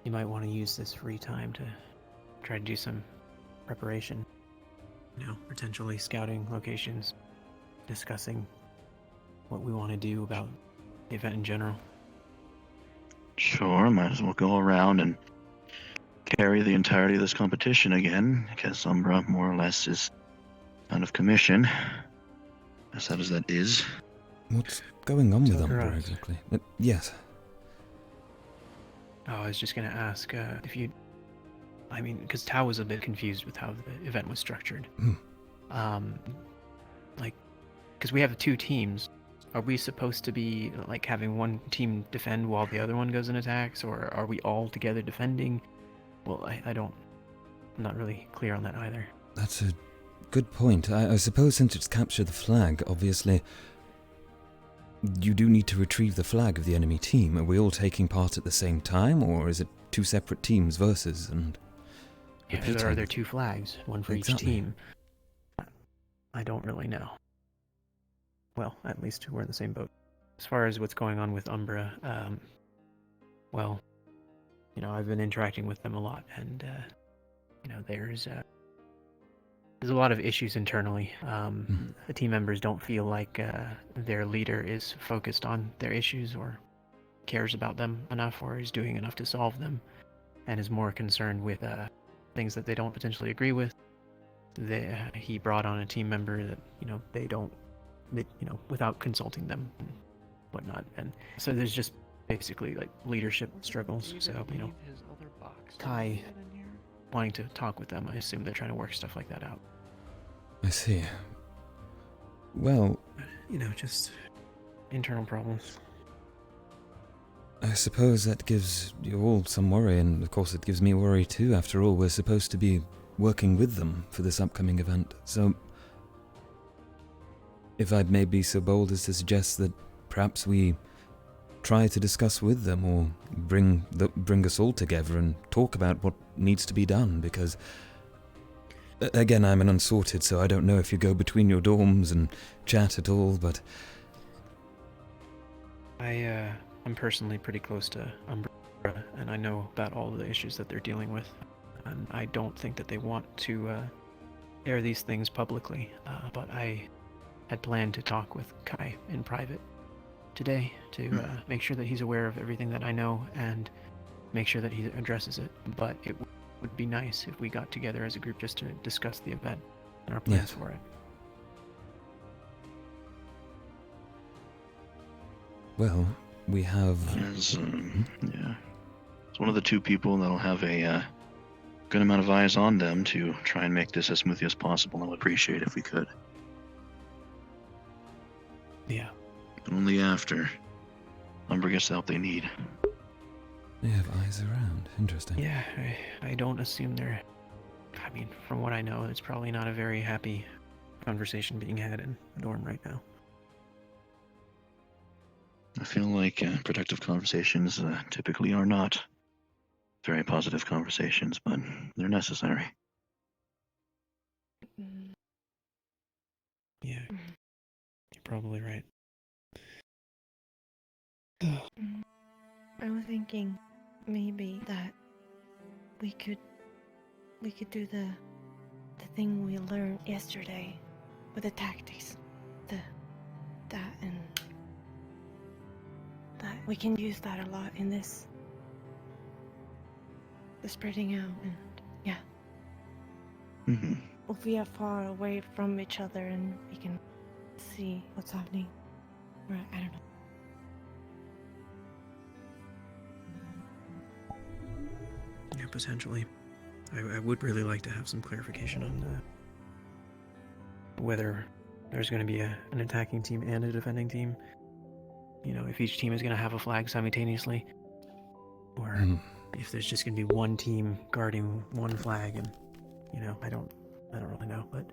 You might want to use this free time to try to do some preparation. You know, potentially scouting locations, discussing what we want to do about the event in general. Sure, might as well go around and carry the entirety of this competition again, because Umbra more or less is out of commission. As sad as that is. What's going on with Tel'Kahras. Umbra exactly? Yes. Oh, I was just going to ask if you... I mean, because Tao was a bit confused with how the event was structured. Because we have 2 teams. Are we supposed to be, like, having one team defend while the other one goes and attacks? Or are we all together defending? Well, I'm not really clear on that either. That's a good point. I suppose since it's captured the flag, obviously, you do need to retrieve the flag of the enemy team. Are we all taking part at the same time, or is it 2 separate teams versus and... Yeah, there are 2 flags, one for each team. I don't really know. Well, at least we're in the same boat. As far as what's going on with Umbra, well, you know, I've been interacting with them a lot, and, you know, there's a lot of issues internally. The team members don't feel like their leader is focused on their issues or cares about them enough or is doing enough to solve them, and is more concerned with things that they don't potentially agree with. He brought on a team member that, you know, without consulting them and whatnot. And so there's just basically like leadership struggles. So, you know, Kai wanting to talk with them, I assume they're trying to work stuff like that out. I see. Well... You know, just internal problems. I suppose that gives you all some worry, and of course it gives me worry too. After all, we're supposed to be working with them for this upcoming event, so... If I may be so bold as to suggest that perhaps we try to discuss with them, or bring us all together and talk about what needs to be done, because... Again, I'm an unsorted, so I don't know if you go between your dorms and chat at all, but... I'm personally pretty close to Umbra, and I know about all of the issues that they're dealing with, and I don't think that they want to air these things publicly, but I had planned to talk with Kai in private today to make sure that he's aware of everything that I know and make sure that he addresses it, but it would be nice if we got together as a group just to discuss the event and our plans for it. Well, we have... As one of the 2 people that'll have a good amount of eyes on them to try and make this as smoothly as possible. I'll appreciate it if we could. Yeah. But only after Umbra gets the help they need. They have eyes around. Interesting. Yeah, I don't assume they're... I mean, from what I know, it's probably not a very happy conversation being had in the dorm right now. I feel like productive conversations typically are not very positive conversations, but they're necessary. Yeah, you're probably right. I was thinking maybe that we could do the thing we learned yesterday with the tactics, that we can use that a lot in this, the spreading out, and yeah. If we are far away from each other and we can see what's happening, right? I don't know. Yeah, potentially. I would really like to have some clarification on whether there's going to be an attacking team and a defending team. if each team is going to have a flag simultaneously, or if there's just going to be one team guarding one flag, and I don't really know, but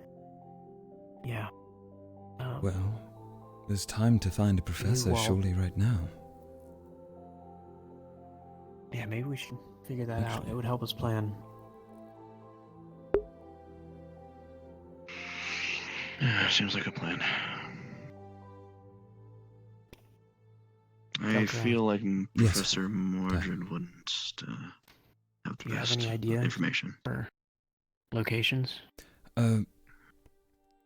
yeah. Well, there's time to find a professor surely right now. Yeah, maybe we should figure that out. It would help us plan. Yeah, seems like a plan. I feel like Professor Mordred wouldn't have the best information. For locations?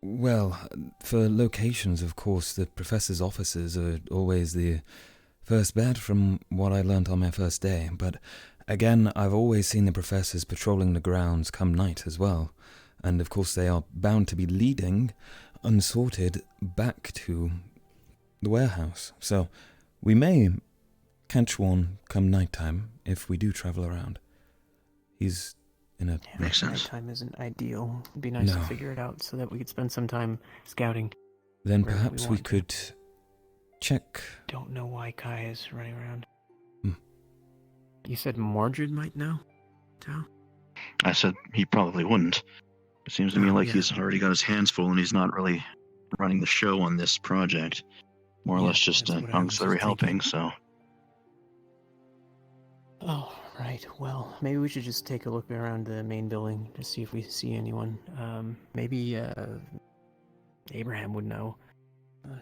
Well, for locations, of course, the professor's offices are always the first bet from what I learnt on my first day, but again, I've always seen the professors patrolling the grounds come night as well, and of course they are bound to be leading, unsorted, back to the warehouse, so we may catch one come nighttime if we do travel around. He's in a... Makes sense. Nighttime isn't ideal. It'd be nice to figure it out so that we could spend some time scouting. Then perhaps we could check... Don't know why Kai is running around. You said Mordred might know, Tao? I said he probably wouldn't. It seems to me like he's already got his hands full and he's not really running the show on this project. More or less just auxiliary helping, so... Oh, right. Well, maybe we should just take a look around the main building to see if we see anyone. Maybe Abraham would know.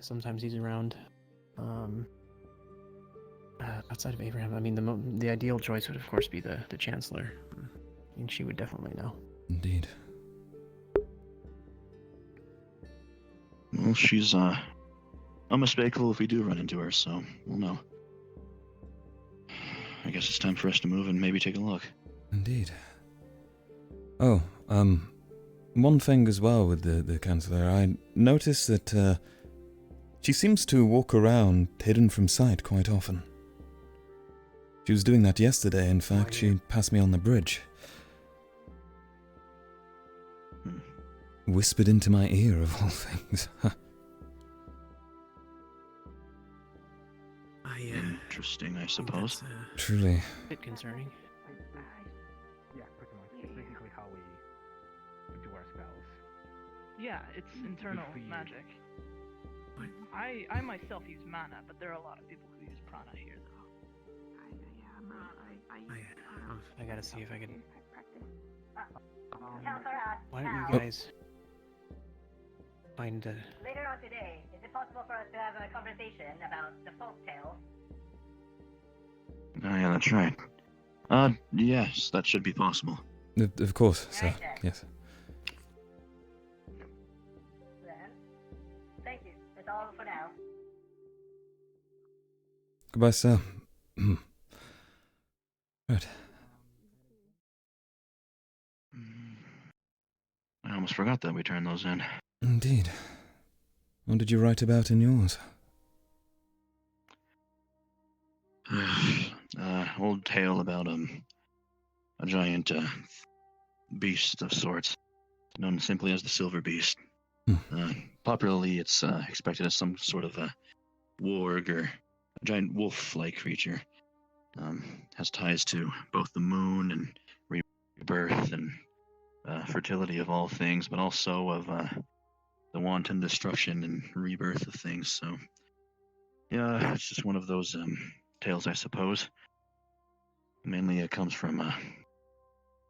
Sometimes he's around. Outside of Abraham, I mean, the ideal choice would, of course, be the Chancellor. I mean, she would definitely know. Indeed. Well, she's unmistakable if we do run into her, so we'll know. I guess it's time for us to move and maybe take a look. Indeed. Oh, one thing as well with the Chancellor, I noticed that she seems to walk around hidden from sight quite often. She was doing that yesterday, in fact, she passed me on the bridge. Whispered into my ear, of all things. Interesting, I suppose. Truly. A bit concerning. Yeah, pretty much. It's basically how we do our spells. Yeah, it's internal magic. I myself use mana, but there are a lot of people who use prana here, though. I gotta see if I can... Tel'Kahras, Why don't you guys find later on today, is it possible for us to have a conversation about the folk tales? Oh, yeah, that's right. Yes, that should be possible. Of course, sir. Yes. Then, thank you. That's all for now. Goodbye, sir. Right. I almost forgot that we turned those in. Indeed. What did you write about in yours? Old tale about a giant beast of sorts, known simply as the Silver Beast. Popularly, it's expected as some sort of a warg or a giant wolf-like creature. Has ties to both the moon and rebirth and fertility of all things, but also of the wanton destruction and rebirth of things. So, yeah, it's just one of those tales, I suppose. Mainly it comes from,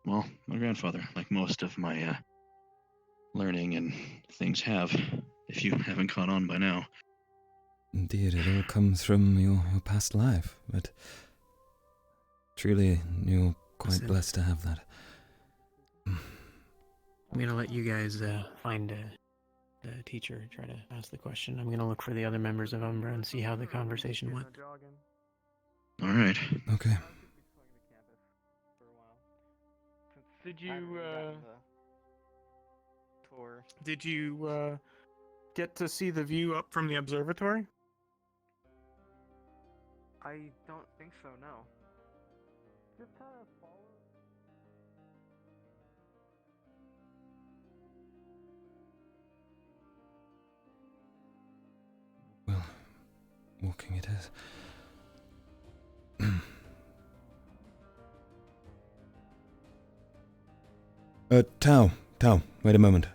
well, my grandfather, like most of my learning and things have, if you haven't caught on by now. Indeed, it all comes from your past life, but truly, you're quite blessed to have that. I'm gonna let you guys find the teacher, try to ask the question. I'm gonna look for the other members of Umbra and see how the conversation went. All right. Okay. Did you get to see the view up from the observatory? I don't think so, no. Just kind of follow. Well, we'll walking it is. Tao, wait a moment.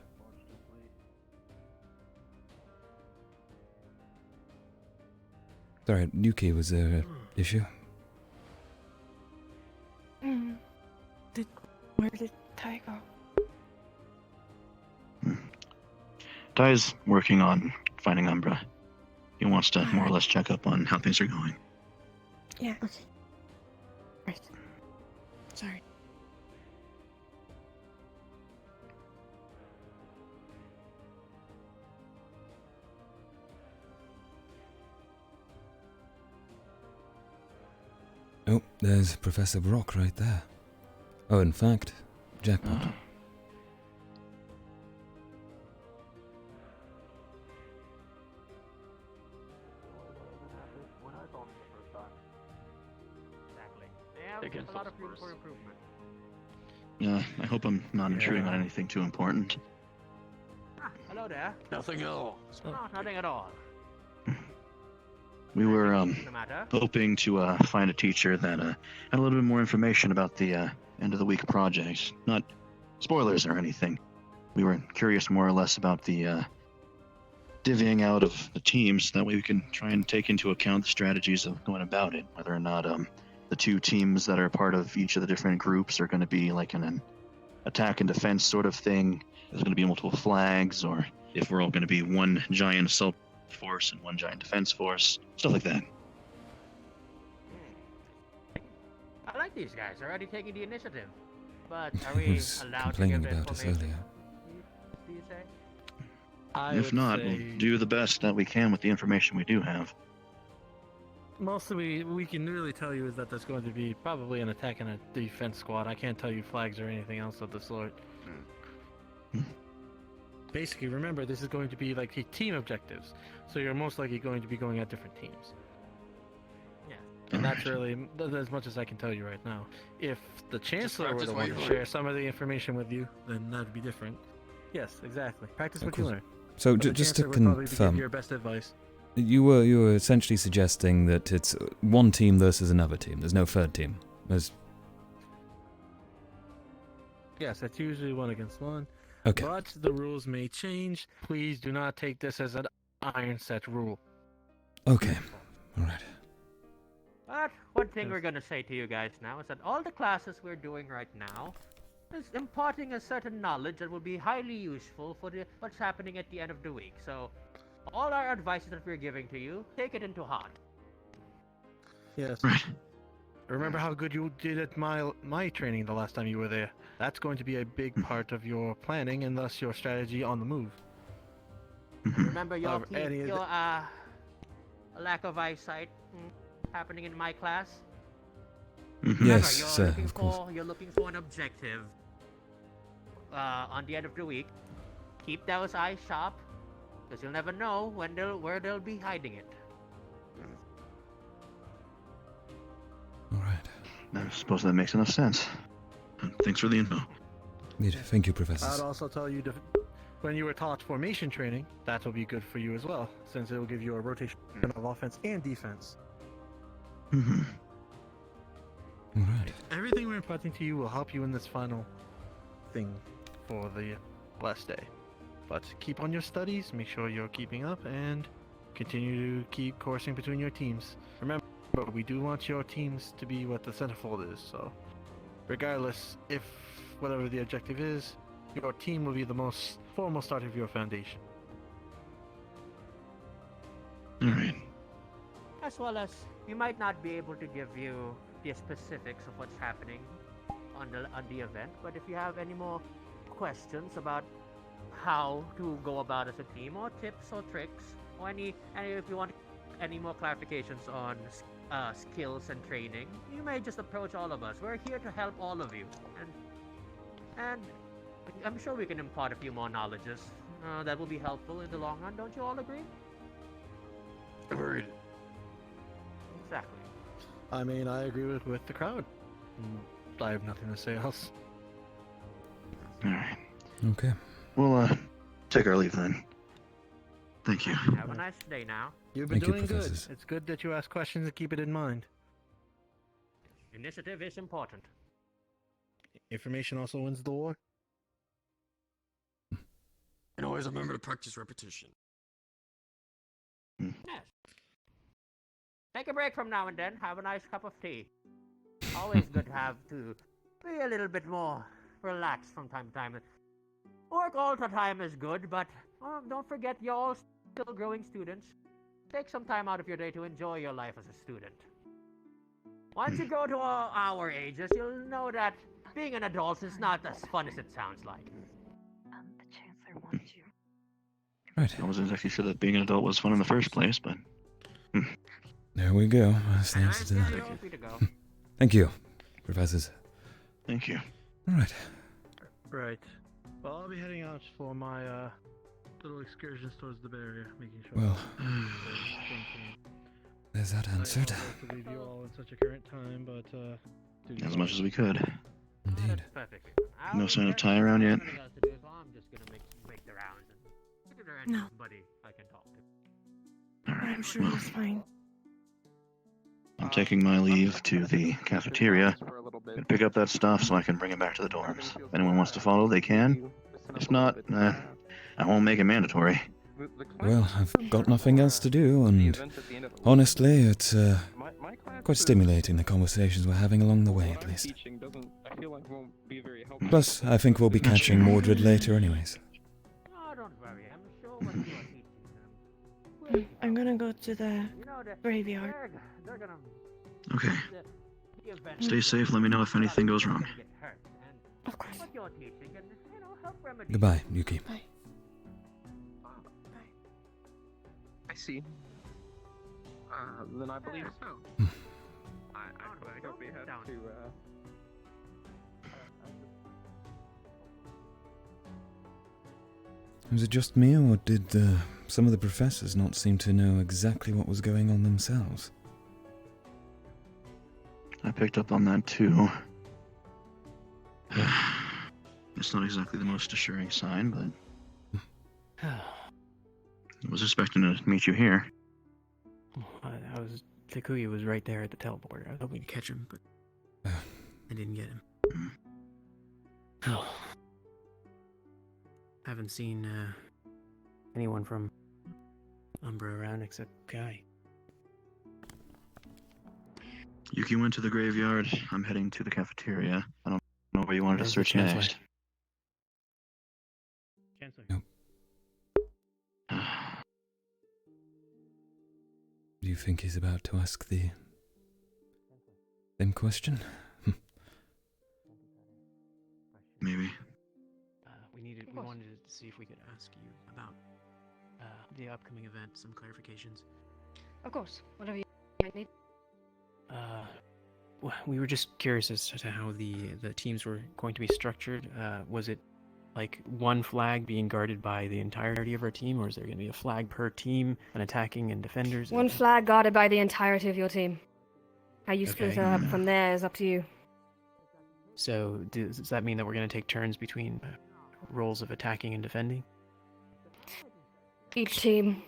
Sorry, Yuki, was there an issue? Where did Ty go? Ty's working on finding Umbra. He wants to more or less check up on how things are going. Yeah, okay. Right. Sorry. Oh, there's Professor Brock right there. Oh, in fact, jackpot. Exactly. A lot of room for improvement. I hope I'm not intruding on anything too important. Hello there. Nothing at all. No, nothing at all. We were hoping to find a teacher that had a little bit more information about the end of the week project. Not spoilers or anything. We were curious more or less about the divvying out of the teams. That way we can try and take into account the strategies of going about it. Whether or not the two teams that are part of each of the different groups are going to be like an attack and defense sort of thing. There's going to be multiple flags, or if we're all going to be one giant assault force and one giant defense force, stuff like that. I like these guys. They're already taking the initiative. But are we was allowed to complaining give about us information? earlier. Do you say? If not, we'll do the best that we can with the information we do have. Mostly we can really tell you is that there's going to be probably an attack and a defense squad. I can't tell you flags or anything else of the sort. Basically, remember, this is going to be like team objectives, so you're most likely going to be going at different teams. Yeah. And that's really as much as I can tell you right now. If the Chancellor were practice the what one you to learn. share some of the information with you, then that'd be different. Yes, exactly. Practice what you course. learn. So But the just to Chancellor would probably give confirm, you your best advice. you were essentially suggesting that it's one team versus another team. There's no third team. There's Yes, it's usually 1 against 1. Okay. But the rules may change. Please do not take this as an iron set rule. okay. All right. But one thing we're gonna say to you guys now is that all the classes we're doing right now is imparting a certain knowledge that will be highly useful for what's happening at the end of the week. So, all our advice that we're giving to you, take it into heart. Yes. Remember how good you did at my training the last time you were there? That's going to be a big part of your planning and thus your strategy on the move. Remember your However, any of the- lack of eyesight happening in my class? Yes, Remember, sir, looking of course. you're looking for an objective on the end of the week. Keep those eyes sharp, because you'll never know where they'll be hiding it. All right. I suppose that makes enough sense. Thanks for the info. Thank you, Professor. I'd also tell you when you were taught formation training, that will be good for you as well, since it will give you a rotation of offense and defense. All right. Everything we're imparting to you will help you in this final thing for the last day. But keep on your studies, make sure you're keeping up, and continue to keep coursing between your teams. Remember, we do want your teams to be what the centerfold is, so regardless if whatever the objective is, your team will be the most formal start of your foundation. Alright. As well as, we might not be able to give you the specifics of what's happening on the event, but if you have any more questions about how to go about as a team, or tips or tricks, or if you want any more clarifications on skills and training, you may just approach all of us. We're here to help all of you, and I'm sure we can impart a few more knowledges that will be helpful in the long run. Don't you all agree? Agreed. Exactly. I mean, I agree with the crowd. I have nothing to say else. Alright. Okay. We'll take our leave then. Thank you. Have a nice day now. You've been Thank you, doing good. professors. It's good that you ask questions and keep it in mind. Initiative is important. Information also wins the war. And always remember to practice repetition. Yes. Take a break from now and then. Have a nice cup of tea. Always good to be a little bit more relaxed from time to time. Work all the time is good, but don't forget you're all still growing students. Take some time out of your day to enjoy your life as a student. Once you go to our ages, you'll know that being an adult is not as fun as it sounds like. The Chancellor wants you. Right. I wasn't exactly sure that being an adult was fun in the first place, but... There we go. That's the answer to that. Feel free to go. Thank you, professors. Thank you. All right. Right. Well, I'll be heading out for my little excursions towards the barrier, making sure. Well, thinking. there's that answered. I don't want to leave you all in such a current time, but As much as we could. Indeed. Perfectly. No sign of Ty around yet? Nothing else to do, so I'm just gonna make the rounds. And if there's No. anybody I can talk to. I'm sure he's fine. I'm taking my leave to the cafeteria. Gonna pick up that stuff so I can bring it back to the dorms. If anyone wants to follow, they can. If not, I won't make it mandatory. Well, I've got nothing else to do, and honestly, it's quite stimulating, the conversations we're having along the way, at least. Plus, I think we'll be catching Mordred later anyways. Oh, don't worry. I'm sure what you are teaching them. I'm gonna go to the graveyard. They're gonna. Okay. The event- Stay safe, let me know if anything goes wrong. Get hurt, and Of course. what you're teaching can, help remedy. Goodbye, Yuki. Bye. I see. Then I believe so. I hope we have to. Was it just me, or did some of the professors not seem to know exactly what was going on themselves? I picked up on that too. It's not exactly the most assuring sign, but... I was expecting to meet you here. Takuya was right there at the teleporter. I was hoping to catch him, but I didn't get him. Oh. Haven't seen anyone from Umbra around except Kai. Yuki went to the graveyard. I'm heading to the cafeteria. I don't know where you wanted to There's the search Chancellor. next. Chancellor. Nope. Do you think he's about to ask the same question? Maybe. We wanted to see if we could ask you about the upcoming event, some clarifications. Of course. Whatever you might need. Well, we were just curious as to how the teams were going to be structured. Was it like one flag being guarded by the entirety of our team, or is there going to be a flag per team, and attacking and defenders? One flag guarded by the entirety of your team. How you split Okay. it up from there is up to you. So does that mean that we're going to take turns between roles of attacking and defending? Each team,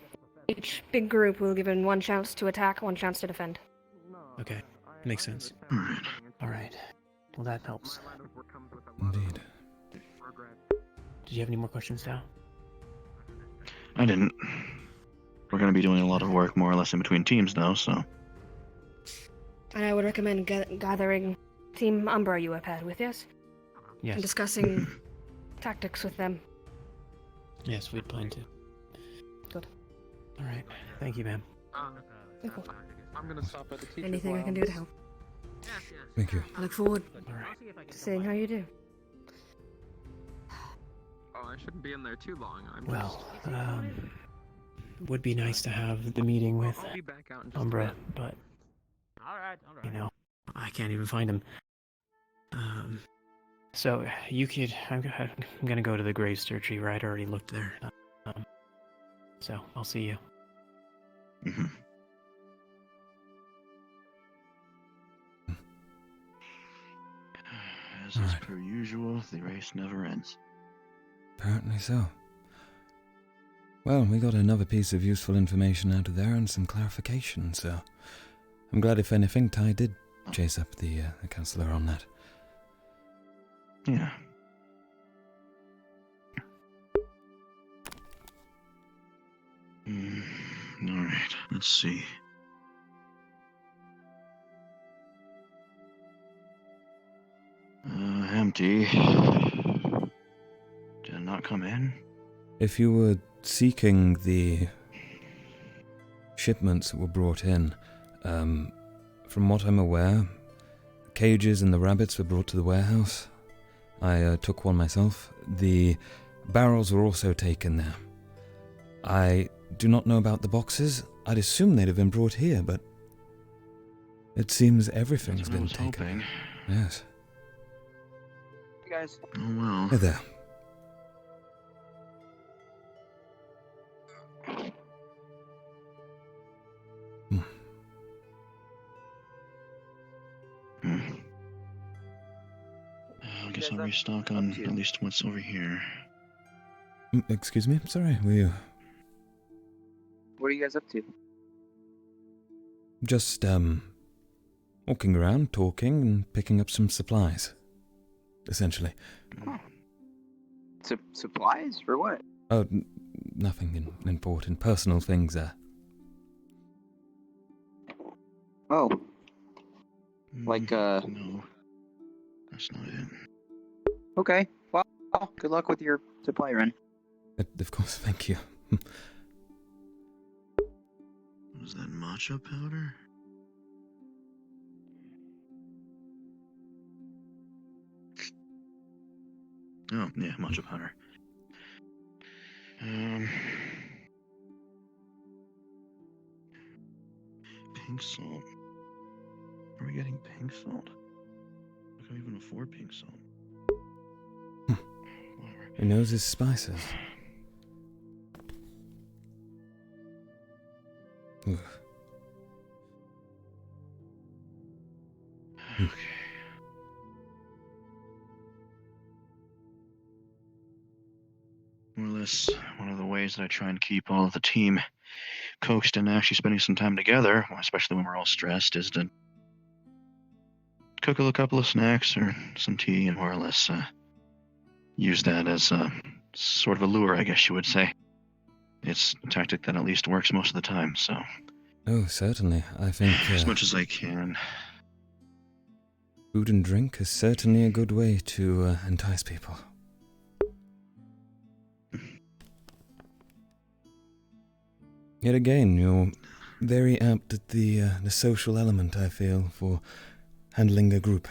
each big group will be given one chance to attack, one chance to defend. Okay, makes sense. All right. Well, that helps. Indeed. Did you have any more questions, Tao? I didn't. We're going to be doing a lot of work more or less in between teams though, so... And I would recommend gathering Team Umbra you have had with, yes? Yes. And discussing tactics with them. Yes, we'd planned to. Good. All right. Thank you, ma'am. Cool. I'm gonna stop at the teacher's Anything I can do to help. Thank you. I look forward All right. to seeing how you do. Oh, I shouldn't be in there too long. Well, would be nice to have the meeting with I'll be back out in just a Umbra, bit. but All right. you know, I can't even find him. So you could. I'm gonna go to the grave surgery where I'd already looked there. So I'll see you. Mm-hmm. As is per usual, the race never ends. Apparently so. Well, we got another piece of useful information out of there and some clarification, so I'm glad, if anything, Ty did chase up the councillor on that. Yeah. Alright, let's see. Empty. Did it not come in? If you were seeking the shipments that were brought in, from what I'm aware, the cages and the rabbits were brought to the warehouse. I took one myself. The barrels were also taken there. I do not know about the boxes. I'd assume they'd have been brought here, but it seems everything's been taken. Hoping. Yes. Hey guys. Oh well. Hey there. I guess I'll restock on at least what's over here. Excuse me? Sorry, were you... What are you guys up to? Just, walking around, talking, and picking up some supplies. Essentially. Huh. Supplies? For what? Oh, nothing important. Personal things, Oh. Like, No. That's not it. Okay. Well, good luck with your supply run. Of course, thank you. Was that matcha powder? Oh, yeah, matcha powder. Pink salt. Are we getting pink salt? I can't even afford pink salt. He knows his spices. Ugh. Okay. More or less, one of the ways that I try and keep all of the team coaxed into actually spending some time together, especially when we're all stressed, is to cook a couple of snacks or some tea and more or less use that as a sort of a lure, I guess you would say. It's a tactic that at least works most of the time, so... Oh, certainly. I think... as much as I can. Food and drink is certainly a good way to entice people. Yet again, you're very apt at the social element, I feel, for handling a group.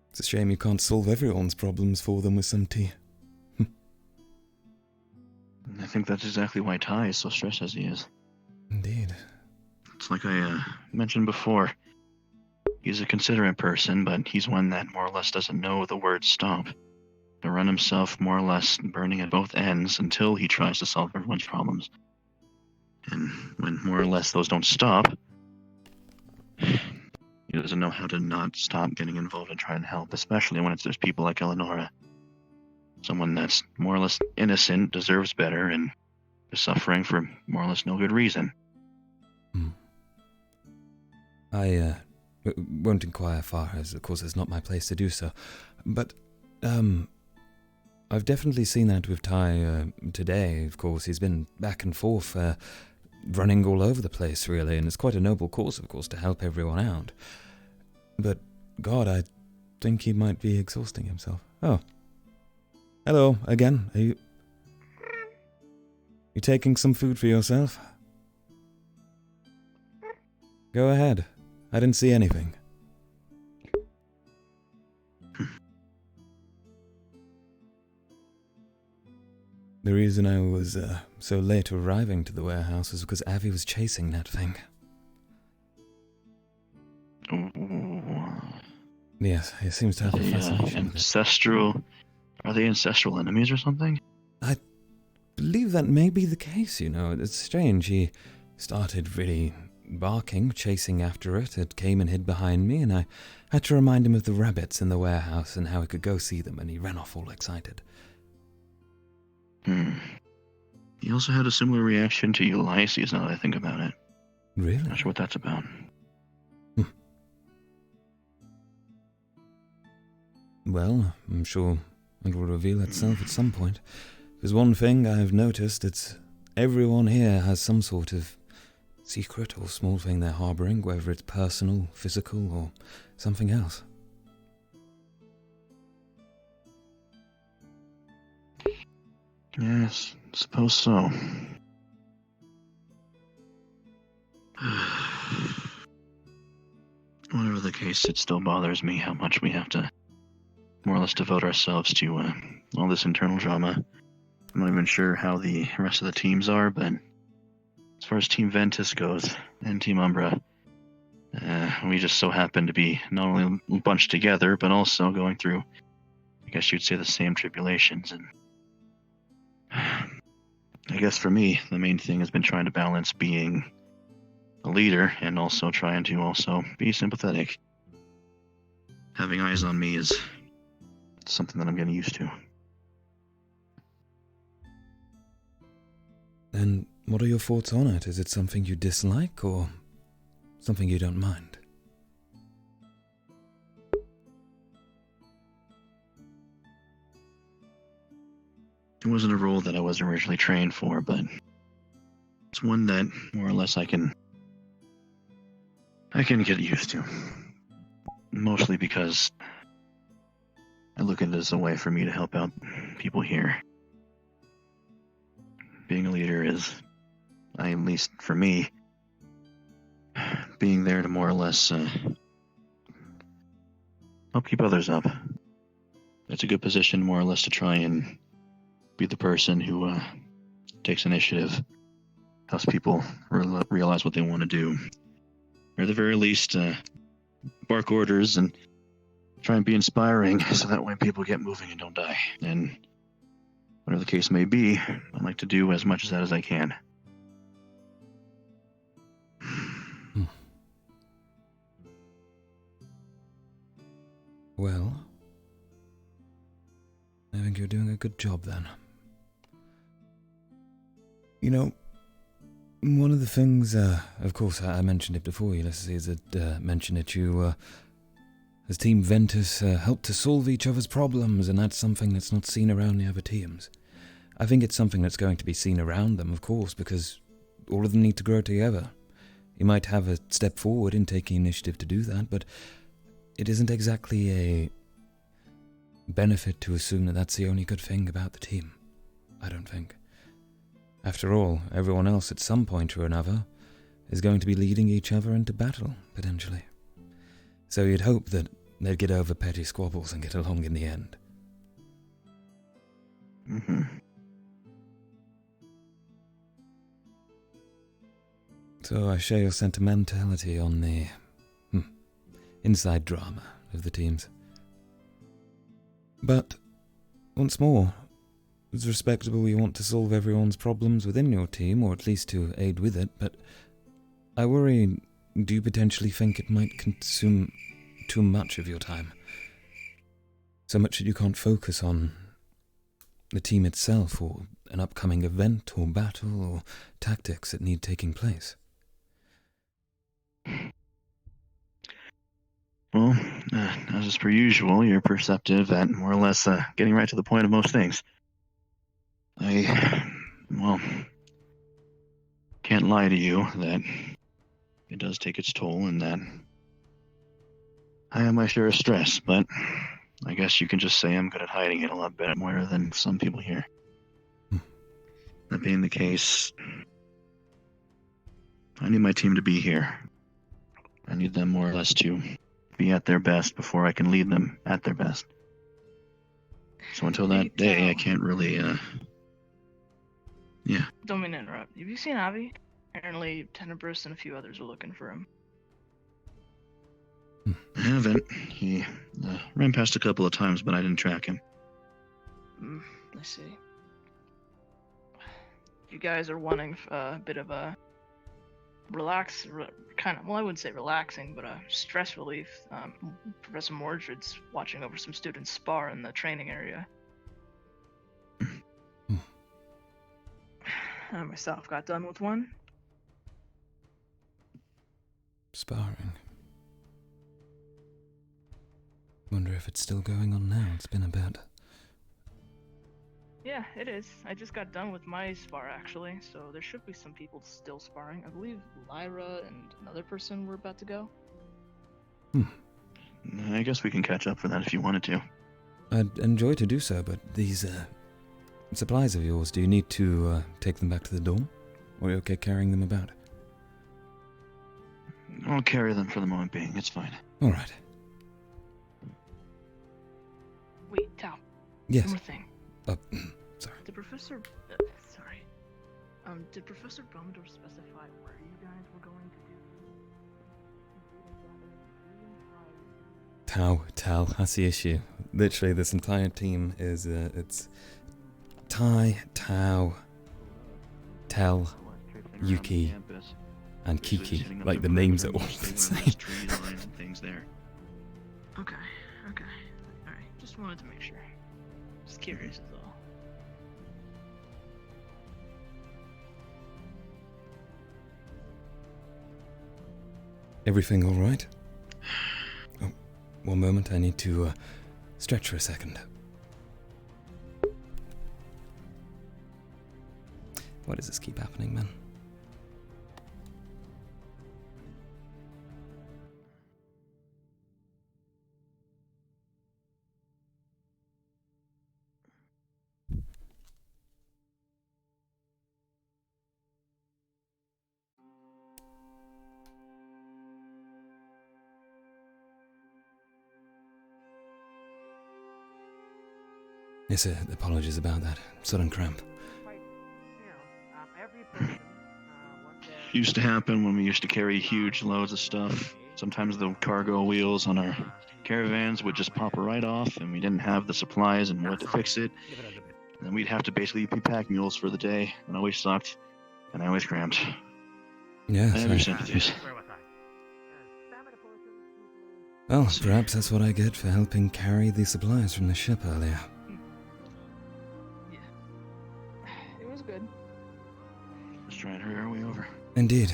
It's a shame you can't solve everyone's problems for them with some tea. I think that's exactly why Ty is so stressed as he is. Indeed. It's like I mentioned before. He's a considerate person, but he's one that more or less doesn't know the word stop. To run himself more or less burning at both ends until he tries to solve everyone's problems. And when more or less those don't stop, he doesn't know how to not stop getting involved and try and help, especially when there's people like Eleonora. Someone that's more or less innocent, deserves better, and is suffering for more or less no good reason. I won't inquire far, as of course it's not my place to do so. But, I've definitely seen that with Ty today. Of course, he's been back and forth, running all over the place, really, and it's quite a noble cause, of course, to help everyone out. But, God, I think he might be exhausting himself. Oh. Hello, again. Are you taking some food for yourself? Go ahead. I didn't see anything. The reason I was so late arriving to the warehouse was because Avi was chasing that thing. Yes, he seems to have a fascination with it. Ancestral... Are they ancestral enemies or something? I believe that may be the case, you know. It's strange. He started really barking, chasing after it. It came and hid behind me, and I had to remind him of the rabbits in the warehouse and how he could go see them, and he ran off all excited. He also had a similar reaction to Ulysses, now that I think about it. Really? Not sure what that's about. Well, I'm sure it will reveal itself at some point. There's one thing I've noticed, it's everyone here has some sort of secret or small thing they're harboring, whether it's personal, physical, or something else. Yes, suppose so. Whatever the case, it still bothers me how much we have to more or less devote ourselves to all this internal drama. I'm not even sure how the rest of the teams are, but as far as Team Ventus goes and Team Umbra, we just so happen to be not only bunched together, but also going through, I guess you'd say, the same tribulations. And I guess for me, the main thing has been trying to balance being a leader and also trying to also be sympathetic. Having eyes on me is something that I'm getting used to. And what are your thoughts on it? Is it something you dislike or something you don't mind? It wasn't a role that I wasn't originally trained for, but it's one that more or less I can get used to. Mostly because I look at it as a way for me to help out people here. Being a leader is, at least for me, being there to more or less help keep others up. It's a good position more or less to try and be the person who takes initiative, helps people realize what they want to do, or at the very least bark orders and try and be inspiring so that way people get moving and don't die. And whatever the case may be, I'd like to do as much of that as I can. Well, I think you're doing a good job then. You know, one of the things, of course, I mentioned it before, Ulysses had mentioned it, you, as Team Ventus, help to solve each other's problems, and that's something that's not seen around the other teams. I think it's something that's going to be seen around them, of course, because all of them need to grow together. You might have a step forward in taking initiative to do that, but it isn't exactly a benefit to assume that that's the only good thing about the team. I don't think. After all, everyone else at some point or another is going to be leading each other into battle, potentially. So you'd hope that they'd get over petty squabbles and get along in the end. Mm-hmm. So I share your sentimentality on the inside drama of the teams. But, once more, it's respectable you want to solve everyone's problems within your team, or at least to aid with it, but I worry, do you potentially think it might consume too much of your time? So much that you can't focus on the team itself, or an upcoming event, or battle, or tactics that need taking place? Well, as is per usual, you're perceptive at more or less getting right to the point of most things. Can't lie to you that it does take its toll and that I have my share of stress, but I guess you can just say I'm good at hiding it a lot better more than some people here. That being the case, I need my team to be here. I need them more or less to be at their best before I can lead them at their best. So until that day, I can't really, yeah. Don't mean to interrupt. Have you seen Avi? Apparently, Tenebris and a few others are looking for him. I haven't. He ran past a couple of times, but I didn't track him. I see. You guys are wanting a bit of a I wouldn't say relaxing, but a stress relief. Professor Mordred's watching over some students spar in the training area. I myself got done with one. Sparring. Wonder if it's still going on now. It's been a bit. Yeah, it is. I just got done with my spar actually, so there should be some people still sparring. I believe Lyra and another person were about to go. I guess we can catch up for that if you wanted to. I'd enjoy to do so, but these supplies of yours, do you need to take them back to the dorm? Or are you okay carrying them about? I'll carry them for the moment being. It's fine. All right. Wait, Tao. Yes. One more thing. Sorry. Did Professor... did Professor Bromidor specify where you guys were going to do? Tal, that's the issue. Literally, this entire team is, it's Tai, Tao, Tel, Yuki, and Kiki. Like, the names are all the same. Things there. Okay. Alright, just wanted to make sure. Just curious is all. Everything all right? Oh, one moment, I need to stretch for a second. Why does this keep happening, man? Yes, apologies about that. Sudden cramp. Used to happen when we used to carry huge loads of stuff. Sometimes the cargo wheels on our caravans would just pop right off, and we didn't have the supplies and what to fix it. And then we'd have to basically be pack mules for the day. It always sucked, and I always cramped. Yes, I have your sympathies. Well, perhaps that's what I get for helping carry the supplies from the ship earlier. It was good. Let's try and hurry our way over. Indeed.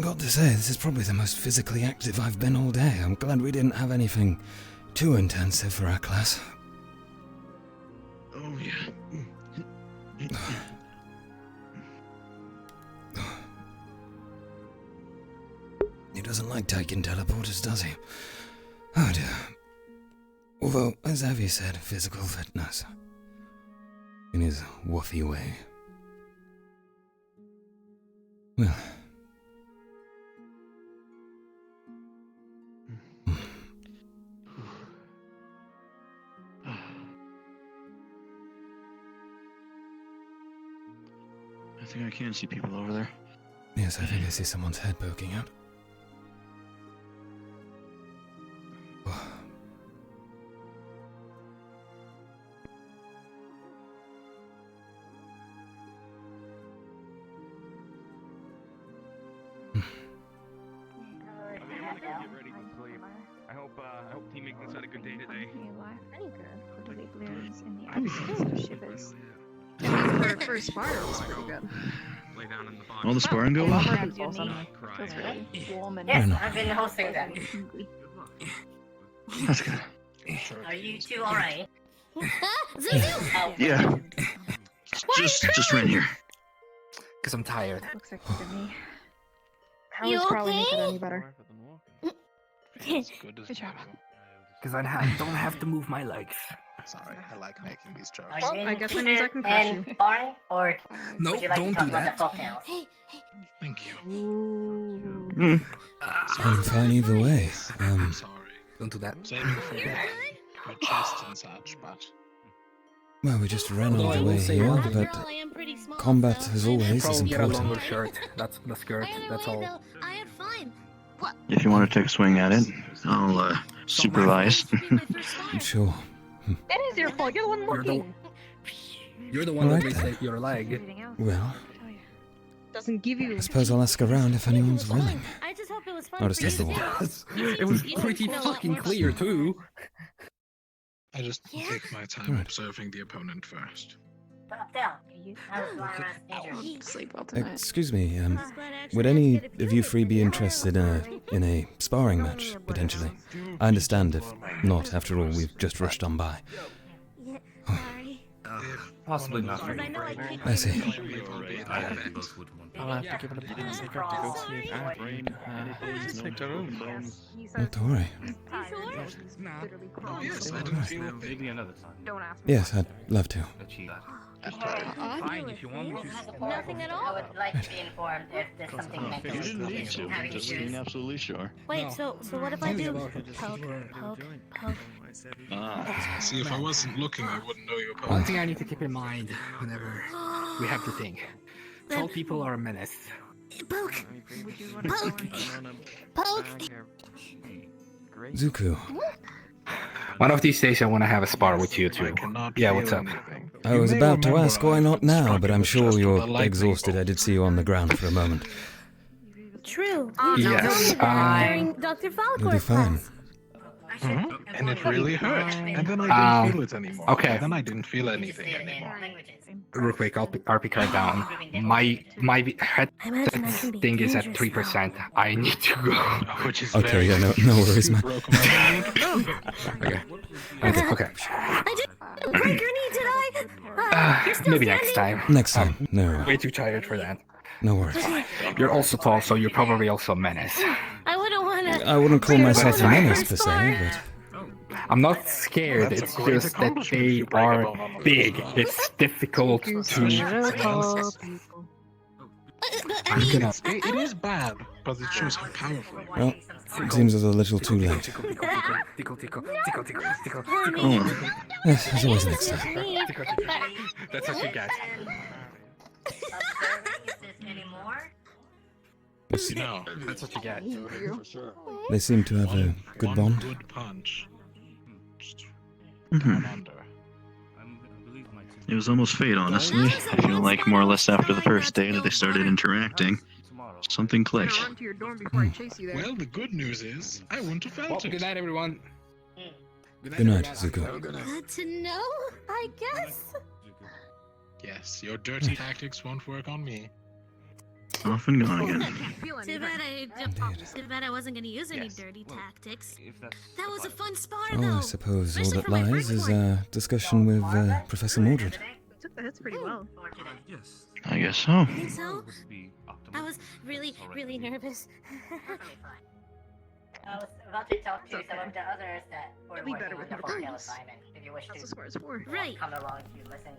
Got to say, this is probably the most physically active I've been all day. I'm glad we didn't have anything too intensive for our class. Oh, yeah. He doesn't like taking teleporters, does he? Oh dear. Although, as Avi said, physical fitness. In his woofy way. Well. I think I can see people over there. Yes, I think I see someone's head poking out. I hope Team Ignis had a good day today. For a spar, it was pretty good. Lay down in the box. All the sparring go well? Yes, I've been hosting them. That's good. Are you two alright? Yeah. Just right here. Because I'm tired. Looks like to me. Howard's probably make it any better. Good job. Because I don't have to move my legs. Sorry, I like making these jokes. Well, I guess that means I can crush you. Sparring, or No, would you like don't to talk do about that. the folktales? Thank you. I'm fine either way. I'm sorry. Don't do that. Saving for your chest and such, but Well, we just ran all Although I the will way say here, one but combat, as always, is Probably get a longer important. shirt. That's the skirt. That's all. If you want to take a swing at it, I'll supervise. Sure. That is your fault. You're the one looking. You're the one that Alright raised then. your leg. Well, Doesn't give you. I suppose I'll ask around if anyone's willing. I just hope it was fun. I'll just for test the you wall. It was pretty fucking clear too. I just take my time Right. observing the opponent first. Abdel, how was Lyra's injury? Sleep well tonight. Excuse me, would any of you three be interested in a sparring match, potentially? I understand if not, after all, we've just rushed on by. Yeah, sorry. Possibly not. I see. I'll have to give it a bit of a second to go see if Abby take her own. Not to worry. Oh, yes, I didn't feel Maybe another time. Don't ask me. Yes, I'd love to. Fine, if you want me to. Nothing at all. I would like to be informed if there's something You didn't need to, having just issues. being absolutely sure. Wait, so what if I do poke? See, if I wasn't looking, I wouldn't know your One opponent. thing I need to keep in mind whenever we have to think. Tall people are a menace. Poke! Poke! Poke! Zuko, One of these days I want to have a spar with you two. Yeah, what's up? I was about to ask why not now, but I'm sure you're exhausted. I did see you on the ground for a moment. True. Yes, During Dr. You'll be Falcor's fine. class. And it really hurt. And then I didn't feel it anymore. Okay. And then I didn't feel anything anymore. Real quick, I'll RP card down. My head thing is at 3%. I need to go. Which is Okay, yeah, no worries, man. Okay. Okay. I didn't break your knee, did I? You're still Maybe next standing? time. Next time, no, Way too tired for that. no worries. You're also tall, so you're probably also a menace. I wouldn't want to. I wouldn't call myself a menace per se, but I'm not scared, it's just that they are big. It's difficult to... I'm gonna... It is bad, but it shows how powerful. well, it seems it's a little too late. Yes, there's always next time. That's what you get. Yes, No, That's what you get. they seem to have a good bond. good punch. Mhm. Down under. It was almost fate, honestly. I feel like more or less after the first day that they started interacting, something clicked. Run to your dorm before I chase you there. Well, the good news is, I wouldn't have Well, felt good it. night, everyone. Good night, Zuko. Good to know, I guess. Yes, your dirty tactics won't work on me. Off and gone again. Too bad I wasn't gonna use any dirty tactics. That was a fun spar, Oh, though. I suppose all Especially that for my lies first is one. discussion with Professor Mordred. Took the hits pretty well. Yes. I guess so. Think so? I was really nervous. I was about to talk to some of the others that were It'll be working better on with the more folktale practice. assignment. If you wish That's to what spars for. Right. come along to listen.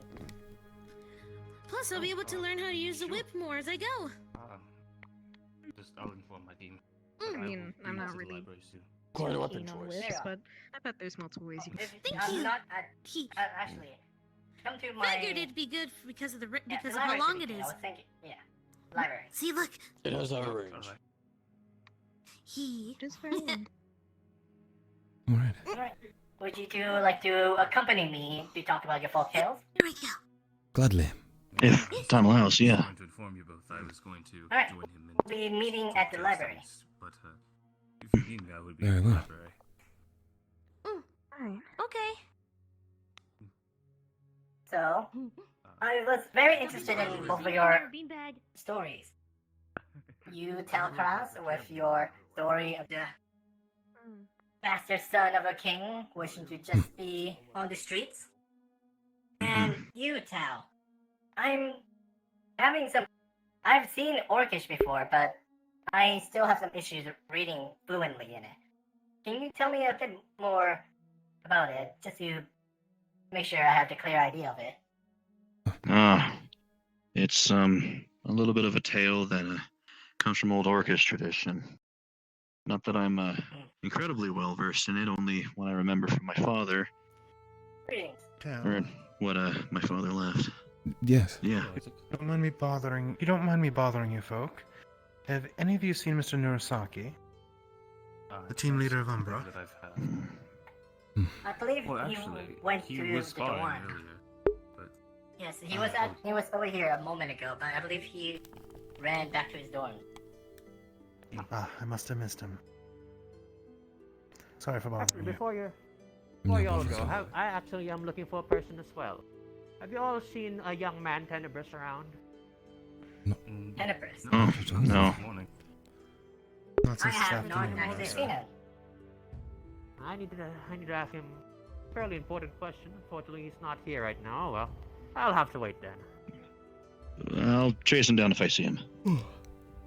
Plus, I'll be able to learn how to use the whip more as I go. I'll inform my team. I mean, I'm not really Quite a weapon keen on choice. whips, but I bet there's multiple ways you can. Thank I'm you. not actually. Come to my. Figured it'd be good because of the Yeah, because the of how library long should it be good. is. I was thinking, yeah, library. See, look. It has our range. He. It is very long. Alright. Alright. Would you two like to accompany me to talk about your folk tales? Here we go. Gladly. If time allows, yeah. To inform you both, I was going to Alright. join him in We'll be meeting at the library. but if you need me, I would be Very in the well. library. Alright. Okay. So, I was very interested in both of your beanbag. stories. You, Tel'Kahras, with your story of the bastard son of a king wishing to just be on the streets. And you, Tal. I'm having some. I've seen Orcish before, but I still have some issues reading fluently in it. Can you tell me a bit more about it, just to make sure I have the clear idea of it? It's a little bit of a tale that comes from old Orcish tradition. Not that I'm incredibly well versed in it, only what I remember from my father, Greetings. or what my father left. Yes. Yeah. Don't mind me bothering. You don't mind me bothering you, folk. Have any of you seen Mr. Nurasaki, the team leader of Umbra? That I've had. I believe Well, he actually, went he to was the sparring dorm. earlier, but Yes, he was over here a moment ago, but I believe he ran back to his dorm. I must have missed him. Sorry for bothering you. Before you No all bother go, at all. I actually am looking for a person as well. Have you all seen a young man, Tenebrous, around? Tenebrous. Oh, no. Not I since have not afternoon, actually sir. seen him. I need to ask him a fairly important question. Unfortunately, he's not here right now. Well, I'll have to wait then. I'll chase him down if I see him.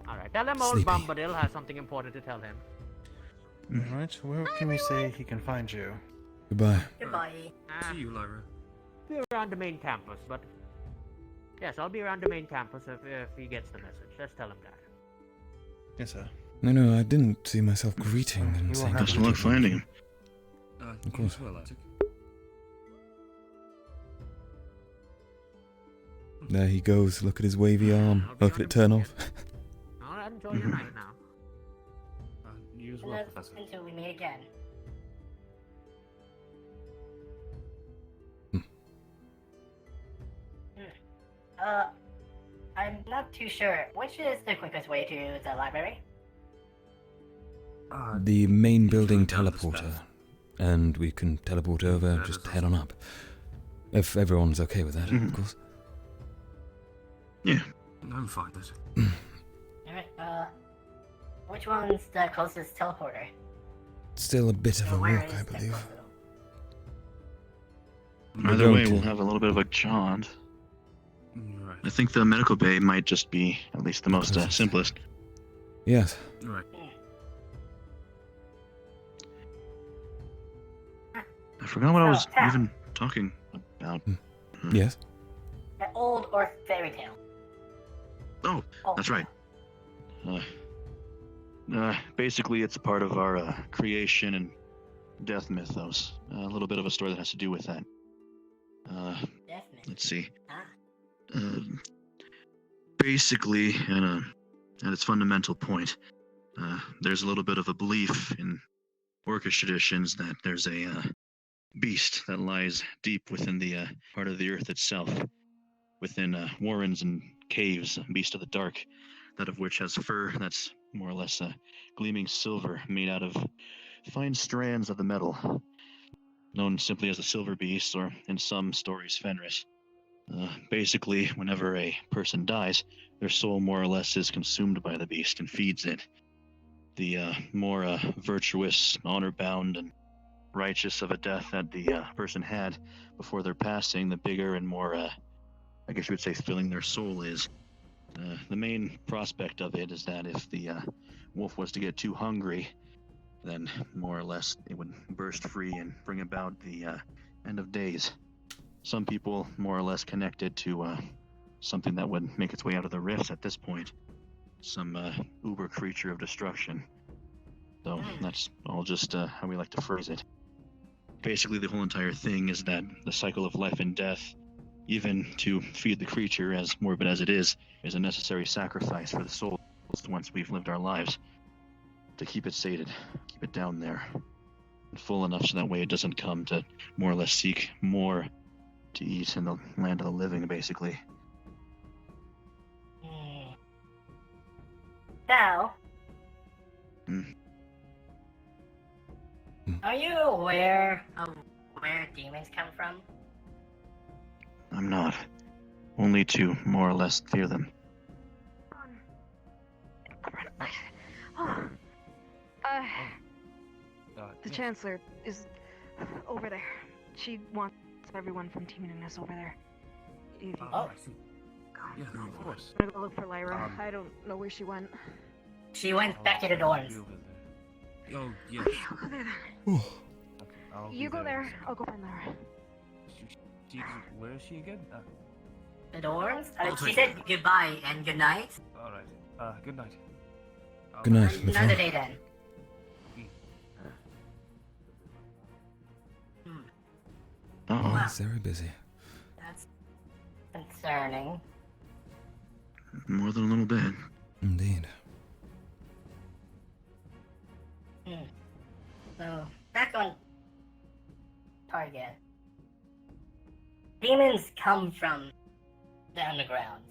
Alright, tell him old Sleepy. Bombadil has something important to tell him. Alright, where can we say he can find you? Goodbye. Goodbye. See you, Lyra. Be around the main campus, but... Yes, I'll be around the main campus if he gets the message. Just tell him that. Yes, sir. No, I didn't see myself greeting and will saying have Best of luck finding him. Of course. Well, Isaac. There he goes. Look at his wavy arm. Look at it turn off. Alright, enjoy your night now. You as And well, that's Professor. until we meet again. I'm not too sure. Which is the quickest way to the library? The main building teleporter. And we can teleport over, just head on up. If everyone's okay with that, of course. Yeah. I'm fine with Alright, which one's the closest teleporter? Still a bit of a Where walk, is I the believe. Either going way, to- we'll have a little bit of a jaunt. Right. I think the medical bay might just be at least the most closest. simplest. Yes. Right. I forgot what I was Oh, even talking about. Yes. The old or fairy tale? Oh, that's right. Basically, it's a part of our creation and death mythos. A little bit of a story that has to do with that. Death myth. Let's see. Ah. Basically, at its fundamental point, there's a little bit of a belief in Orcish traditions that there's a beast that lies deep within the part of the earth itself, within warrens and caves, a beast of the dark, that of which has fur that's more or less gleaming silver made out of fine strands of the metal, known simply as the Silver Beast, or in some stories, Fenris. Basically, whenever a person dies, their soul more or less is consumed by the beast and feeds it. The more virtuous, honor-bound, and righteous of a death that the person had before their passing, the bigger and more, I guess you would say, filling their soul is. The main prospect of it is that if the wolf was to get too hungry, then more or less it would burst free and bring about the end of days. Some people more or less connected to something that would make its way out of the rifts at this point. Some uber creature of destruction. So that's all just how we like to phrase it. Basically, the whole entire thing is that the cycle of life and death, even to feed the creature, as morbid as it is a necessary sacrifice for the soul once we've lived our lives. To keep it sated, keep it down there, and full enough so that way it doesn't come to more or less seek more to eat in the land of the living, basically. Now, are you aware of where demons come from? I'm not. Only to more or less fear them. The Chancellor is over there. She wants everyone from Team Unus over there. If you I see. Yeah, no, of course. I'm gonna go look for Lyra. I don't know where she went. She went back to the dorms. Oh, yeah. Okay, I'll go there then. You go there. I'll go find Lyra. Where is she again? The dorms? I'll She take said goodbye and good night. Alright. Good night. Good night, Another Michelle. day then. Oh, Wow. it's very busy. That's concerning. More than a little bit. Indeed. So, back on target. Demons come from the undergrounds.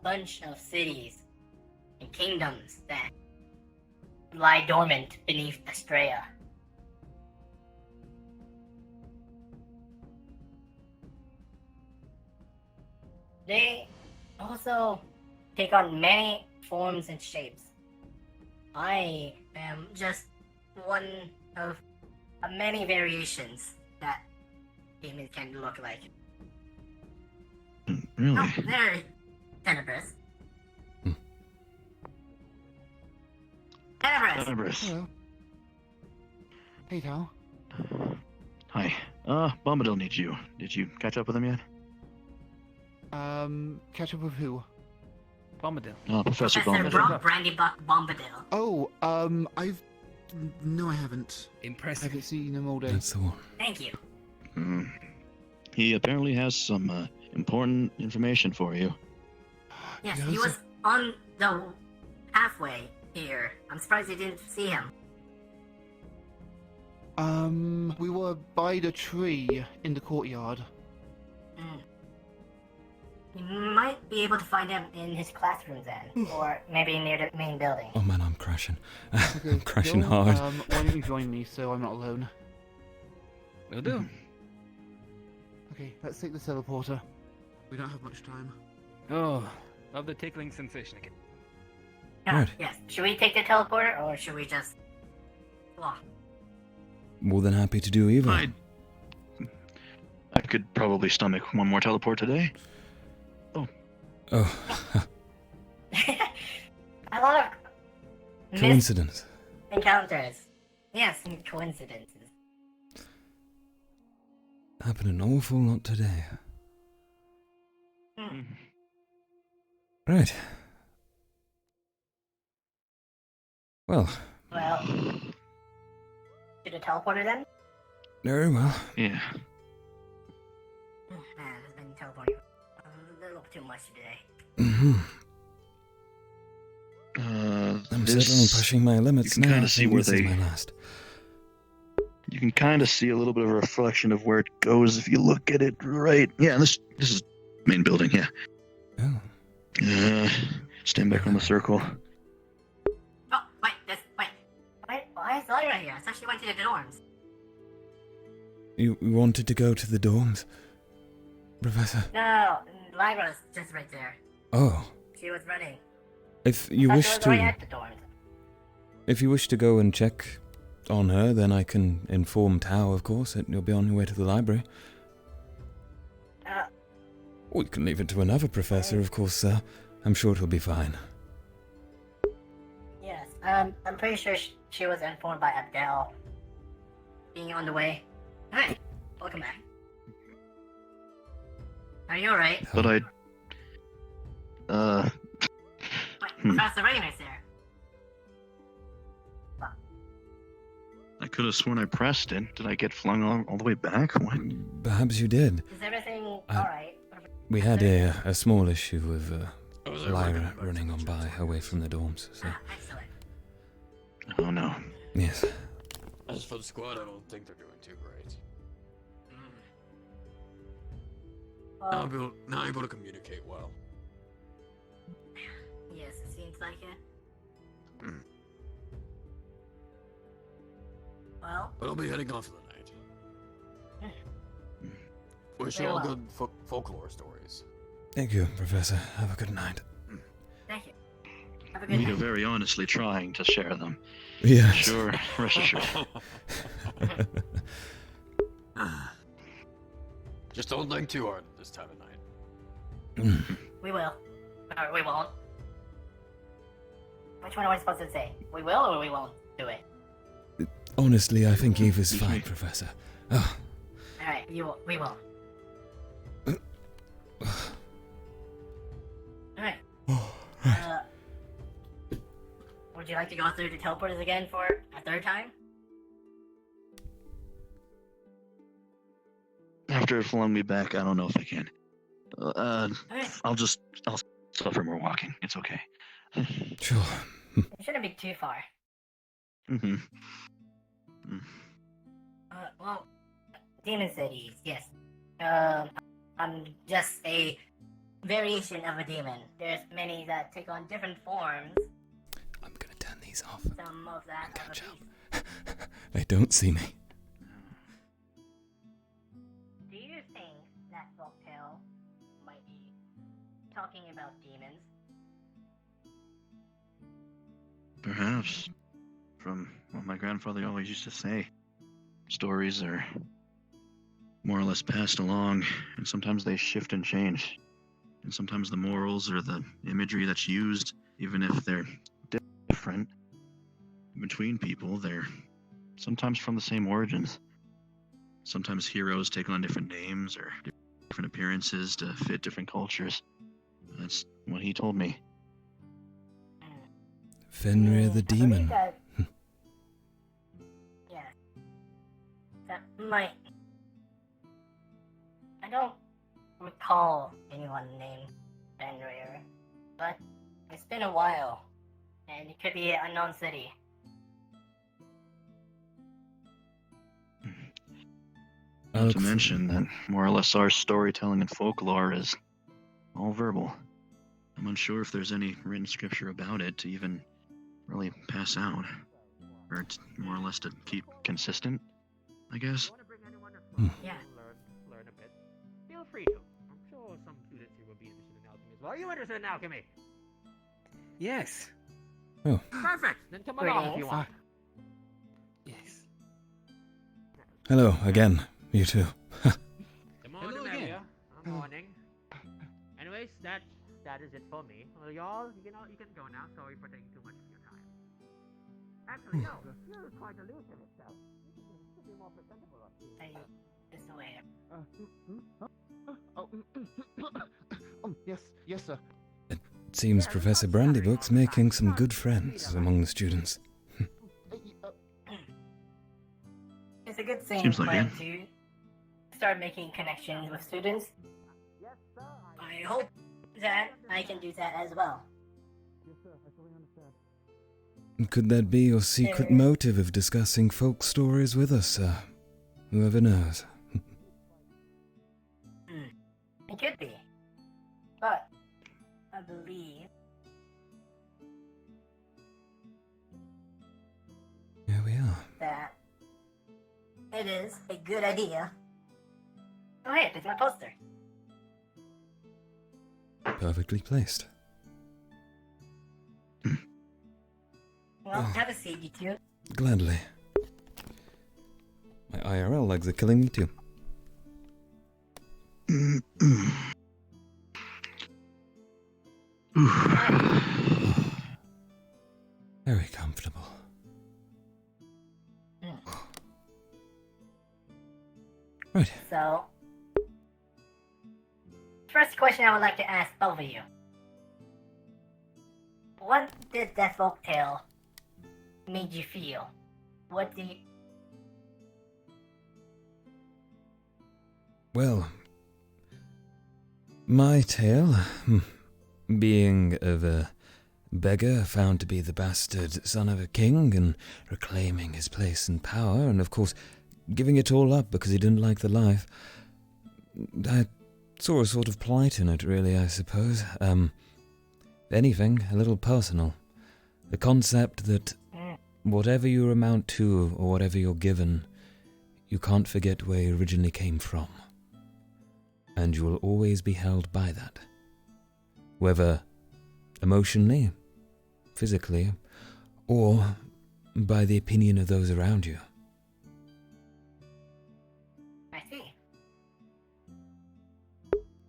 bunch of cities and kingdoms that lie dormant beneath Estrella. They also take on many forms and shapes. I am just one of many variations that demons can look like. Really? Oh, very tenebrous. Tenebrous! Tenebrous. Hello. Hey, Tal. Hi. Bombadil needs you. Did you catch up with him yet? Catch up with who? Bombadil. Professor Bombadil. Brandybuck Bombadil. Oh, no, I haven't. Impressive. I haven't seen him all day. That's the one. Thank you. He apparently has some important information for you. Yes, he was on the halfway here. I'm surprised you didn't see him. We were by the tree in the courtyard. You might be able to find him in his classroom then, or maybe near the main building. Oh man, I'm crashing. Okay, I'm crashing Joel, hard. why don't you join me so I'm not alone? Will do. Okay, let's take the teleporter. We don't have much time. Oh, love the tickling sensation again. Good. Yes. Should we take the teleporter, or should we just walk? More than happy to do either. I could probably stomach one more teleport today. Oh, A lot of coincidence. encounters. Yes, coincidences. Happened an awful lot today. Right. Well. Well, should I teleport her then? Very well. Yeah. Man, I've been teleporting a little too much today. I'm certainly pushing my limits you can now. kind of see where this is they. my last. You can kind of see a little bit of a reflection of where it goes if you look at it right. Yeah, this is main building. Yeah. Oh. Stand back on the circle. Oh, wait, why is Lyra here? I thought she went to the dorms. You wanted to go to the dorms, Professor? No, Lyra's just right there. Oh. She was running. If you I thought wish she was to, right at the dorms. if you wish to go and check on her, then I can inform Tao, of course, that you'll be on your way to the library. Or you can leave it to another professor, of course, sir. I'm sure it'll be fine. Yes, I'm pretty sure she was informed by Abdel being on the way. Hi, welcome back. Are you alright? But Wait, Professor Raynor's there. I could have sworn I pressed it. Did I get flung all the way back? What? Perhaps you did. Is everything alright? We had a small issue with Lyra running on by away from the dorms, so... Oh no. Yes. As for the squad, I don't think they're doing too great. Not able to communicate well. Yes, it seems like it. Well, But I'll be heading off for the night. Wish you Very all well. good folklore stories. Thank you, Professor. Have a good night. thank you. Have a good We are night. very honestly trying to share them. Yes. Sure, rest assured. Just don't think too hard this time of night. We will. Or we won't. Which one am I supposed to say? We will or we won't do it? Honestly, I think Eva's fine, Professor. Oh, Alright, we will. Alright. Would you like to go through the teleporters again for a third time? After it flung me back, I don't know if I can. I'll suffer more walking. It's okay. Sure. It shouldn't be too far. Well, Demon Cities, yes. I'm just a variation of a demon. There's many that take on different forms. I'm gonna turn these off. Some of that Catch up. They don't see me. Do you think that folktale might be talking about demons? Perhaps. From what my grandfather always used to say, stories are more or less passed along, and sometimes they shift and change. And sometimes the morals or the imagery that's used, even if they're different between people, they're sometimes from the same origins. Sometimes heroes take on different names or different appearances to fit different cultures. That's what he told me. Fenrir the demon. Yeah. That might... I don't recall anyone named Fenrir, but it's been a while, and it could be an unknown city. Not to mention that more or less our storytelling and folklore is all verbal. I'm unsure if there's any written scripture about it to even really pass out, or it's more or less to keep consistent, I guess. Yeah. Learn a bit. Feel free to. I'm sure some students here will be interested in alchemy as well. Are you interested in alchemy? Yes. Oh. Perfect. Then come along if you want. Yes. Hello again, you two. The more the merrier. Morning. Anyways, that is it for me. Well, y'all, you can go now. Sorry for taking too much of your time. Actually, no, you're quite elusive itself. You should be more presentable up here. This way. Yes, sir. It seems Professor Brandybook's making some good friends among the students. It's a good thing Seems like plan it. to start making connections with students. I hope that I can do that as well. Could that be your secret motive of discussing folk stories with us, sir? Whoever knows. It could be. But I believe Here we are. that it is a good idea. Oh hey, there's my poster. Perfectly placed. Well, have a seat, you two. Gladly. My IRL legs are killing me too. Very comfortable. Right. So, first question I would like to ask both of you. What did that folktale made you feel? What do you... Well, my tale, being of a beggar found to be the bastard son of a king and reclaiming his place and power, and of course giving it all up because he didn't like the life. I saw a sort of plight in it, really, I suppose. If anything, a little personal. The concept that whatever you amount to or whatever you're given, you can't forget where you originally came from. And you will always be held by that. Whether emotionally, physically, or by the opinion of those around you. I see.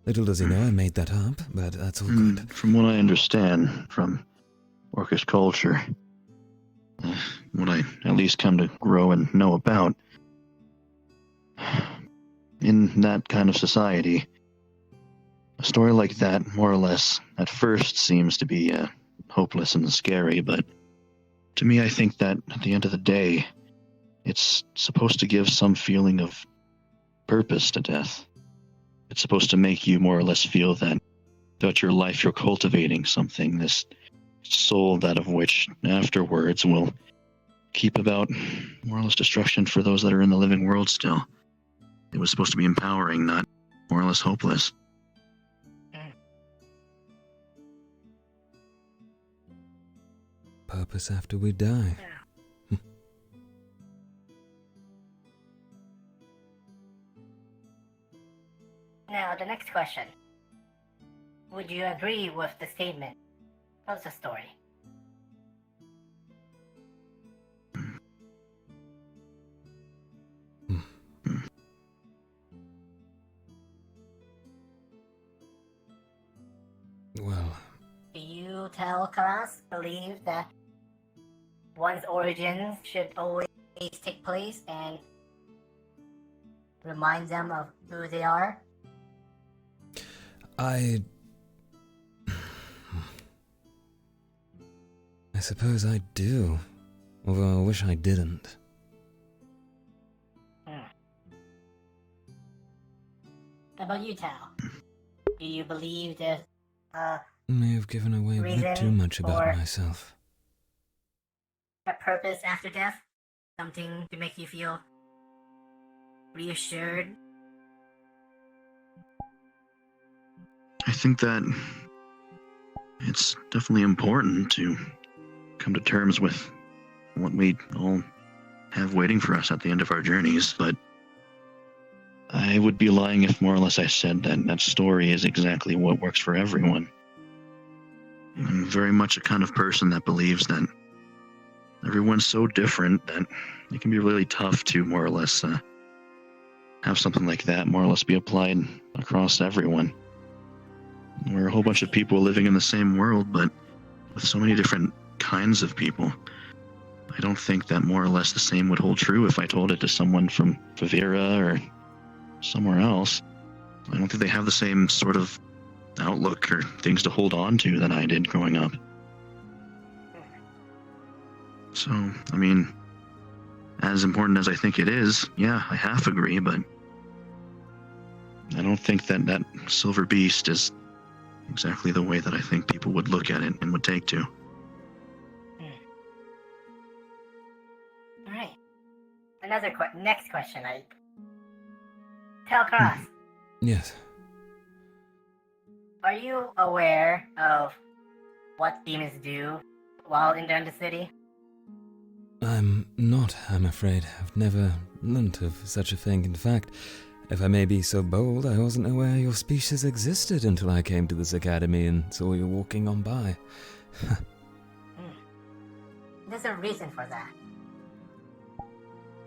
Little does he know I made that up, but that's all good. From what I understand from Orcish culture, what I at least come to grow and know about, in that kind of society, a story like that, more or less, at first seems to be hopeless and scary, but to me I think that at the end of the day, it's supposed to give some feeling of purpose to death. It's supposed to make you more or less feel that throughout your life you're cultivating something, this soul that of which afterwards will keep about more or less destruction for those that are in the living world still. It was supposed to be empowering, not more or less hopeless. purpose after we die. Now, the next question. Would you agree with the statement of the story? Well, Do you, Tel'Kahras, believe that one's origins should always take place and remind them of who they are? I suppose I do, although I wish I didn't. How about you, Tal? Do you believe that May have given away a bit too much about or- myself. a purpose after death? Something to make you feel reassured? I think that it's definitely important to come to terms with what we all have waiting for us at the end of our journeys, but I would be lying if more or less I said that that story is exactly what works for everyone. I'm very much a kind of person that believes that everyone's so different that it can be really tough to more or less have something like that more or less be applied across everyone. We're a whole bunch of people living in the same world, but with so many different kinds of people. I don't think that more or less the same would hold true if I told it to someone from Favira or somewhere else. I don't think they have the same sort of outlook or things to hold on to that I did growing up. So, I mean, as important as I think it is, yeah, I half agree, but I don't think that that silver beast is exactly the way that I think people would look at it and would take to. Alright. Next question, Tel'Kahras, Yes. are you aware of what demons do while in the Undercity? I'm not, I'm afraid. I've never learnt of such a thing. In fact, if I may be so bold, I wasn't aware your species existed until I came to this academy and saw you walking on by. There's a reason for that.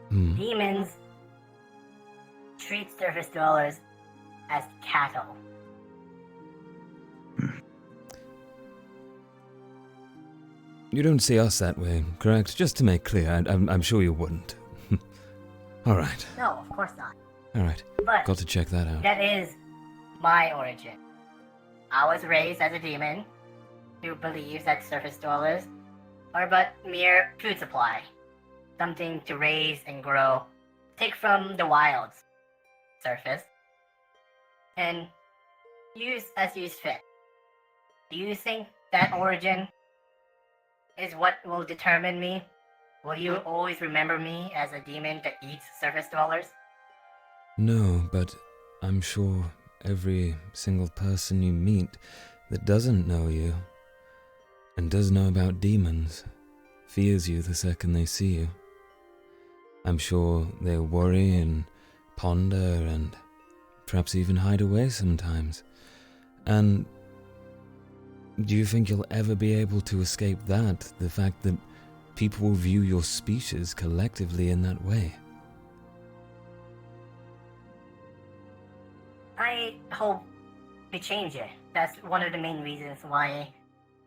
Demons treat surface dwellers as cattle. You don't see us that way, correct? Just to make clear, I'm sure you wouldn't. Alright, No, of course not. alright. But Got to check that out. that is my origin. I was raised as a demon who believes that surface dwellers are but mere food supply, something to raise and grow, take from the wild's surface, and use as used fit. Do you think that origin is what will determine me? Will you always remember me as a demon that eats surface dwellers? No, but I'm sure every single person you meet that doesn't know you and does know about demons fears you the second they see you. I'm sure they worry and ponder and perhaps even hide away sometimes. And do you think you'll ever be able to escape that, the fact that people will view your species collectively in that way? I hope to change it. That's one of the main reasons why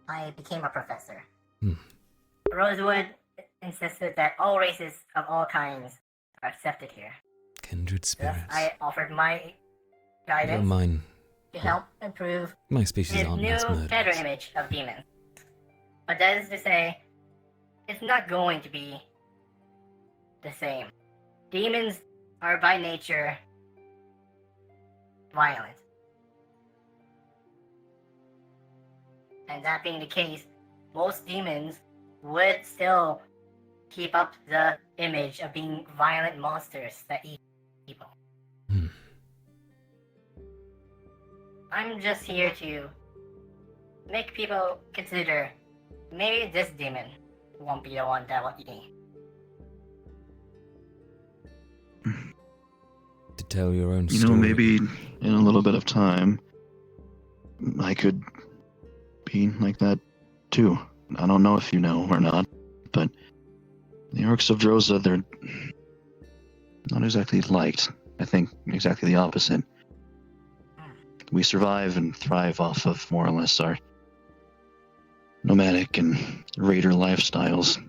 I became a professor. Rosewood insisted that all races of all kinds are accepted here. Kindred Thus, spirits. I offered my Well, guidance mine. to help improve My species the aren't new mass murderers. better image of demons. But that is to say, it's not going to be the same. Demons are by nature violent. And that being the case, most demons would still keep up the image of being violent monsters that eat people. I'm just here to make people consider maybe this demon won't be the one that will eat me. To tell your own You story. know, maybe in a little bit of time, I could be like that too. I don't know if you know or not, but the Orcs of Droza, they're not exactly liked. I think exactly the opposite. We survive and thrive off of more or less our nomadic and raider lifestyles.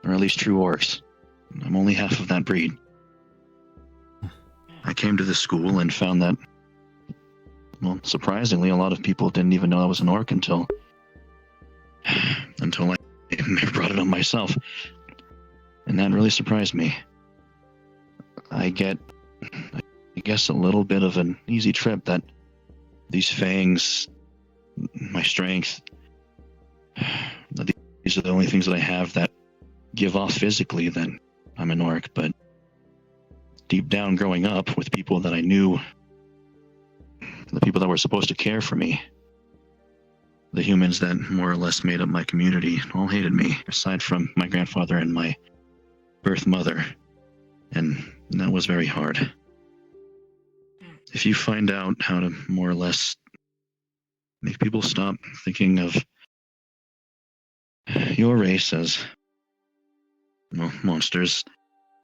Or at least true orcs. I'm only half of that breed. I came to this school and found that, well, surprisingly, a lot of people didn't even know I was an orc until I brought it on myself. And that really surprised me. I get, I guess, a little bit of an easy trip that these fangs, my strength, these are the only things that I have that give off physically that I'm an orc, but deep down growing up with people that I knew, the people that were supposed to care for me, the humans that more or less made up my community, all hated me, aside from my grandfather and my birth mother, and that was very hard. If you find out how to more or less make people stop thinking of your race as, well, monsters,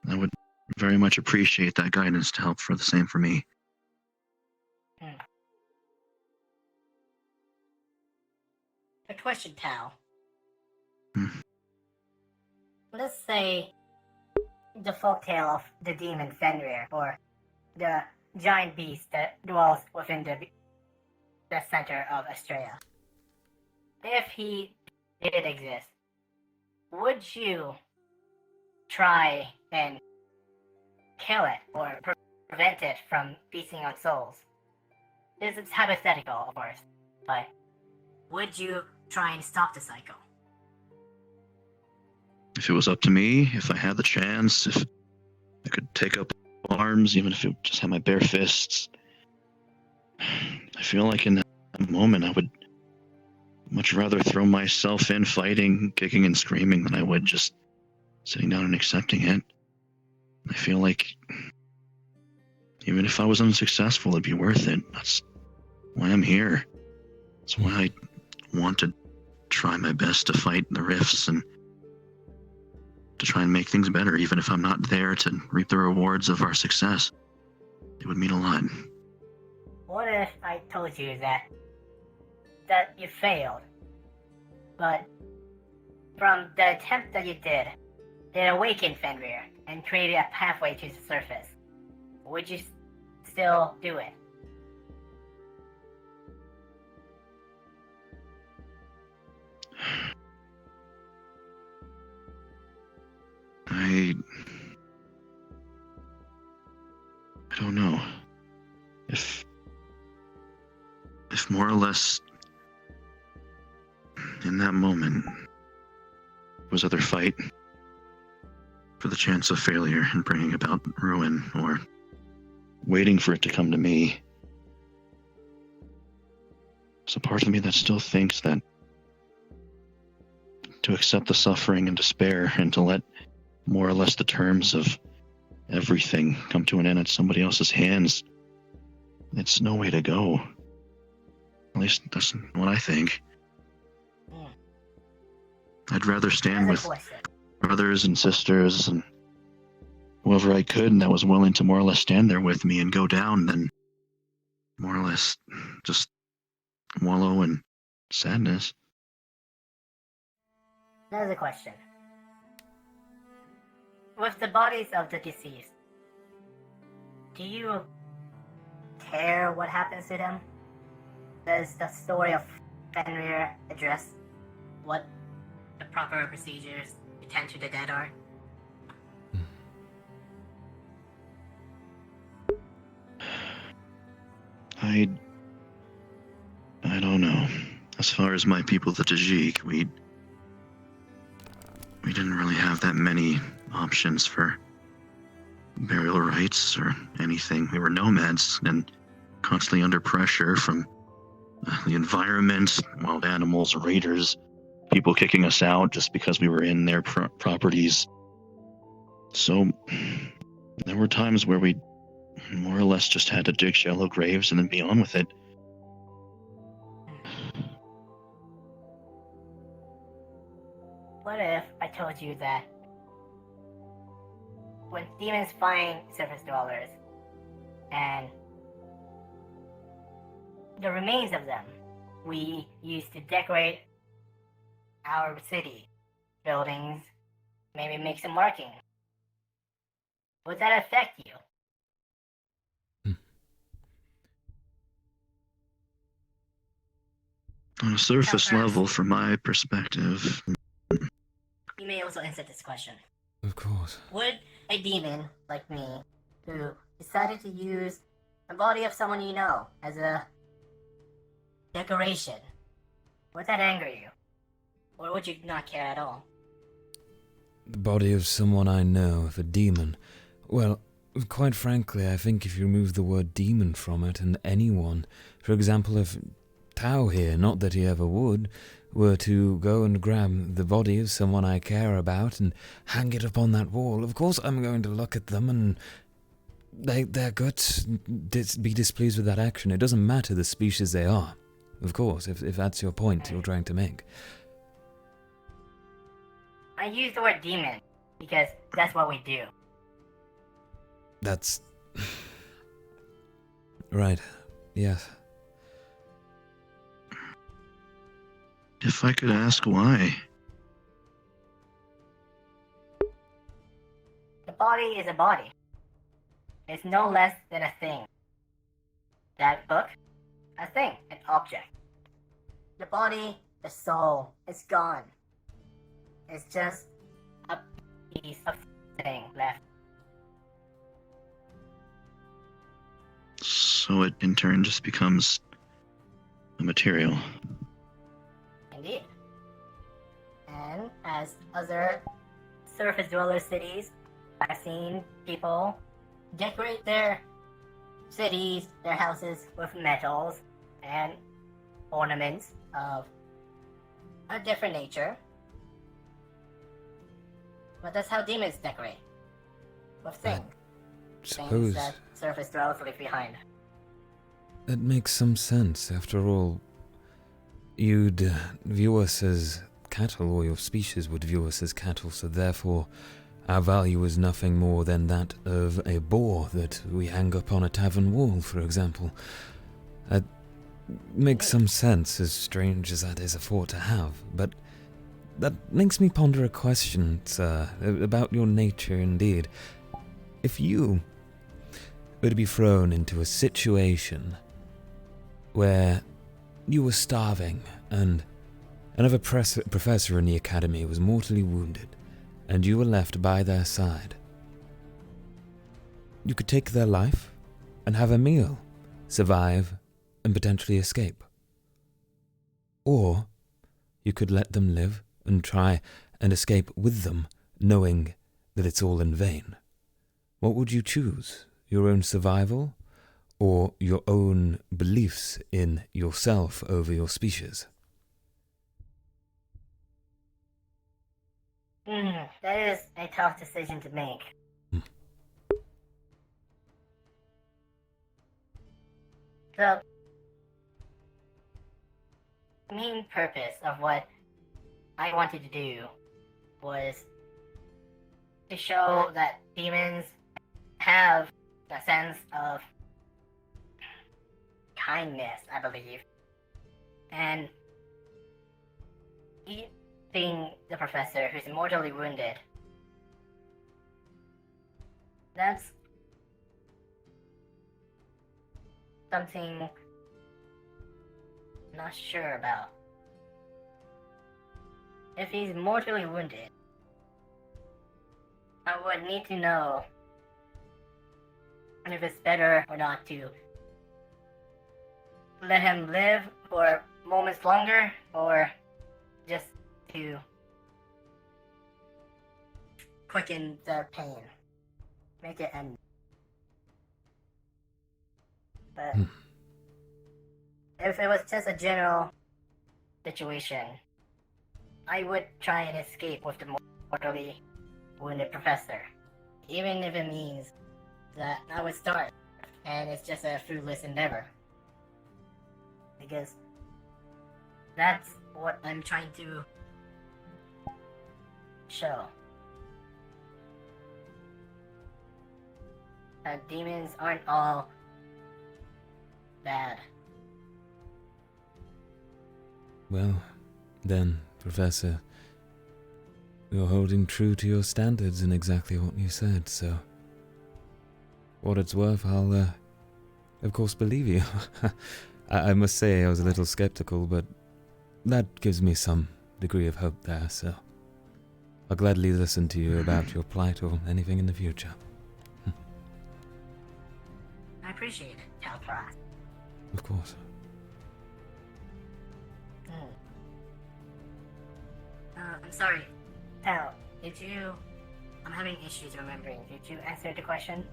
I would very much appreciate that guidance to help for the same for me. A question, Tal. Let's say the folktale of the demon Fenrir, or the giant beast that dwells within the center of Astrea. If he did exist, would you try and kill it or prevent it from feasting on souls? This is hypothetical, of course, but would you try and stop the cycle? If it was up to me, if I had the chance, if I could take up arms, even if it just had my bare fists, I feel like in that moment I would much rather throw myself in fighting, kicking and screaming than I would just sitting down and accepting it. I feel like even if I was unsuccessful, it'd be worth it. That's why I'm here. That's why I want to try my best to fight the rifts and to try and make things better, even if I'm not there to reap the rewards of our success. It would mean a lot. What if I told you that you failed, but from the attempt that you did, it awakened Fenrir and created a pathway to the surface? Would you still do it? I don't know. If more or less in that moment was either fight for the chance of failure and bringing about ruin, or waiting for it to come to me, there's a part of me that still thinks that to accept the suffering and despair and to let more or less the terms of everything come to an end at somebody else's hands, it's no way to go. At least that's what I think. I'd rather stand with brothers and sisters and whoever I could and that was willing to more or less stand there with me and go down than more or less just wallow in sadness. There's a question. With the bodies of the deceased, do you care what happens to them? Does the story of Fenrir address what the proper procedures to tend to the dead are? I don't know. As far as my people, the Tajik, we didn't really have that many options for burial rites or anything. We were nomads and constantly under pressure from the environment, wild animals, raiders, people kicking us out just because we were in their properties. So there were times where we more or less just had to dig shallow graves and then be on with it. What if I told you that when demons find surface dwellers and the remains of them we use to decorate our city, buildings, maybe make some markings? Would that affect you? On a surface level, from my perspective. You may also answer this question. Of course. Would a demon like me, who decided to use the body of someone you know as a decoration, would that anger you? Or would you not care at all? The body of someone I know, of a demon. Well, quite frankly, I think if you remove the word demon from it, and anyone, for example, if Tao here, not that he ever would, were to go and grab the body of someone I care about and hang it upon that wall, of course I'm going to look at them and their guts be displeased with that action. It doesn't matter the species they are, of course, if that's your point you're trying to make. I use the word demon because that's what we do. That's... right, yes. If I could ask why. The body is a body. It's no less than a thing. That book, a thing, an object. The body, the soul, it's gone. It's just a piece of thing left. So it in turn just becomes a material. Indeed. And as other surface dweller cities, I've seen people decorate their cities, their houses with metals and ornaments of a different nature. But that's how demons decorate. With things. Suppose Things that surface dwellers leave behind. it makes some sense. After all, you'd view us as cattle, or your species would view us as cattle, so therefore our value is nothing more than that of a boar that we hang up on a tavern wall, for example. That makes some sense, as strange as that is a thought to have, but that makes me ponder a question, sir, about your nature indeed. If you were to be thrown into a situation where you were starving and another professor in the academy was mortally wounded and you were left by their side, you could take their life and have a meal, survive, and potentially escape. Or you could let them live and try and escape with them, knowing that it's all in vain. What would you choose? Your own survival, or your own beliefs in yourself over your species? That is a tough decision to make. The main purpose of what I wanted to do was to show that demons have a sense of kindness, I believe. And being the professor who's mortally wounded, that's something I'm not sure about. If he's mortally wounded, I would need to know if it's better or not to let him live for moments longer, or just to quicken the pain, make it end. But if it was just a general situation, I would try and escape with the mortally wounded professor, even if it means that I would start, and it's just a fruitless endeavor. Because that's what I'm trying to show. That demons aren't all bad. Well, then, Professor, you're holding true to your standards and exactly what you said, so what it's worth, I'll, of course, believe you. I must say I was a little skeptical, but that gives me some degree of hope there, so I'll gladly listen to you about your plight or anything in the future. I appreciate it, Tel'Kahras. Of course. I'm sorry, Tel, did you... I'm having issues remembering. Did you answer the question?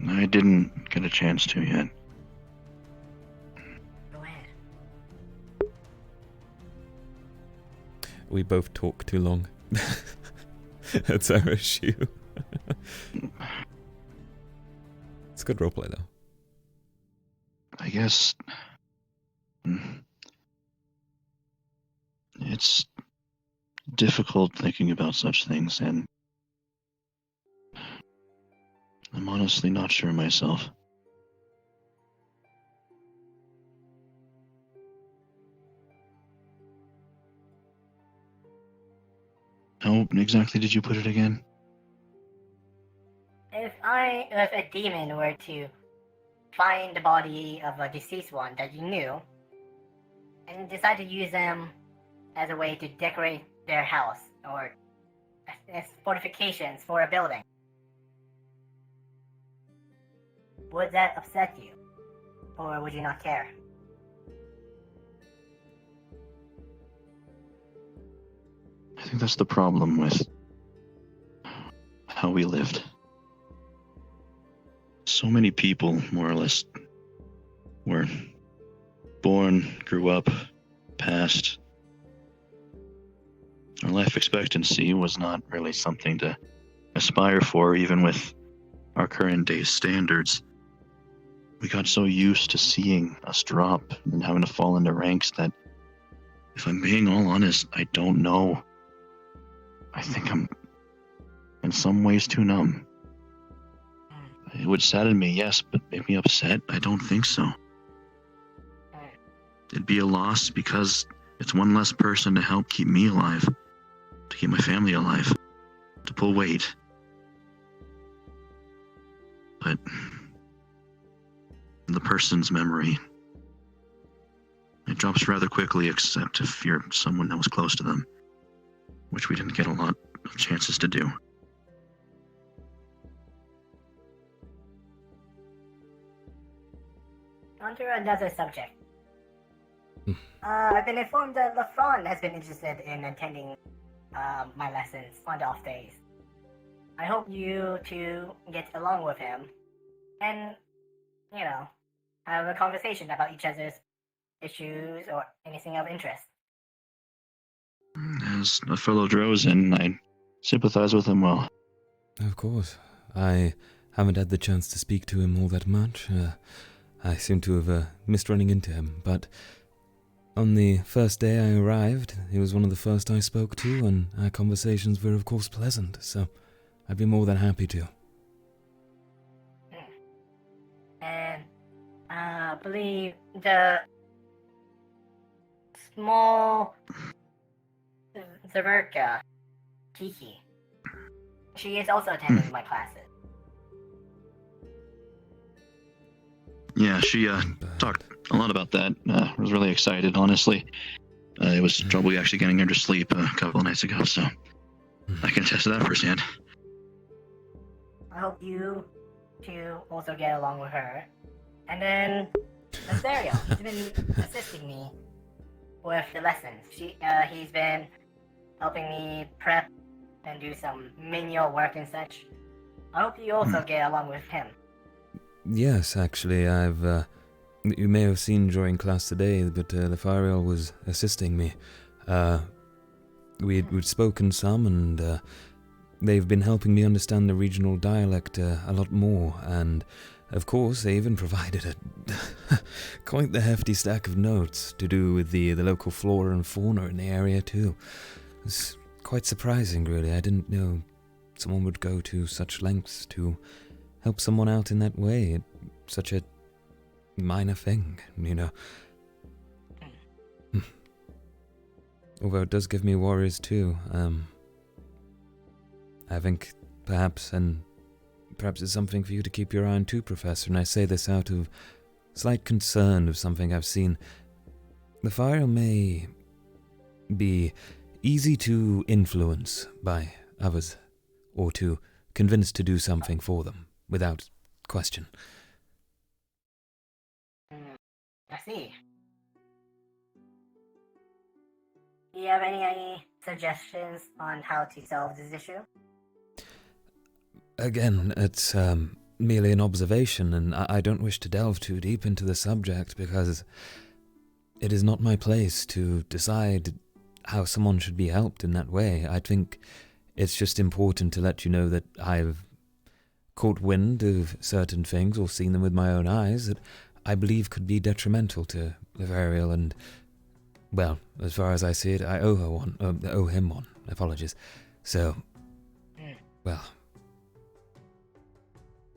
I didn't get a chance to yet. Go ahead. We both talk too long. That's our issue. It's a good roleplay, though. I guess... It's difficult thinking about such things, and I'm honestly not sure myself. How exactly did you put it again? If a demon were to find the body of a deceased one that you knew, and decide to use them as a way to decorate their house, or as fortifications for a building, would that upset you? Or would you not care? I think that's the problem with how we lived. So many people, more or less, were born, grew up, passed. Our life expectancy was not really something to aspire for, even with our current day standards. We got so used to seeing us drop and having to fall into ranks that, if I'm being all honest, I don't know. I think I'm, in some ways, too numb. It would sadden me, yes, but make me upset? I don't think so. It'd be a loss because it's one less person to help keep me alive, to keep my family alive, to pull weight. But the person's memory, it drops rather quickly, except if you're someone that was close to them, which we didn't get a lot of chances to do. On to another subject. I've been informed that LaFron has been interested in attending my lessons on the off days. I hope you two get along with him and, you know, have a conversation about each other's issues or anything of interest. As a fellow Drozen, I sympathize with him well. Of course. I haven't had the chance to speak to him all that much. I seem to have missed running into him, but on the first day I arrived, he was one of the first I spoke to, and our conversations were of course pleasant, so I'd be more than happy to. And I believe the small Zerberka, Kiki, she is also attending my classes. Yeah, she talked a lot about that. Was really excited, honestly. It was trouble actually getting her to sleep a couple of nights ago, so I can attest to that firsthand. I hope you two also get along with her. And then, Asterio, he's been assisting me with the lessons. He's been helping me prep and do some menial work and such. I hope you also get along with him. Yes, actually, I've you may have seen during class today, but the Fariel was assisting me. We'd spoken some, and they've been helping me understand the regional dialect a lot more, and of course they even provided quite the hefty stack of notes to do with the local flora and fauna in the area too. It's quite surprising, really. I didn't know someone would go to such lengths to help someone out in that way. Such a minor thing, you know. Although it does give me worries too. I think perhaps it's something for you to keep your eye on too, Professor, and I say this out of slight concern of something I've seen. The Fire may be easy to influence by others, or to convince to do something for them, without question. I see. Do you have any suggestions on how to solve this issue? Again, it's merely an observation, and I don't wish to delve too deep into the subject because it is not my place to decide how someone should be helped in that way. I think it's just important to let you know that I've caught wind of certain things or seen them with my own eyes that I believe could be detrimental to Levariel, and, well, as far as I see it, I owe him one. Apologies. So, well,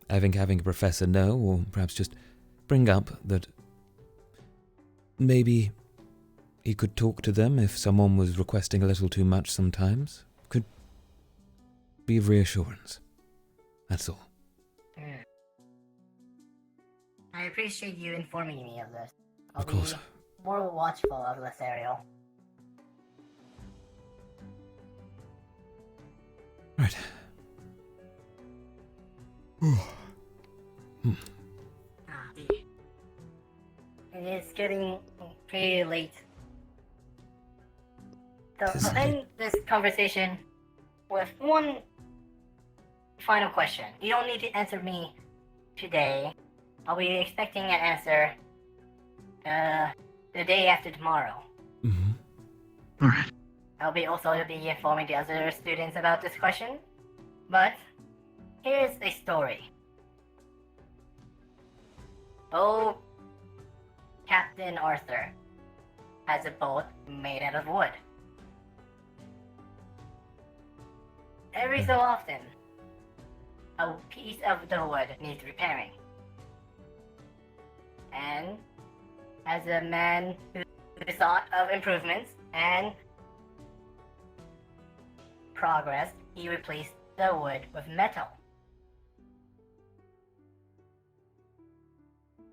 I think having a professor know, or perhaps just bring up that maybe he could talk to them if someone was requesting a little too much sometimes, could be of reassurance. That's all. I appreciate you informing me of this. Of course. Be more watchful of Lethariel. Right. It's getting pretty late. So I'll end this conversation with one final question. You don't need to answer me today. I'll be expecting an answer the day after tomorrow. Mm-hmm. Alright. I'll be informing the other students about this question. But here's a story. Oh, Captain Arthur has a boat made out of wood. Every so often, a piece of the wood needs repairing. And as a man who thought of improvements and progress, he replaced the wood with metal.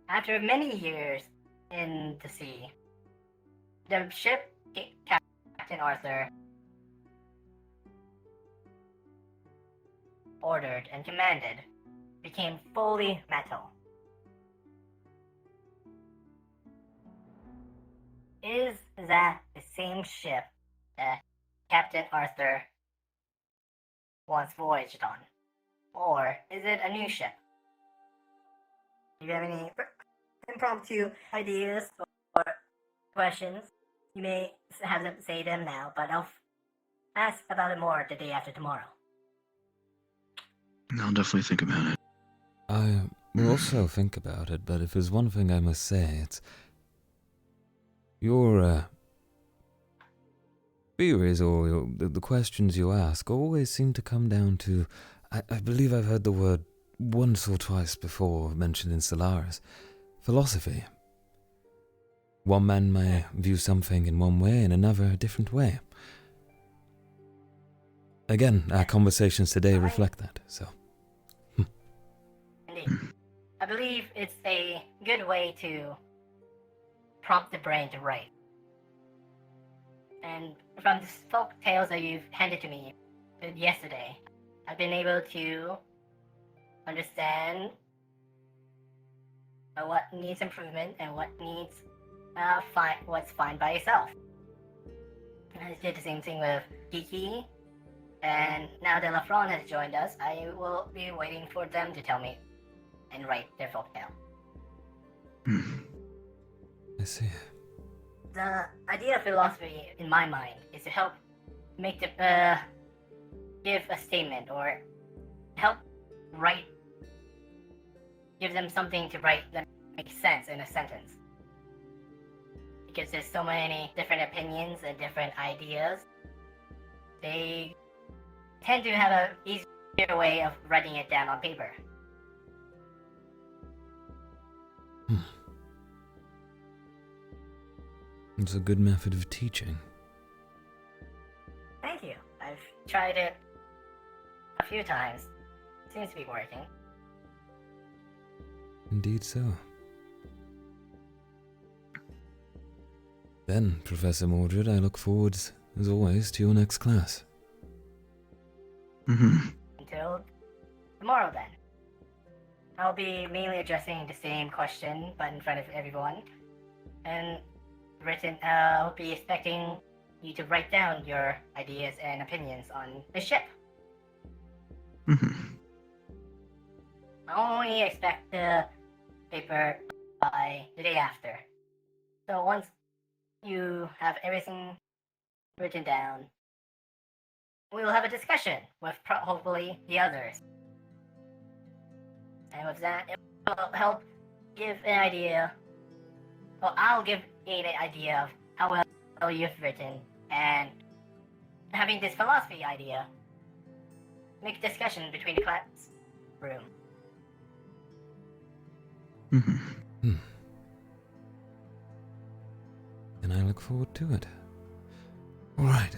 After many years in the sea, the ship Captain Arthur ordered and commanded became fully metal. Is that the same ship that Captain Arthur once voyaged on? Or is it a new ship? Do you have any impromptu ideas or questions? You may have them say them now, but I'll ask about it more the day after tomorrow. I'll definitely think about it. I will also think about it, but if there's one thing I must say, it's your theories or the questions you ask always seem to come down to, I believe I've heard the word once or twice before mentioned in Solaris, philosophy. One man may view something in one way and another a different way. Again, our conversations today reflect that, so. Indeed. I believe it's a good way to prompt the brain to write. And from the folk tales that you've handed to me yesterday, I've been able to understand what needs improvement and what needs what's fine by itself. And I did the same thing with Kiki, and now that Lafron has joined us, I will be waiting for them to tell me and write their folktale. see. The idea of philosophy, in my mind, is to help make the give a statement or help write, give them something to write that makes sense in a sentence. Because there's so many different opinions and different ideas, they tend to have an easier way of writing it down on paper. It's a good method of teaching. Thank you. I've tried it a few times. Seems to be working. Indeed so. Then, Professor Mordred, I look forward, as always, to your next class. Until tomorrow then. I'll be mainly addressing the same question, but in front of everyone. And I'll be expecting you to write down your ideas and opinions on the ship. I'll only expect the paper by the day after. So once you have everything written down, we'll have a discussion with hopefully the others. And with that, it will help give an idea. Well, I'll give an idea of how well you've written, and having this philosophy idea, make discussion between the classroom. And I look forward to it. Alright.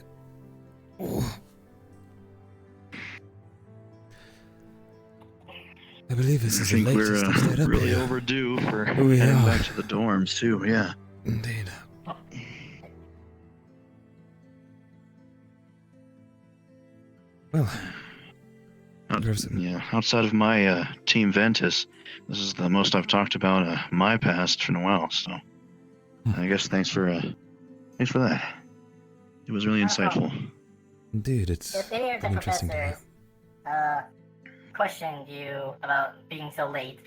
I believe this is the latest I've stayed up really here. overdue for We heading are. back to the dorms too. Yeah. Indeed. Well, yeah. Outside of my Team Ventus, this is the most I've talked about my past for Noel. So, I guess thanks for that. It was really insightful. Indeed, it's If any of the been interesting to professors questioned you about being so late,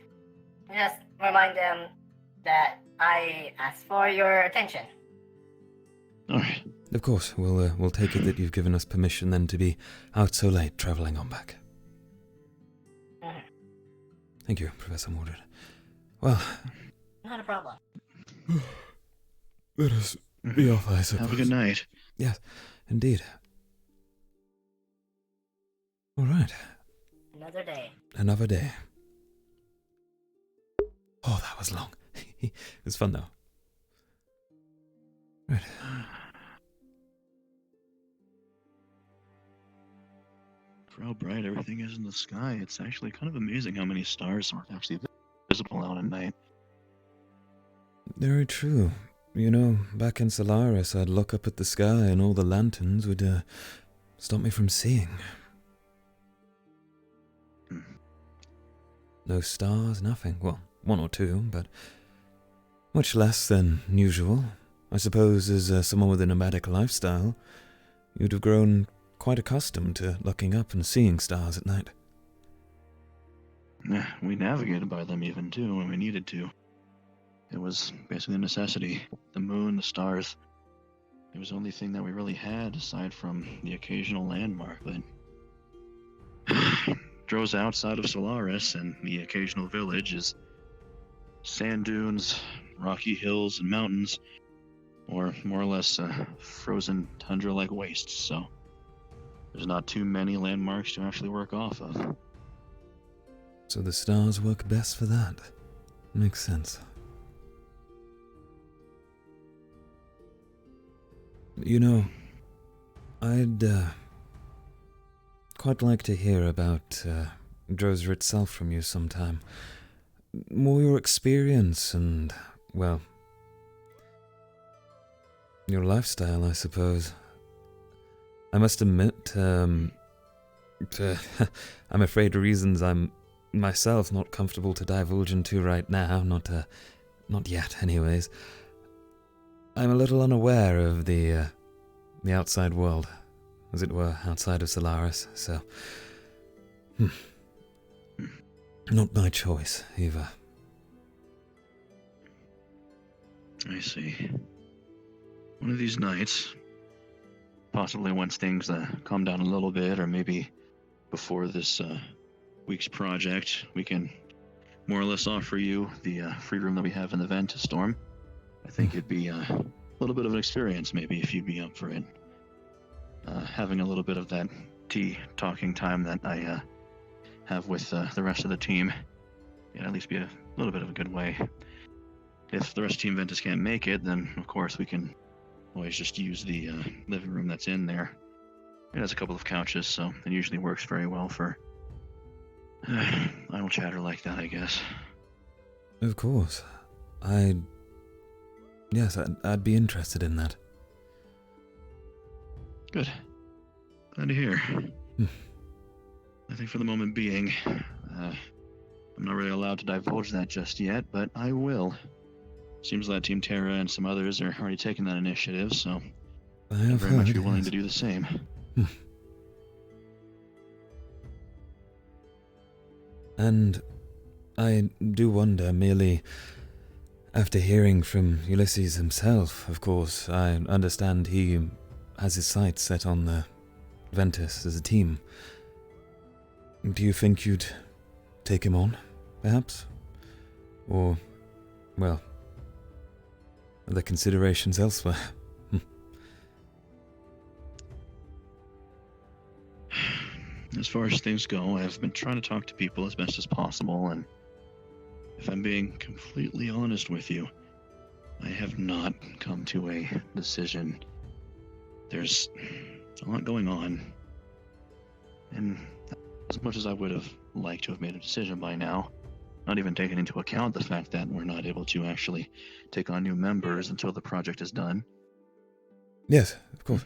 just remind them that I asked for your attention. Alright. Of course, we'll take it that you've given us permission then to be out so late travelling on back. Thank you, Professor Mordred. Well, Not a problem. let us be off, I suppose. Have a good night. Yes, indeed. All right. Another day. Another day. Oh, that was long. It was fun, though. Right. For how bright everything is in the sky, it's actually kind of amazing how many stars aren't actually visible out at night. Very true. You know, back in Solaris, I'd look up at the sky and all the lanterns would stop me from seeing. No stars, nothing. Well, one or two, but much less than usual. I suppose as someone with a nomadic lifestyle, you'd have grown quite accustomed to looking up and seeing stars at night. Yeah, we navigated by them even too when we needed to. It was basically a necessity. The moon, the stars. It was the only thing that we really had aside from the occasional landmark, but Dro's outside of Solaris, and the occasional village is sand dunes, rocky hills, and mountains, or more or less frozen tundra-like wastes, so there's not too many landmarks to actually work off of. So the stars work best for that. Makes sense. You know, I'd quite like to hear about Drozer itself from you sometime. More your experience and, well, your lifestyle, I suppose. I must admit, I'm afraid reasons I'm myself not comfortable to divulge into right now, not yet anyways. I'm a little unaware of the outside world, as it were, outside of Solaris, so... Not my choice, either. I see. One of these nights, possibly once things calm down a little bit, or maybe before this week's project, we can more or less offer you the free room that we have in the Ventus Storm. I think it'd be a little bit of an experience, maybe, if you'd be up for it. Having a little bit of that tea talking time that I have with the rest of the team, it'd at least be a little bit of a good way. If the rest of Team Ventus can't make it, then of course we can always just use the living room that's in there. It has a couple of couches, so it usually works very well for idle chatter like that, I guess. Of course. Yes, I'd be interested in that. Good. Glad to hear. I think for the moment being, I'm not really allowed to divulge that just yet, but I will. Seems like Team Terra and some others are already taking that initiative, so I'd very much be willing to do the same. And I do wonder, merely after hearing from Ulysses himself, of course, I understand he has his sights set on the Ventus as a team. Do you think you'd take him on, perhaps? Or, well, are there considerations elsewhere? As far as things go, I've been trying to talk to people as best as possible, and if I'm being completely honest with you, I have not come to a decision. There's a lot going on, and as much as I would have liked to have made a decision by now, not even taking into account the fact that we're not able to actually take on new members until the project is done. Yes, of course.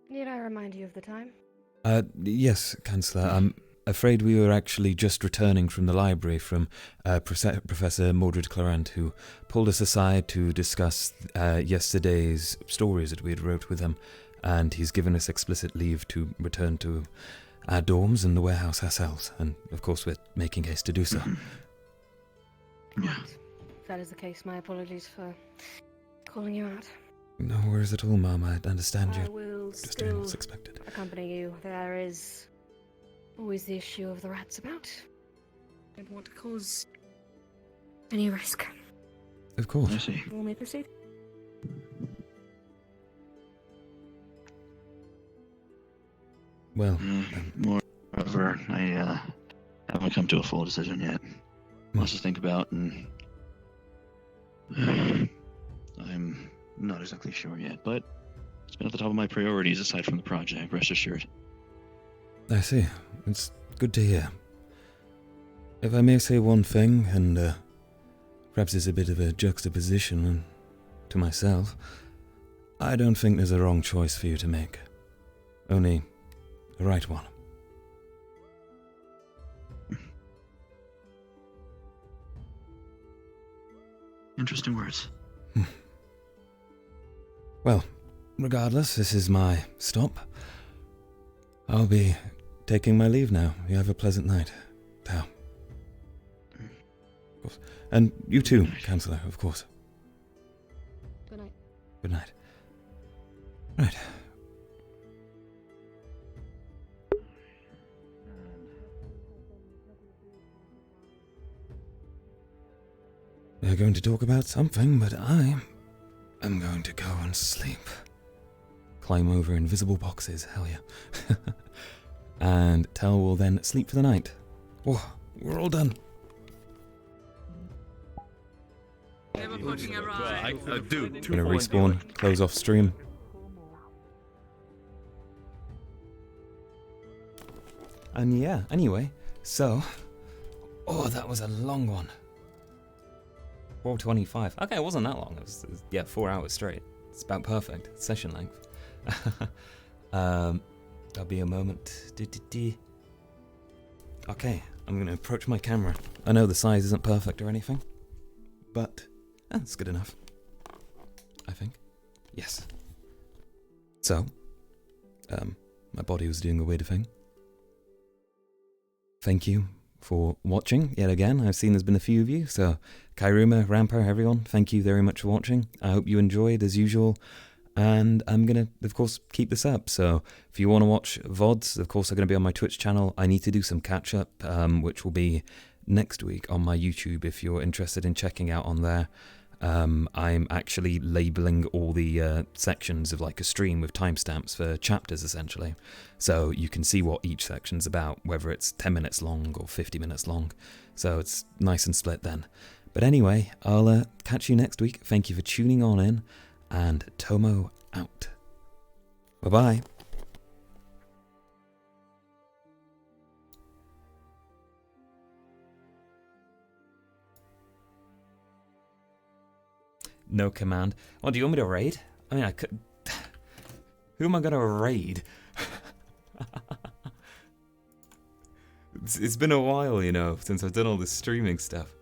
Need I remind you of the time? Yes, Councillor. I'm afraid we were actually just returning from the library from Professor Mordred Clarant, who pulled us aside to discuss yesterday's stories that we had wrote with him, and he's given us explicit leave to return to our dorms and the warehouse ourselves, and of course we're making haste to do so. Yeah. If that is the case, my apologies for calling you out. No worries at all, Mum. I understand you. I will just doing still what's expected. accompany you. There is always the issue of the rats about. I don't want to cause any risk. Of course. I see. Will we proceed? Well, moreover, I haven't come to a full decision yet. Lots to think about, and I'm not exactly sure yet, but it's been at the top of my priorities aside from the project, rest assured. I see. It's good to hear. If I may say one thing, and perhaps it's a bit of a juxtaposition to myself, I don't think there's a wrong choice for you to make. Only the right one. Interesting words. Well, regardless, this is my stop. I'll be taking my leave now. You have a pleasant night, Tao. Of course. And you too, Councillor, of course. Good night. Good night. Right. They're going to talk about something, but I am going to go and sleep. Climb over invisible boxes, hell yeah. And Tel will then sleep for the night. Oh, we're all done. Never pushing a ride. Dude. Gonna respawn, close off stream. And yeah, anyway, so... Oh, that was a long one. 4:25. Okay, it wasn't that long. It was 4 hours straight. It's about perfect. Session length. There'll be a moment. Okay, I'm going to approach my camera. I know the size isn't perfect or anything, but that's good enough. I think. Yes. So, my body was doing a weird thing. Thank you for watching yet again. I've seen there's been a few of you, so Kairuma, Ramper, everyone, thank you very much for watching. I hope you enjoyed as usual. And I'm going to, of course, keep this up. So if you want to watch VODs, of course, they're going to be on my Twitch channel. I need to do some catch-up, which will be next week on my YouTube if you're interested in checking out on there. I'm actually labeling all the sections of like a stream with timestamps for chapters, essentially. So you can see what each section's about, whether it's 10 minutes long or 50 minutes long. So it's nice and split then. But anyway, I'll catch you next week. Thank you for tuning on in. And Tomo out. Bye-bye. No command. Oh, do you want me to raid? I mean, I could... Who am I going to raid? It's been a while, you know, since I've done all this streaming stuff.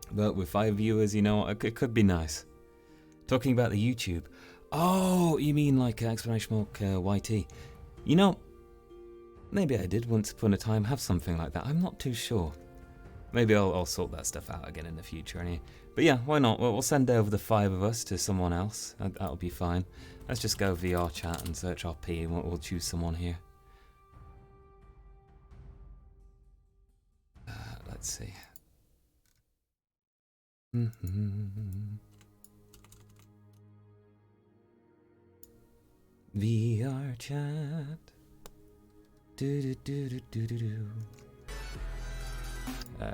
But with 5 viewers, you know, it could be nice. Talking about the YouTube. Oh, you mean like exclamation mark YT. You know, maybe I did once upon a time have something like that. I'm not too sure. Maybe I'll sort that stuff out again in the future. Anyway. But yeah, why not? We'll send over the 5 of us to someone else. That'll be fine. Let's just go VRChat and search RP and we'll choose someone here. Let's see. VRChat.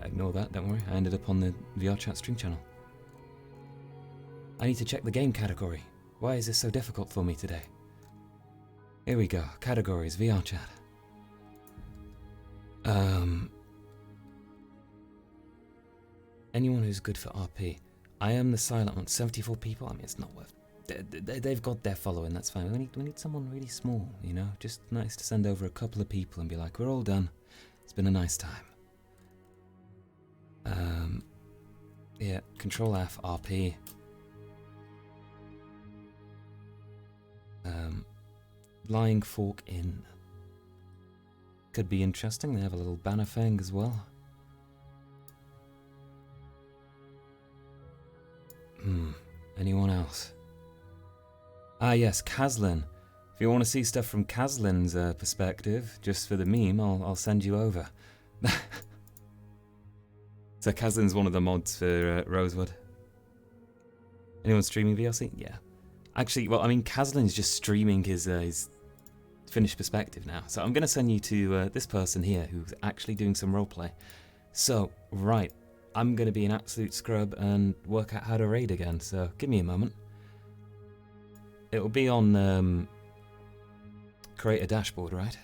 Ignore that, don't worry. I ended up on the VRChat stream channel. I need to check the game category. Why is this so difficult for me today? Here we go. Categories, VRChat. Anyone who's good for RP. I am the silent one. 74 people? I mean, it's not worth... They've got their following, that's fine. We need someone really small, you know? Just nice to send over a couple of people and be like, we're all done. It's been a nice time. Yeah, Control F, RP. Lying Fork Inn. Could be interesting. They have a little banner thing as well. Anyone else? Ah yes, Kaslin. If you want to see stuff from Kaslin's perspective, just for the meme, I'll send you over. So Kaslin's one of the mods for Rosewood. Anyone streaming VRC? Yeah. Actually, well, I mean, Kaslin's just streaming his finished perspective now. So I'm going to send you to this person here who's actually doing some roleplay. So, right. I'm going to be an absolute scrub and work out how to raid again, so give me a moment. It will be on create a dashboard, right?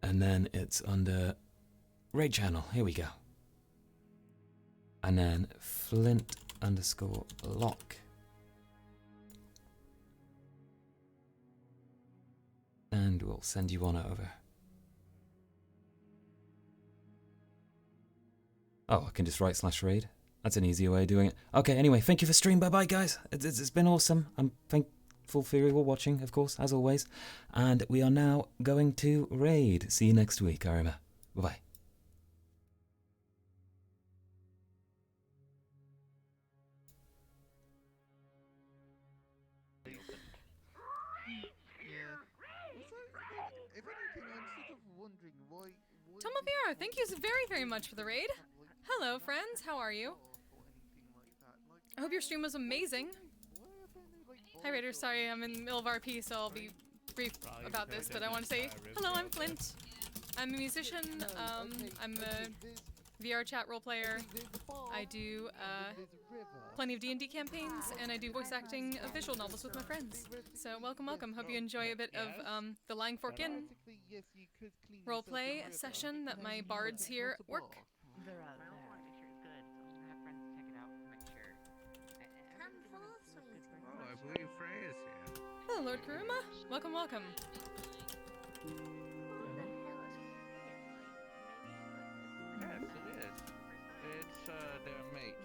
And then it's under raid channel. Here we go. And then Flint_lock. And we'll send you on over. Oh, I can just write /raid. That's an easier way of doing it. Okay, anyway, thank you for stream. Bye-bye, guys. It's been awesome. I'm thankful for you all watching, of course, as always. And we are now going to raid. See you next week, Arima. Bye-bye. Tomo VR, thank you very, very much for the raid. Hello, friends. How are you? I hope your stream was amazing. Hi, Raiders. Sorry, I'm in the middle of RP, so I'll be brief about this, but I want to say hello, I'm Flint. I'm a musician. I'm a VRChat role player. I do plenty of D&D campaigns, and I do voice acting of visual novels with my friends. So welcome, welcome. Hope you enjoy a bit of the Lying Fork Inn roleplay session that my bards here work. Oh, I believe Frey is here. Hello, Lord Kuruma. Welcome, welcome. Yes, it is. It's their mate.